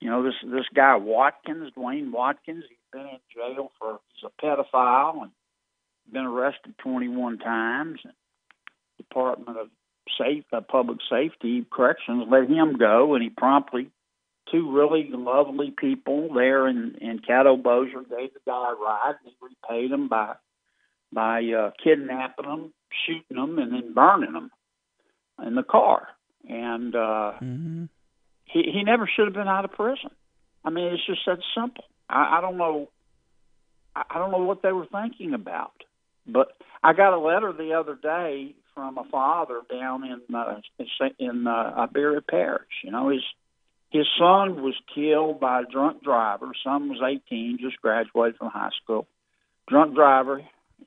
This guy Dwayne Watkins, he's been in jail he's a pedophile and been arrested 21 times. And Department of Public Safety Corrections let him go, and he promptly two really lovely people there in Caddo Bossier gave the guy a ride, and he repaid them by kidnapping them, shooting them, and then burning them in the car. And he never should have been out of prison. I mean, it's just that simple. I don't know. I don't know what they were thinking about. But I got a letter the other day from a father down in Iberia Parish. You know, his son was killed by a drunk driver. Son was 18, just graduated from high school. Drunk driver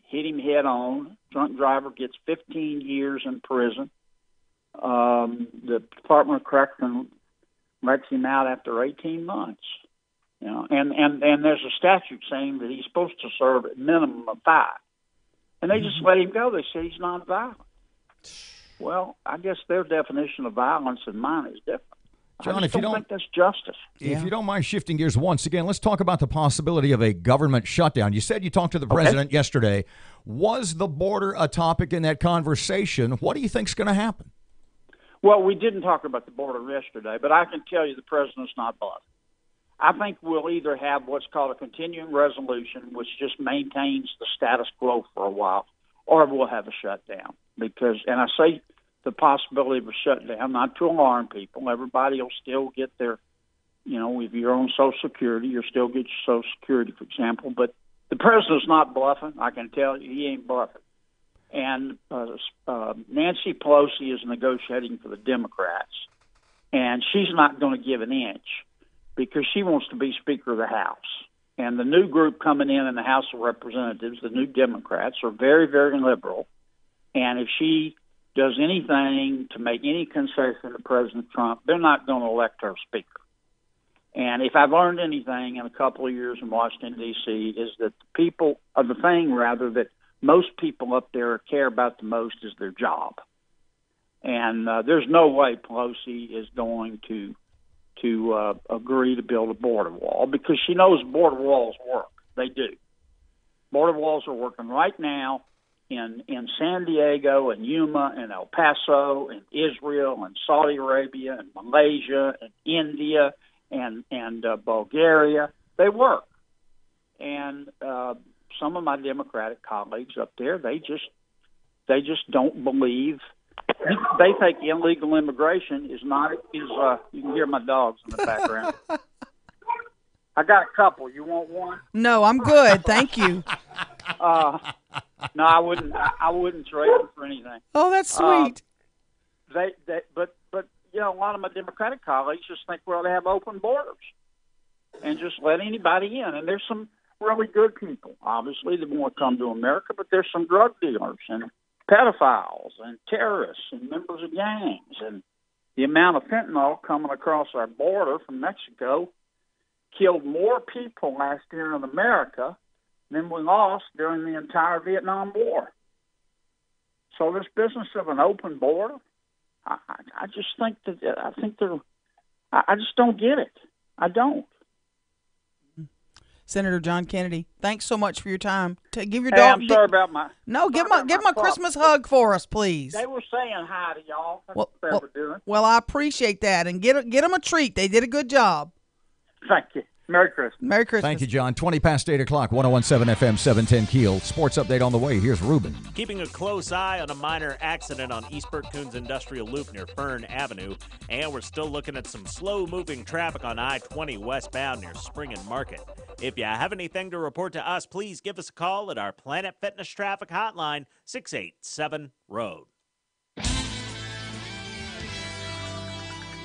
hit him head on. Drunk driver gets 15 years in prison. The Department of Corrections lets him out after 18 months. You know, and there's a statute saying that he's supposed to serve a minimum of 5. And they just let him go. They said he's nonviolent. Well, I guess their definition of violence and mine is different. John, I just don't think that's justice. If you don't mind shifting gears once again, let's talk about the possibility of a government shutdown. You said you talked to the president yesterday. Was the border a topic in that conversation? What do you think's going to happen? Well, we didn't talk about the border yesterday, but I can tell you the president's not bluffing. I think we'll either have what's called a continuing resolution, which just maintains the status quo for a while, or we'll have a shutdown. Because, and I say the possibility of a shutdown, not to alarm people. Everybody will still get their, you know, if you're on Social Security, you'll still get your Social Security, for example. But the president's not bluffing. I can tell you he ain't bluffing. And Nancy Pelosi is negotiating for the Democrats, and she's not going to give an inch, because she wants to be Speaker of the House. And the new group coming in the House of Representatives, the new Democrats, are very, very liberal. And if she does anything to make any concession to President Trump, they're not going to elect her Speaker. And if I've learned anything in a couple of years in Washington, D.C., is that that most people up there care about the most is their job. And there's no way Pelosi is going to agree to build a border wall, because she knows border walls work. They do. Border walls are working right now in San Diego and Yuma and El Paso and Israel and Saudi Arabia and Malaysia and India and Bulgaria. They work. And some of my Democratic colleagues up there, they just don't believe. They think illegal immigration is not. You can hear my dogs in the background. I got a couple. You want one? No, I'm good. Thank you. No, I wouldn't. I wouldn't trade them for anything. Oh, that's sweet. But you know, a lot of my Democratic colleagues just think we ought to have open borders and just let anybody in. And there's some really good people, obviously, that want to come to America, but there's some drug dealers and pedophiles and terrorists and members of gangs. And the amount of fentanyl coming across our border from Mexico killed more people last year in America than we lost during the entire Vietnam War. So this business of an open border, I just think I just don't get it. I don't. Senator John Kennedy, thanks so much for your time. Give your Hey, dog. I'm sorry about my. No, give him a Christmas hug for us, please. They were saying hi to y'all. That's what they were doing. Well, I appreciate that, and get them a treat. They did a good job. Thank you. Merry Christmas. Merry Christmas. Thank you, John. 20 past 8 o'clock, 101.7 FM, 710 Keel. Sports update on the way. Here's Ruben. Keeping a close eye on a minor accident on East Burke-Coons Industrial Loop near Fern Avenue. And we're still looking at some slow-moving traffic on I-20 westbound near Spring and Market. If you have anything to report to us, please give us a call at our Planet Fitness Traffic Hotline, 687-ROAD.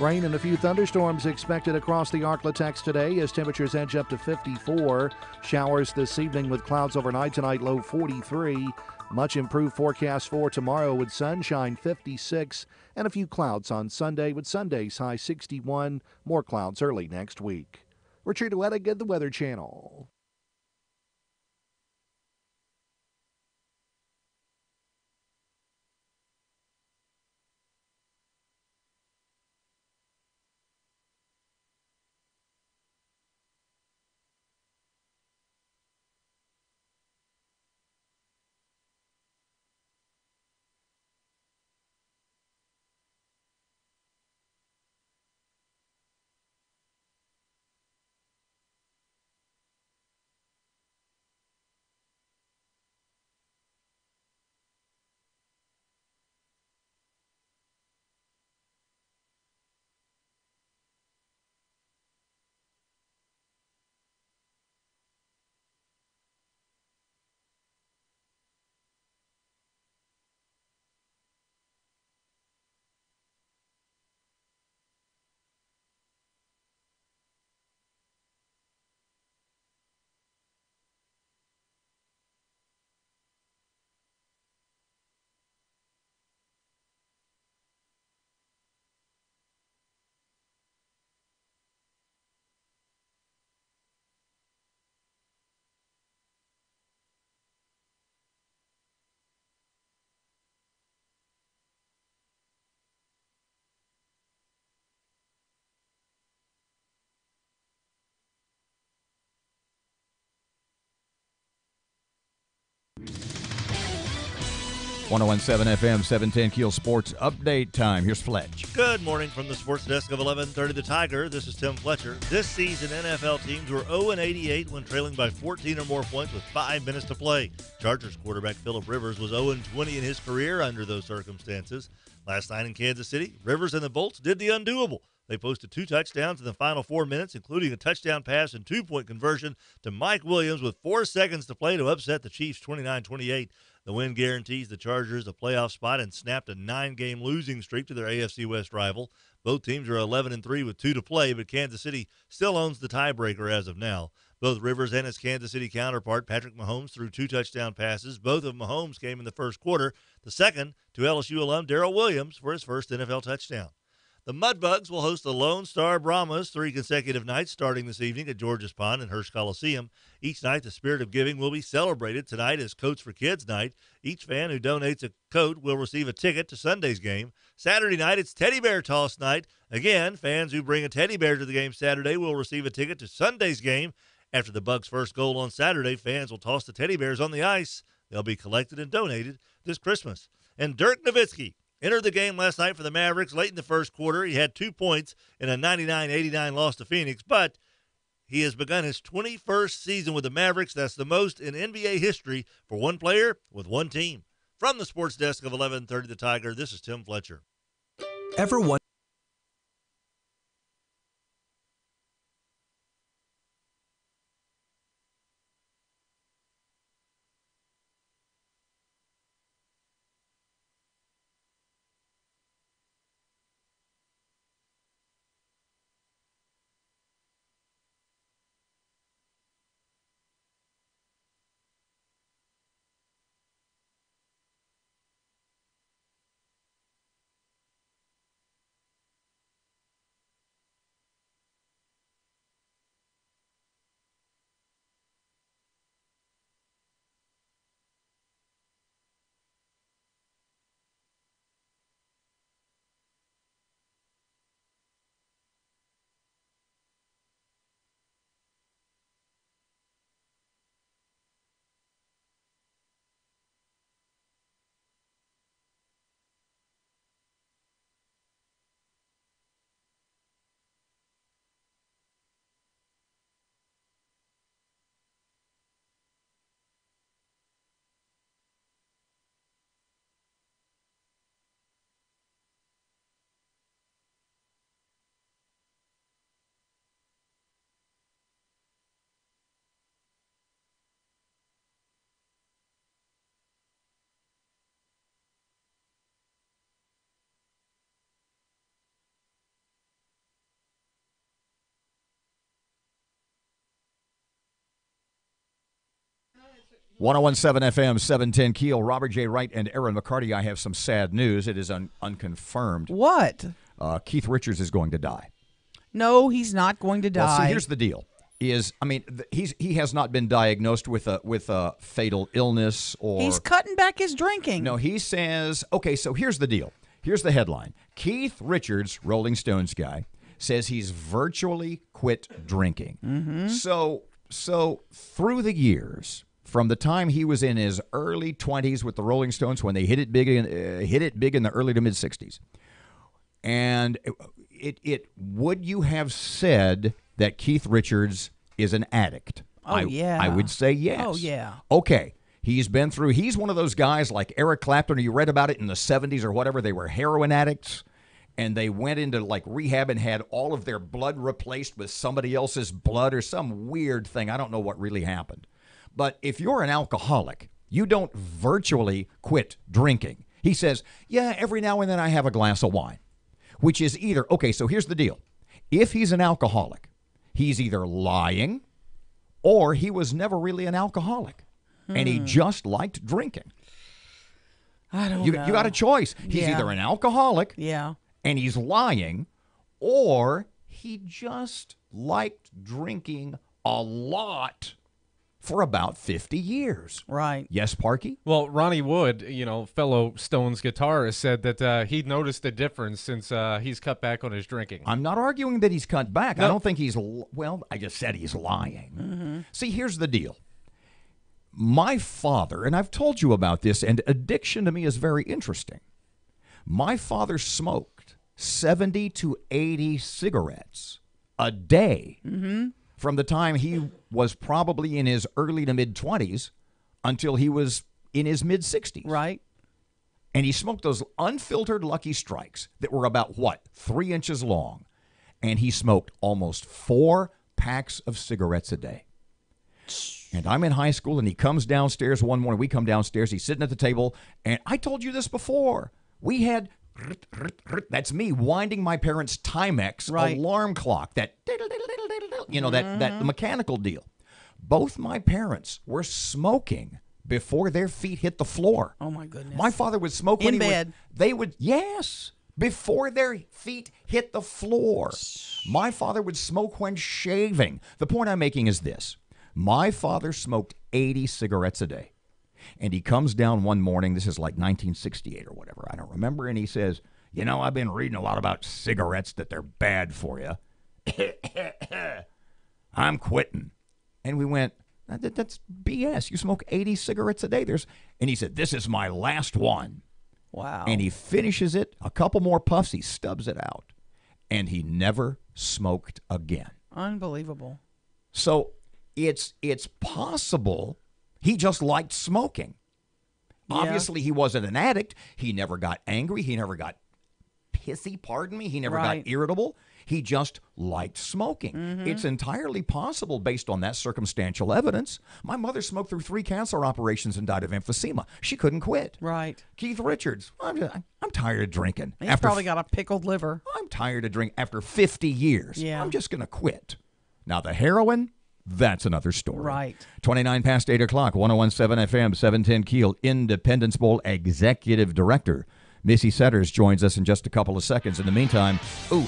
Rain and a few thunderstorms expected across the Arklatex today as temperatures edge up to 54. Showers this evening with clouds overnight tonight, low 43. Much improved forecast for tomorrow with sunshine, 56, and a few clouds on Sunday with Sunday's high 61. More clouds early next week. Richard Wettig, the Weather Channel. 1017 FM, 710 Keel Sports Update time. Here's Fletch. Good morning from the sports desk of 1130 The Tiger. This is Tim Fletcher. This season, NFL teams were 0-88 when trailing by 14 or more points with 5 minutes to play. Chargers quarterback Phillip Rivers was 0-20 in his career under those circumstances. Last night in Kansas City, Rivers and the Bolts did the undoable. They posted 2 touchdowns in the final 4 minutes, including a touchdown pass and 2-point conversion to Mike Williams with 4 seconds to play to upset the Chiefs 29-28. The win guarantees the Chargers a playoff spot and snapped a 9-game losing streak to their AFC West rival. Both teams are 11-3 with 2 to play, but Kansas City still owns the tiebreaker as of now. Both Rivers and his Kansas City counterpart, Patrick Mahomes, threw 2 touchdown passes. Both of Mahomes came in the first quarter. The second to LSU alum Darrell Williams for his first NFL touchdown. The Mudbugs will host the Lone Star Brahmas 3 consecutive nights starting this evening at George's Pond and Hirsch Coliseum. Each night, the spirit of giving will be celebrated. Tonight is Coats for Kids night. Each fan who donates a coat will receive a ticket to Sunday's game. Saturday night, it's Teddy Bear Toss night. Again, fans who bring a teddy bear to the game Saturday will receive a ticket to Sunday's game. After the Bugs' first goal on Saturday, fans will toss the teddy bears on the ice. They'll be collected and donated this Christmas. And Dirk Nowitzki entered the game last night for the Mavericks late in the first quarter. He had 2 points in a 99-89 loss to Phoenix, but he has begun his 21st season with the Mavericks. That's the most in NBA history for one player with one team. From the sports desk of 1130 The Tiger, this is Tim Fletcher. Ever wonder .1017 FM, 710 Keel, Robert J. Wright and Erin McCarty. I have some sad news. It is unconfirmed. What? Keith Richards is going to die. No, he's not going to die. Well, see, here's the deal. He has not been diagnosed with a fatal illness or he's cutting back his drinking. No, he says, okay, so here's the deal. Here's the headline. Keith Richards, Rolling Stones guy, says he's virtually quit drinking. Mm-hmm. So through the years, from the time he was in his early 20s with the Rolling Stones when they hit it big in the early to mid 60s, and it would you have said that Keith Richards is an addict? Yeah. I would say yes. Oh, yeah. Okay. He's one of those guys like Eric Clapton. You read about it in the 70s or whatever. They were heroin addicts, and they went into like rehab and had all of their blood replaced with somebody else's blood or some weird thing. I don't know what really happened. But if you're an alcoholic, you don't virtually quit drinking. He says, yeah, every now and then I have a glass of wine, which is either, okay, so here's the deal. If he's an alcoholic, he's either lying or he was never really an alcoholic and he just liked drinking. I don't know. You got a choice. He's either an alcoholic and he's lying, or he just liked drinking a lot for about 50 years. Right. Yes, Parky? Well, Ronnie Wood, fellow Stones guitarist, said that he noticed a difference since he's cut back on his drinking. I'm not arguing that he's cut back. No. I don't think I just said he's lying. Mm-hmm. See, here's the deal. My father, and I've told you about this, and addiction to me is very interesting. My father smoked 70 to 80 cigarettes a day from the time he was probably in his early to mid-20s until he was in his mid-60s. Right. And he smoked those unfiltered Lucky Strikes that were about, 3 inches long. And he smoked almost 4 packs of cigarettes a day. And I'm in high school, and he comes downstairs one morning. We come downstairs. He's sitting at the table. And I told you this before. We had, that's me winding my parents' Timex alarm clock. That, that mechanical deal. Both my parents were smoking before their feet hit the floor. Oh, my goodness. My father would smoke in bed. Yes, before their feet hit the floor. My father would smoke when shaving. The point I'm making is this. My father smoked 80 cigarettes a day. And he comes down one morning, this is like 1968 or whatever, I don't remember, and he says, I've been reading a lot about cigarettes, that they're bad for you. I'm quitting. And we went, that's BS. You smoke 80 cigarettes a day. And he said, this is my last one. Wow. And he finishes it, a couple more puffs, he stubs it out. And he never smoked again. Unbelievable. So it's possible he just liked smoking. Yeah. Obviously, he wasn't an addict. He never got angry. He never got pissy, He never got irritable. He just liked smoking. It's entirely possible based on that circumstantial evidence. My mother smoked through 3 cancer operations and died of emphysema. She couldn't quit. Right. Keith Richards, I'm tired of drinking. He's probably got a pickled liver. I'm tired of drinking after 50 years. Yeah. I'm just going to quit. Now, the heroin, that's another story. Right. 29 past 8 o'clock, 101.7 FM, 710 KEEL, Independence Bowl Executive Director Missy Setters joins us in just a couple of seconds. In the meantime,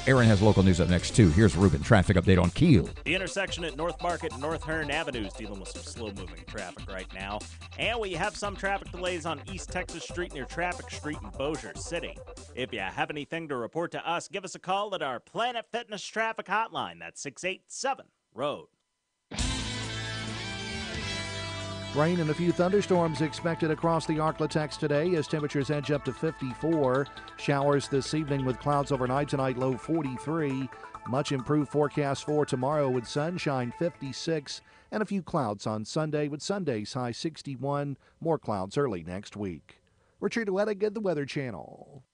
Erin has local news up next, too. Here's Ruben. Traffic update on KEEL. The intersection at North Market and North Hearn Avenue is dealing with some slow-moving traffic right now. And we have some traffic delays on East Texas Street near Traffic Street in Bossier City. If you have anything to report to us, give us a call at our Planet Fitness traffic hotline. That's 687-ROAD. Rain and a few thunderstorms expected across the Arklatex today as temperatures edge up to 54. Showers this evening with clouds overnight tonight, low 43. Much improved forecast for tomorrow with sunshine, 56. And a few clouds on Sunday with Sunday's high 61. More clouds early next week. Richard Wettig at the Weather Channel.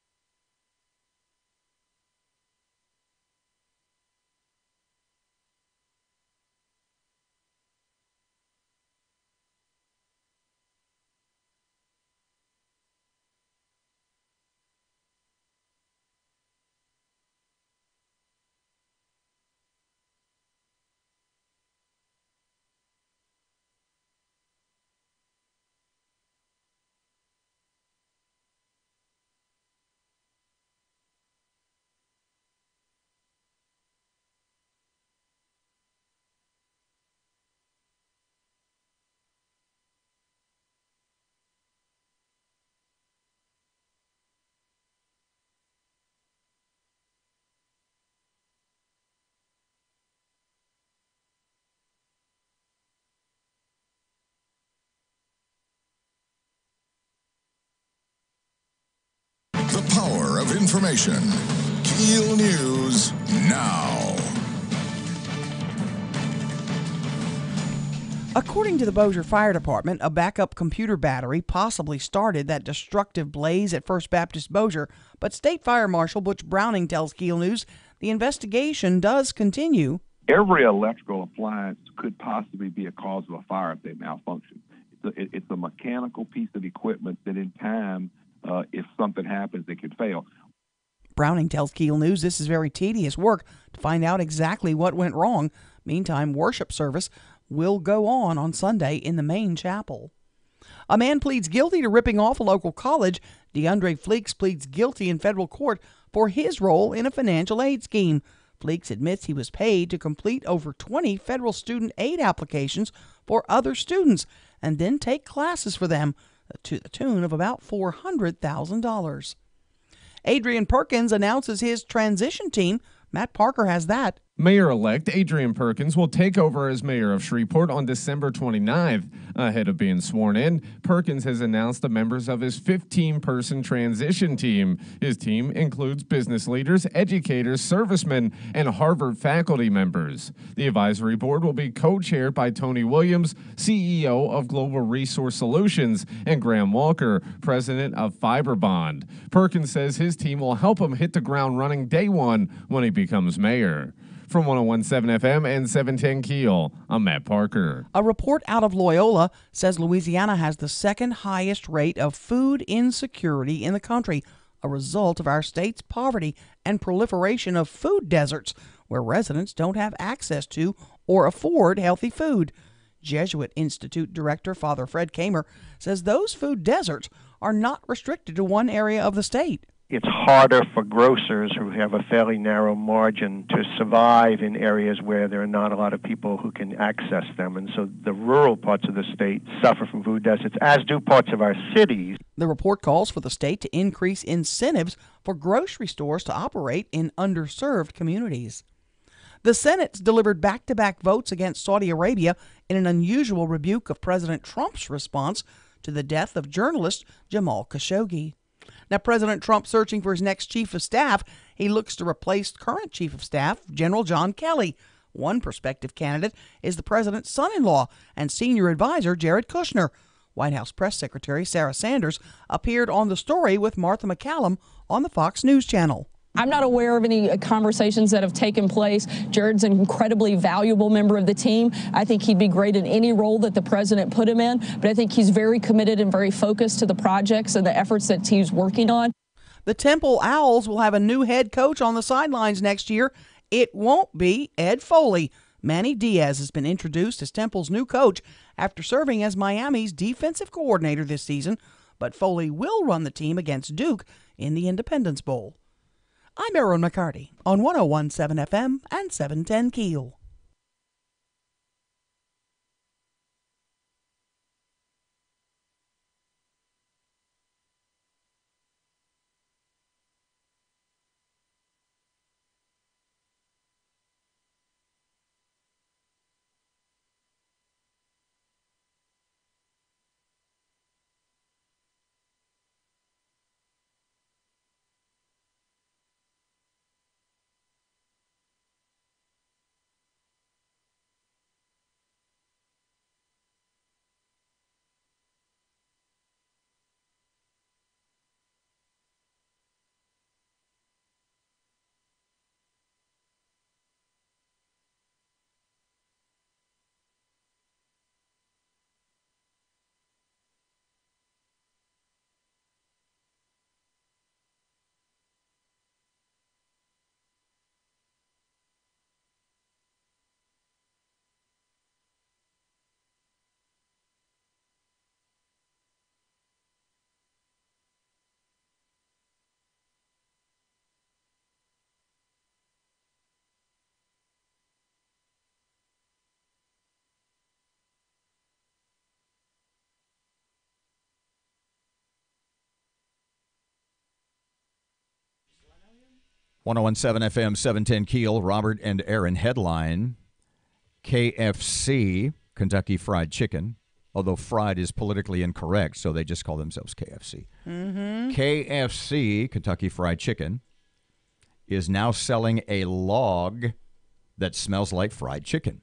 The power of information. KEEL News now. According to the Bossier Fire Department, a backup computer battery possibly started that destructive blaze at First Baptist Bossier, but State Fire Marshal Butch Browning tells KEEL News the investigation does continue. Every electrical appliance could possibly be a cause of a fire if they malfunction. It's a mechanical piece of equipment that in time, if something happens, it could fail. Browning tells KEEL News this is very tedious work to find out exactly what went wrong. Meantime, worship service will go on Sunday in the main chapel. A man pleads guilty to ripping off a local college. DeAndre Fleeks pleads guilty in federal court for his role in a financial aid scheme. Fleeks admits he was paid to complete over 20 federal student aid applications for other students and then take classes for them to the tune of about $400,000. Adrian Perkins announces his transition team. Matt Parker has that. Mayor-elect Adrian Perkins will take over as mayor of Shreveport on December 29th. Ahead of being sworn in, Perkins has announced the members of his 15-person transition team. His team includes business leaders, educators, servicemen, and Harvard faculty members. The advisory board will be co-chaired by Tony Williams, CEO of Global Resource Solutions, and Graham Walker, president of Fiberbond. Perkins says his team will help him hit the ground running day one when he becomes mayor. From 101.7 FM and 710 KEEL, I'm Matt Parker. A report out of Loyola says Louisiana has the second highest rate of food insecurity in the country, a result of our state's poverty and proliferation of food deserts, where residents don't have access to or afford healthy food. Jesuit Institute Director Father Fred Kamer says those food deserts are not restricted to one area of the state. It's harder for grocers who have a fairly narrow margin to survive in areas where there are not a lot of people who can access them. And so the rural parts of the state suffer from food deserts, as do parts of our cities. The report calls for the state to increase incentives for grocery stores to operate in underserved communities. The Senate's delivered back-to-back votes against Saudi Arabia in an unusual rebuke of President Trump's response to the death of journalist Jamal Khashoggi. Now, President Trump searching for his next chief of staff. He looks to replace current chief of staff, General John Kelly. One prospective candidate is the president's son-in-law and senior advisor, Jared Kushner. White House Press Secretary Sarah Sanders appeared on The Story with Martha McCallum on the Fox News Channel. I'm not aware of any conversations that have taken place. Jared's an incredibly valuable member of the team. I think he'd be great in any role that the president put him in, but I think he's very committed and very focused to the projects and the efforts that he's working on. The Temple Owls will have a new head coach on the sidelines next year. It won't be Ed Foley. Manny Diaz has been introduced as Temple's new coach after serving as Miami's defensive coordinator this season, but Foley will run the team against Duke in the Independence Bowl. I'm Erin McCarty on 101.7 FM and 710 KEEL. .101.7 FM, 710 KEEL, Robert and Erin headline, KFC, Kentucky Fried Chicken, although fried is politically incorrect, so they just call themselves KFC. KFC, Kentucky Fried Chicken, is now selling a log that smells like fried chicken.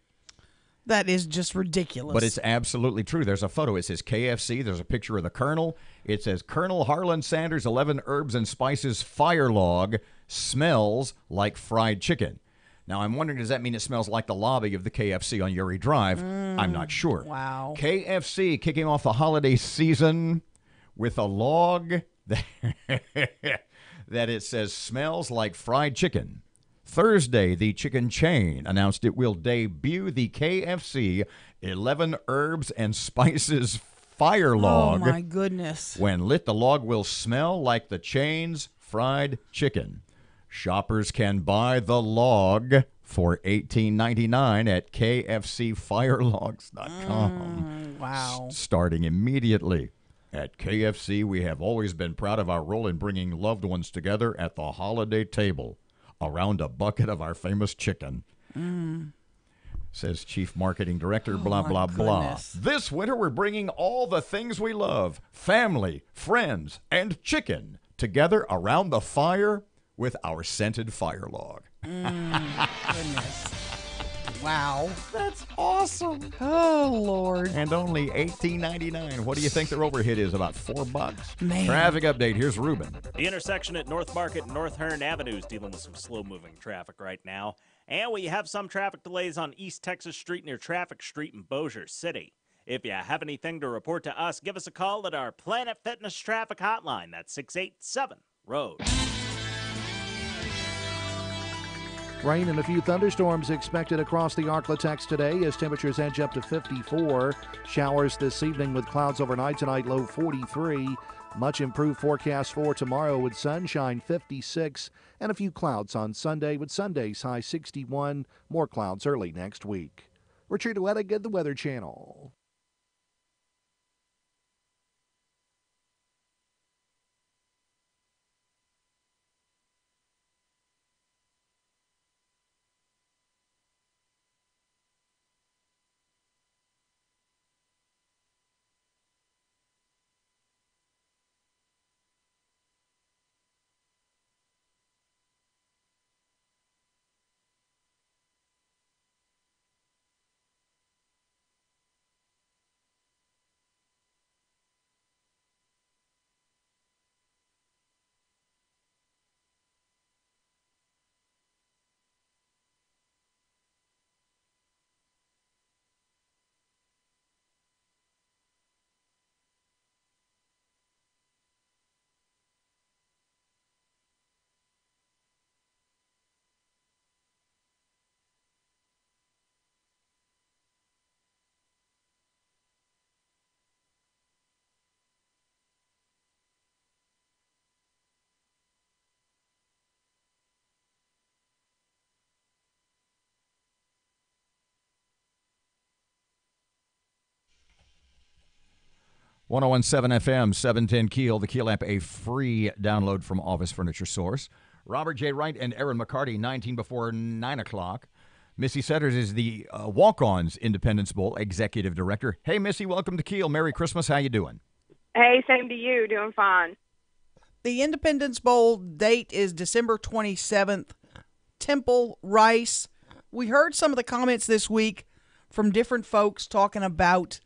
That is just ridiculous. But it's absolutely true. There's a photo. It says KFC. There's a picture of the Colonel. It says Colonel Harlan Sanders 11 Herbs and Spices Fire Log smells like fried chicken. Now, I'm wondering, does that mean it smells like the lobby of the KFC on Uri Drive? I'm not sure. Wow. KFC kicking off the holiday season with a log that, that it says smells like fried chicken. Thursday, the chicken chain announced it will debut the KFC 11 Herbs and Spices Fire Log. Oh, my goodness. When lit, the log will smell like the chain's fried chicken. Shoppers can buy the log for $18.99 at kfcfirelogs.com. Wow. Starting immediately. At KFC, we have always been proud of our role in bringing loved ones together at the holiday table around a bucket of our famous chicken. Says Chief Marketing Director, blah, blah, blah. This winter, we're bringing all the things we love, family, friends, and chicken, together around the fire with our scented fire log. Goodness. Wow. That's awesome. Oh, Lord. And only $18.99. What do you think their overhead is? About $4? Man. Traffic update. Here's Ruben. The intersection at North Market and North Hearn Avenues dealing with some slow-moving traffic right now. And we have some traffic delays on East Texas Street near Traffic Street in Bossier City. If you have anything to report to us, give us a call at our Planet Fitness traffic hotline. That's 687-ROAD. Rain and a few thunderstorms expected across the Arklatex today as temperatures edge up to 54. Showers this evening with clouds overnight tonight, low 43. Much improved forecast for tomorrow with sunshine, 56, and a few clouds on Sunday with Sunday's high 61. More clouds early next week. Richard Wettig, the Weather Channel. .101.7 FM, 710 KEEL, the KEEL app, a free download from Office Furniture Source. Robert J. Wright and Erin McCarty, 19 before 9 o'clock. Missy Setters is the Walk-Ons Independence Bowl Executive Director. Hey, Missy, welcome to KEEL. Merry Christmas. How you doing? Hey, same to you. Doing fine. The Independence Bowl date is December 27th. Temple, Rice. We heard some of the comments this week from different folks talking about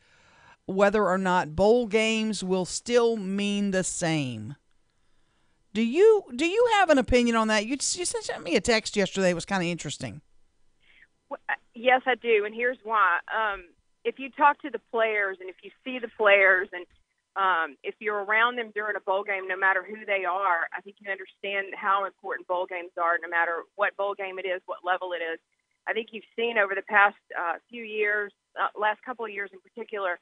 whether or not bowl games will still mean the same. Do you have an opinion on that? You sent me a text yesterday. It was kind of interesting. Yes, I do, and here's why. If you talk to the players and if you see the players and if you're around them during a bowl game, no matter who they are, I think you understand how important bowl games are, no matter what bowl game it is, what level it is. I think you've seen over the past few years, last couple of years in particular,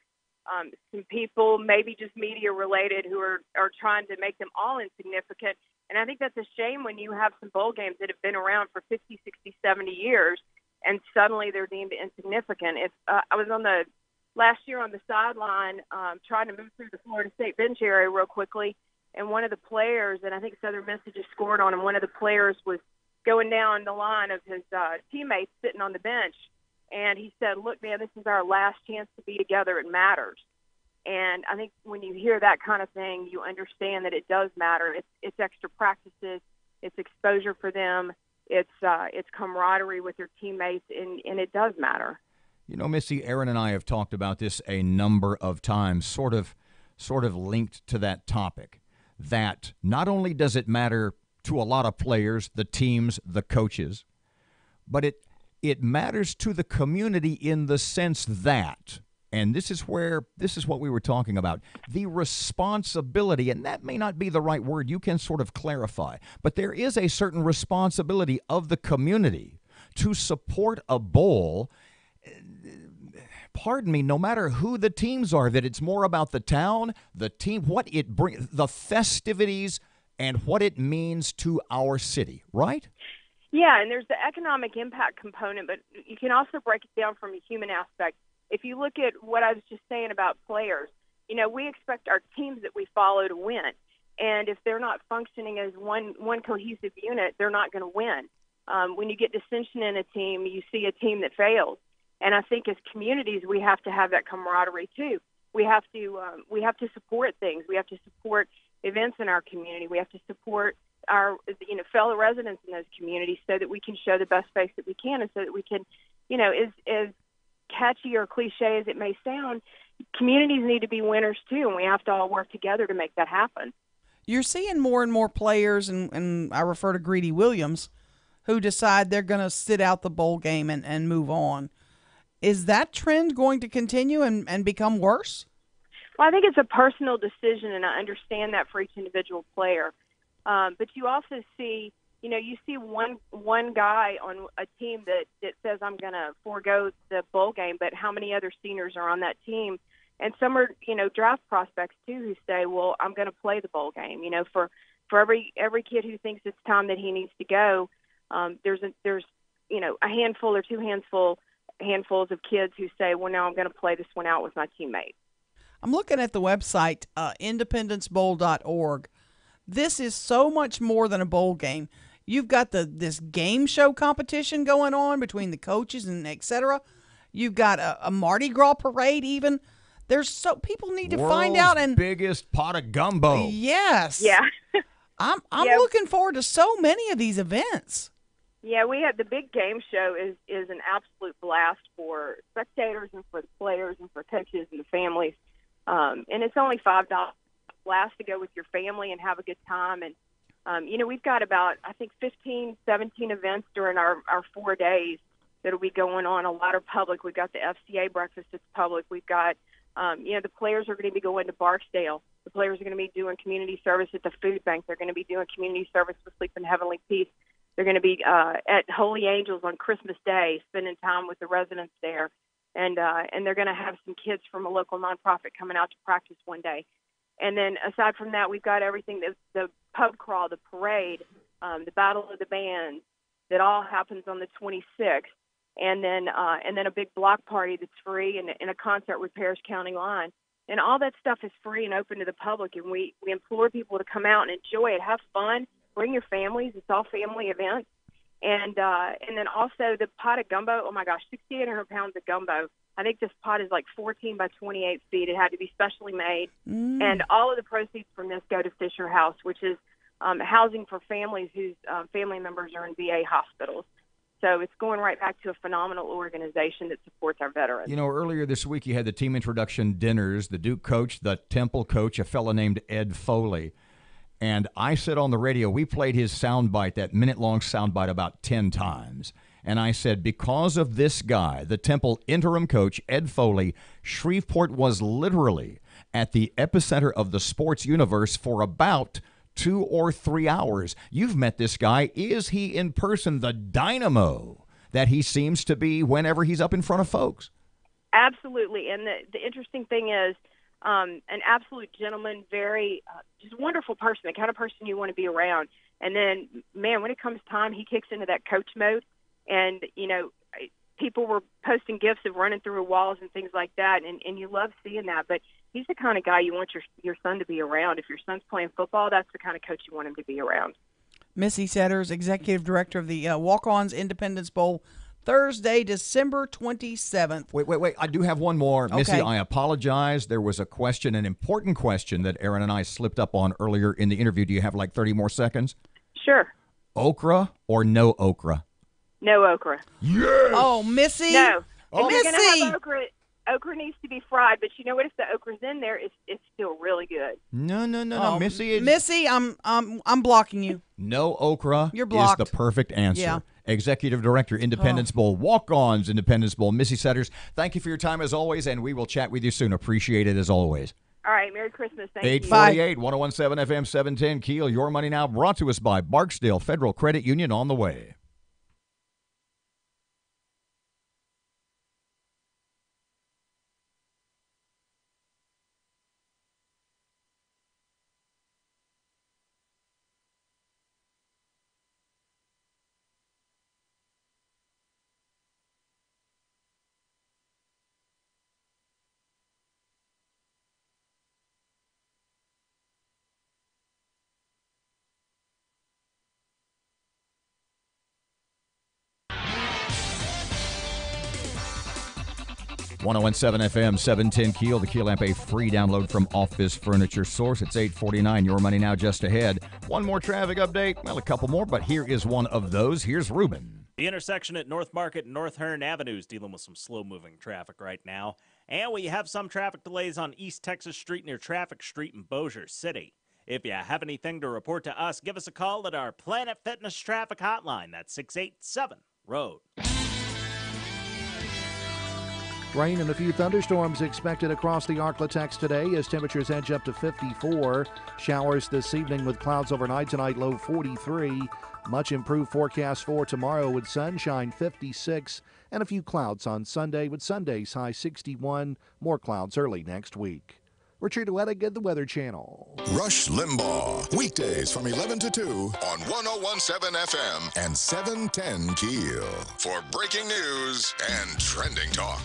some people, maybe just media related, who are trying to make them all insignificant. And I think that's a shame when you have some bowl games that have been around for 50, 60, 70 years, and suddenly they're deemed insignificant. I was last year on the sideline trying to move through the Florida State bench area real quickly, and one of the players, and I think Southern Miss had just scored on him, one of the players was going down the line of his teammates sitting on the bench. And he said, look, man, this is our last chance to be together. It matters. And I think when you hear that kind of thing, you understand that it does matter. It's extra practices. It's exposure for them. It's camaraderie with your teammates, and it does matter. You know, Missy, Erin and I have talked about this a number of times, sort of linked to that topic, that not only does it matter to a lot of players, the teams, the coaches, but it matters to the community in the sense that, and this is what we were talking about, the responsibility, and that may not be the right word, you can sort of clarify, but there is a certain responsibility of the community to support a bowl, pardon me, no matter who the teams are, that it's more about the town, the team, what it brings, the festivities, and what it means to our city, right? Yeah, and there's the economic impact component, but you can also break it down from a human aspect. If you look at what I was just saying about players, you know, we expect our teams that we follow to win. And if they're not functioning as one cohesive unit, they're not going to win. when you get dissension in a team, you see a team that fails. And I think as communities, we have to have that camaraderie too. We have to support things. We have to support events in our community. We have to support our fellow residents in those communities so that we can show the best face that we can, and so that we can, as catchy or cliche as it may sound, communities need to be winners too, and we have to all work together to make that happen. You're seeing more and more players, and I refer to Greedy Williams, who decide they're going to sit out the bowl game and move on. Is that trend going to continue and become worse? Well, I think it's a personal decision, and I understand that for each individual player. But you also see, you see one guy on a team that says, I'm going to forego the bowl game, but how many other seniors are on that team? And some are, draft prospects too, who say, well, I'm going to play the bowl game. For every kid who thinks it's time that he needs to go, there's a handful or two handfuls of kids who say, well, now I'm going to play this one out with my teammates. I'm looking at the website, independencebowl.org. This is so much more than a bowl game. You've got this game show competition going on between the coaches and et cetera. You've got a Mardi Gras parade even. There's people need to find out. And biggest pot of gumbo. Yes. Yeah. I'm looking forward to so many of these events. Yeah, we have the big game show is an absolute blast for spectators and for the players and for coaches and the families. And it's only $5 blast to go with your family and have a good time. And, we've got about, I think, 15, 17 events during our 4 days that'll be going on. A lot are public. We've got the FCA breakfast that's public. We've got, the players are going to be going to Barksdale. The players are going to be doing community service at the food bank. They're going to be doing community service with Sleep in Heavenly Peace. They're going to be at Holy Angels on Christmas Day, spending time with the residents there. And they're going to have some kids from a local nonprofit coming out to practice one day. And then aside from that, we've got everything, the pub crawl, the parade, the Battle of the Bands, that all happens on the 26th. And then a big block party that's free and a concert with Parish County Line. And all that stuff is free and open to the public. And we implore people to come out and enjoy it, have fun, bring your families. It's all family events. And then also the pot of gumbo, oh my gosh, 6,800 pounds of gumbo. I think this pot is like 14 by 28 feet. It had to be specially made. And all of the proceeds from this go to Fisher House, which is housing for families whose family members are in VA hospitals. So it's going right back to a phenomenal organization that supports our veterans. Earlier this week you had the team introduction dinners, the Duke coach, the Temple coach, a fellow named Ed Foley. And I said on the radio, we played his soundbite, that minute-long soundbite, about 10 times. And I said, because of this guy, the Temple interim coach, Ed Foley, Shreveport was literally at the epicenter of the sports universe for about 2 or 3 hours. You've met this guy. Is he in person the dynamo that he seems to be whenever he's up in front of folks? Absolutely. And the interesting thing is, an absolute gentleman, very just wonderful person, the kind of person you want to be around. And then, man, when it comes time, he kicks into that coach mode. And, people were posting gifs of running through walls and things like that, and you love seeing that. But he's the kind of guy you want your son to be around. If your son's playing football, that's the kind of coach you want him to be around. Missy Setters, Executive Director of the Walk-Ons Independence Bowl, Thursday, December 27th. Wait. I do have one more. Okay. Missy, I apologize. There was a question, an important question that Erin and I slipped up on earlier in the interview. Do you have like 30 more seconds? Sure. Okra or no okra? No okra. Yes! Oh, Missy. No. Oh, if you're going to Missy. have okra needs to be fried. But you know what? If the okra's in there, it's still really good. No, Oh, Missy. Missy, I'm blocking you. No okra You're blocked. is the perfect answer. Yeah. Executive Director, Independence Bowl, Walk-Ons, Independence Bowl, Missy Setters. Thank you for your time as always, and we will chat with you soon. Appreciate it as always. All right. Merry Christmas. Thank you. 848, 1017 FM 710 Keel. Your Money Now brought to us by Barksdale Federal Credit Union, on the way. 1017 FM, 710 Keel. The Keel amp, a free download from Office Furniture Source. It's 8:49. Your money now just ahead. One more traffic update. Well, a couple more, but here is one of those. Here's Ruben. The intersection at North Market and North Hearn Avenues dealing with some slow-moving traffic right now. And we have some traffic delays on East Texas Street near Traffic Street in Bossier City. If you have anything to report to us, give us a call at our Planet Fitness traffic hotline. That's 687-ROAD. Rain and a few thunderstorms expected across the Arklatex today as temperatures edge up to 54. Showers this evening with clouds overnight tonight, low 43. Much improved forecast for tomorrow with sunshine, 56, and a few clouds on Sunday with Sunday's high 61. More clouds early next week. Richard Wettig at the Weather Channel. Rush Limbaugh, weekdays from 11 to 2 on 1017 FM and 710 Keel for breaking news and trending talk.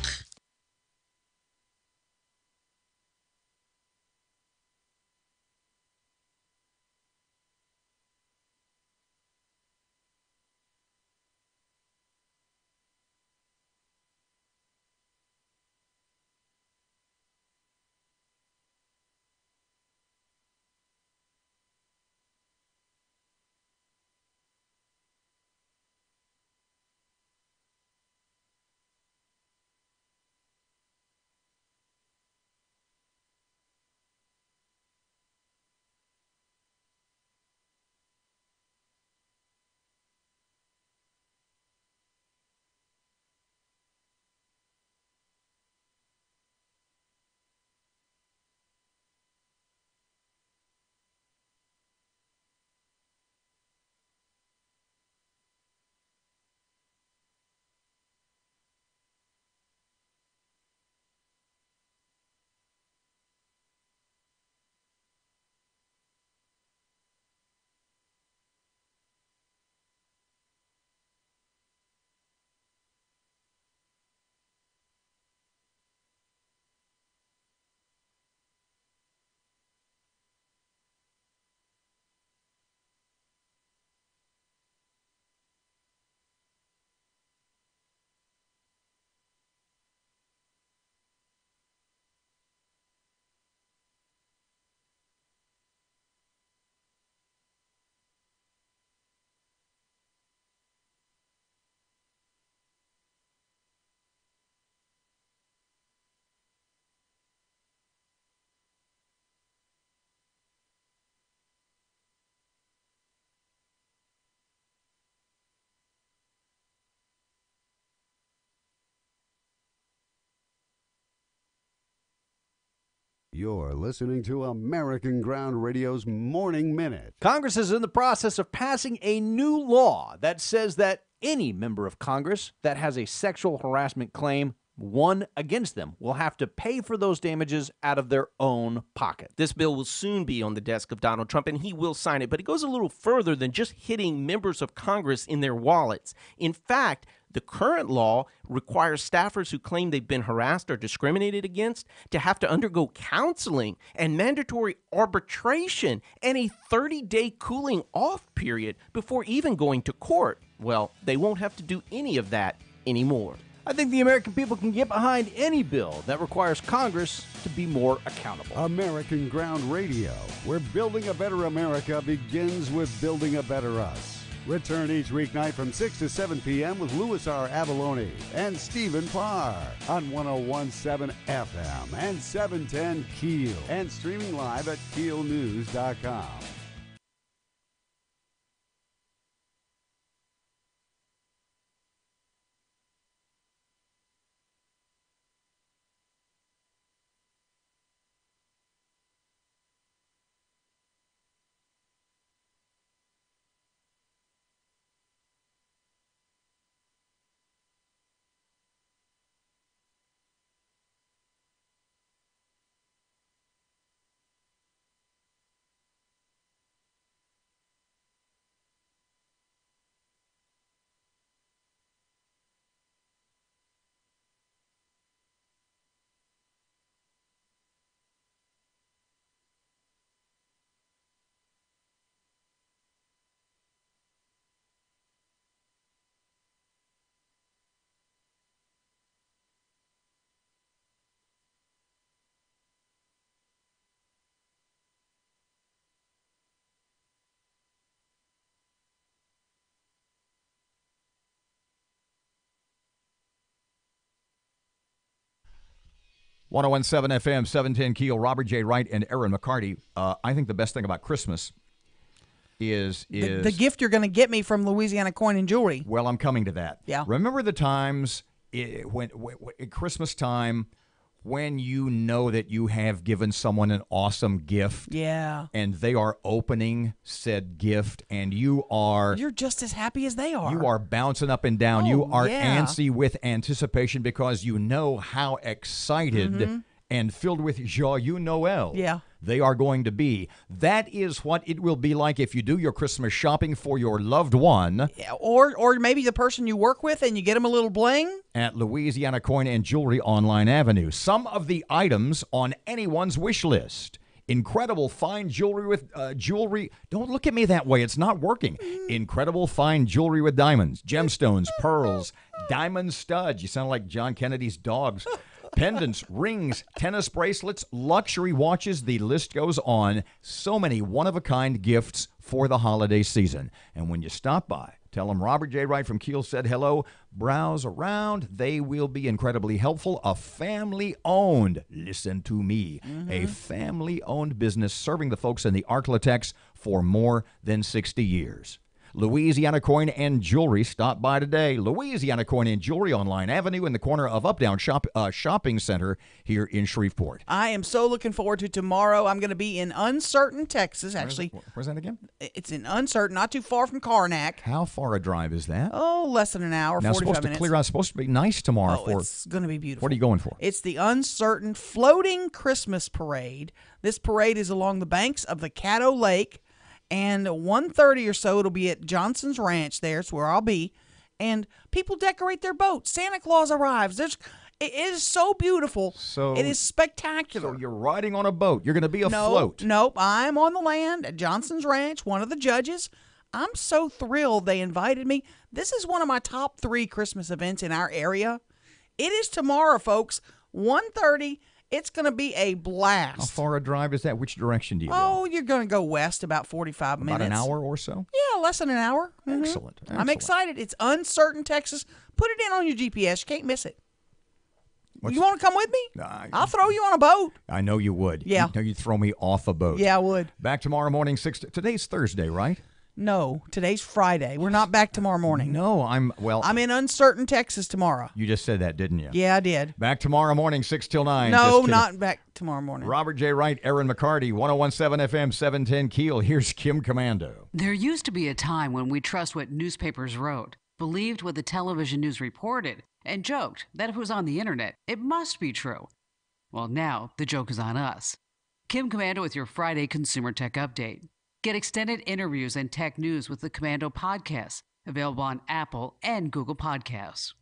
You're listening to American Ground Radio's Morning Minute. Congress is in the process of passing a new law that says that any member of Congress that has a sexual harassment claim won against them will have to pay for those damages out of their own pocket. This bill will soon be on the desk of Donald Trump, and he will sign it. But it goes a little further than just hitting members of Congress in their wallets. In fact, the current law requires staffers who claim they've been harassed or discriminated against to have to undergo counseling and mandatory arbitration and a 30-day cooling off period before even going to court. Well, they won't have to do any of that anymore. I think the American people can get behind any bill that requires Congress to be more accountable. American Ground Radio, where building a better America begins with building a better us. Return each weeknight from 6 to 7 p.m. with Louis R. Avalone and Stephen Parr on 1017 FM and 710 Keel and streaming live at keelnews.com. 1017 FM, 710 Keel, Robert J. Wright and Erin McCarty. I think the best thing about Christmas is the gift you're going to get me from Louisiana Coin and Jewelry. Well, I'm coming to that. Yeah. Remember the times when at Christmas time when you know that you have given someone an awesome gift. Yeah. And they are opening said gift, and you're just as happy as they are. You are bouncing up and down. You are yeah. antsy with anticipation because you know how excited and filled with joyeux Noël they are going to be. That is what it will be like if you do your Christmas shopping for your loved one. Yeah, or maybe the person you work with and you get them a little bling. At Louisiana Coin and Jewelry on Line Avenue. Some of the items on anyone's wish list. Incredible fine jewelry with jewelry. Don't look at me that way. It's not working. Incredible fine jewelry with diamonds, gemstones, pearls, diamond studs. You sound like John Kennedy's dogs. Pendants, rings, tennis bracelets, luxury watches. The list goes on. So many one-of-a-kind gifts for the holiday season. And when you stop by, tell them Robert J. Wright from KEEL said hello. Browse around. They will be incredibly helpful. A family-owned, listen to me, a family-owned business serving the folks in the Arklatex for more than 60 years. Louisiana Coin and Jewelry. Stop by today. Louisiana Coin and Jewelry on Line Avenue in the corner of Uptown Shopping Center here in Shreveport. I am so looking forward to tomorrow. I'm going to be in Uncertain, Texas. Actually, where's that again? It's in Uncertain, not too far from Karnak. How far a drive is that? Oh, less than an hour, now, 45 supposed minutes. To clear out. It's supposed to be nice tomorrow. It's going to be beautiful. What are you going for? It's the Uncertain Floating Christmas Parade. This parade is along the banks of the Caddo Lake. And 1:30 or so, it'll be at Johnson's Ranch. There's where I'll be. And people decorate their boats. Santa Claus arrives. It is so beautiful. It is spectacular. So you're riding on a boat. You're going to be afloat. Nope. I'm on the land at Johnson's Ranch, one of the judges. I'm so thrilled they invited me. This is one of my top 3 Christmas events in our area. It is tomorrow, folks. 1:30. It's going to be a blast. How far a drive is that? Which direction do you go? Oh, you're going to go west about 45 minutes. About an hour or so? Yeah, less than an hour. Excellent. I'm excited. It's Uncertain, Texas. Put it in on your GPS. You can't miss it. You want to come with me? I'll throw you on a boat. I know you would. Yeah. You'd throw me off a boat. Yeah, I would. Back tomorrow morning, 6. Today's Thursday, right? No, today's Friday. We're not back tomorrow morning. No, I'm in Uncertain, Texas tomorrow. You just said that, didn't you? Yeah, I did. Back tomorrow morning, 6 till 9. No, not back tomorrow morning. Robert J. Wright, Erin McCarty, 1017 FM, 710 Keel. Here's Kim Commando. There used to be a time when we trust what newspapers wrote, believed what the television news reported, and joked that if it was on the internet, it must be true. Well, now the joke is on us. Kim Commando with your Friday Consumer Tech Update. Get extended interviews and tech news with the Commando Podcast, available on Apple and Google Podcasts.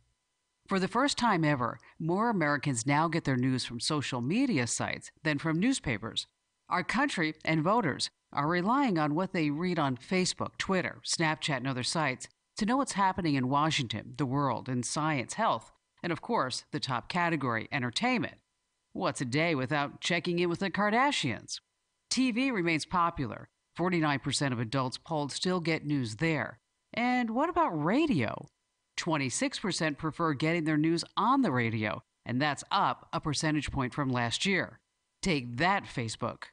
For the first time ever, more Americans now get their news from social media sites than from newspapers. Our country and voters are relying on what they read on Facebook, Twitter, Snapchat, and other sites to know what's happening in Washington, the world, and science, health, and of course, the top category, entertainment. What's a day without checking in with the Kardashians? TV remains popular. 49% of adults polled still get news there. And what about radio? 26% prefer getting their news on the radio, and that's up a percentage point from last year. Take that, Facebook.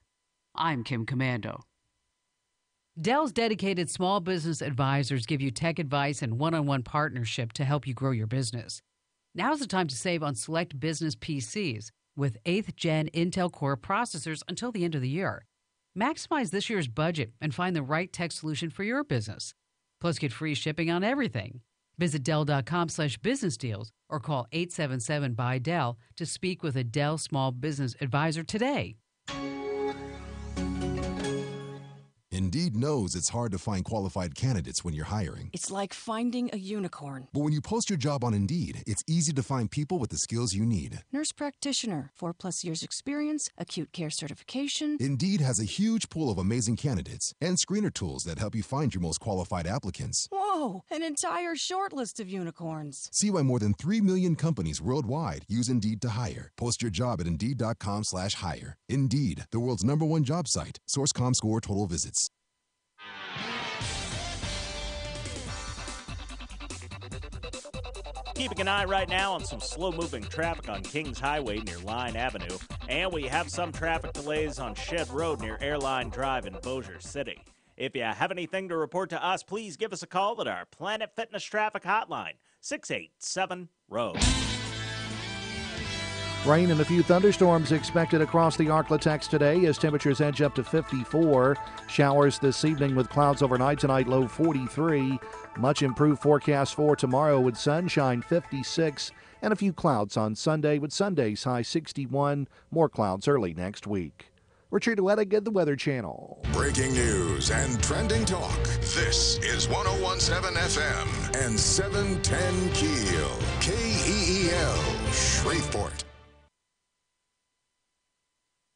I'm Kim Commando. Dell's dedicated small business advisors give you tech advice and one-on-one partnership to help you grow your business. Now's the time to save on select business PCs with 8th Gen Intel Core processors until the end of the year. Maximize this year's budget and find the right tech solution for your business. Plus, get free shipping on everything. Visit Dell.com/business deals or call 877-BUY-DELL to speak with a Dell Small Business Advisor today. Indeed knows it's hard to find qualified candidates when you're hiring. It's like finding a unicorn. But when you post your job on Indeed, it's easy to find people with the skills you need. Nurse practitioner, 4+ years experience, acute care certification. Indeed has a huge pool of amazing candidates and screener tools that help you find your most qualified applicants. Whoa, an entire short list of unicorns. See why more than 3 million companies worldwide use Indeed to hire. Post your job at Indeed.com/hire. Indeed, the world's #1 job site. Source ComScore total visits. Keeping an eye right now on some slow-moving traffic on Kings Highway near Line Avenue, and we have some traffic delays on Shed Road near Airline Drive in Bossier City. If you have anything to report to us, please give us a call at our Planet Fitness Traffic Hotline, 687-ROAD. Rain and a few thunderstorms expected across the Arklatex today as temperatures edge up to 54. Showers this evening with clouds overnight tonight, low 43. Much improved forecast for tomorrow with sunshine, 56. And a few clouds on Sunday with Sunday's high 61. More clouds early next week. Richard Wettig at the Weather Channel. Breaking news and trending talk. This is 101.7 FM and 710 KEEL. KEEL, Shreveport.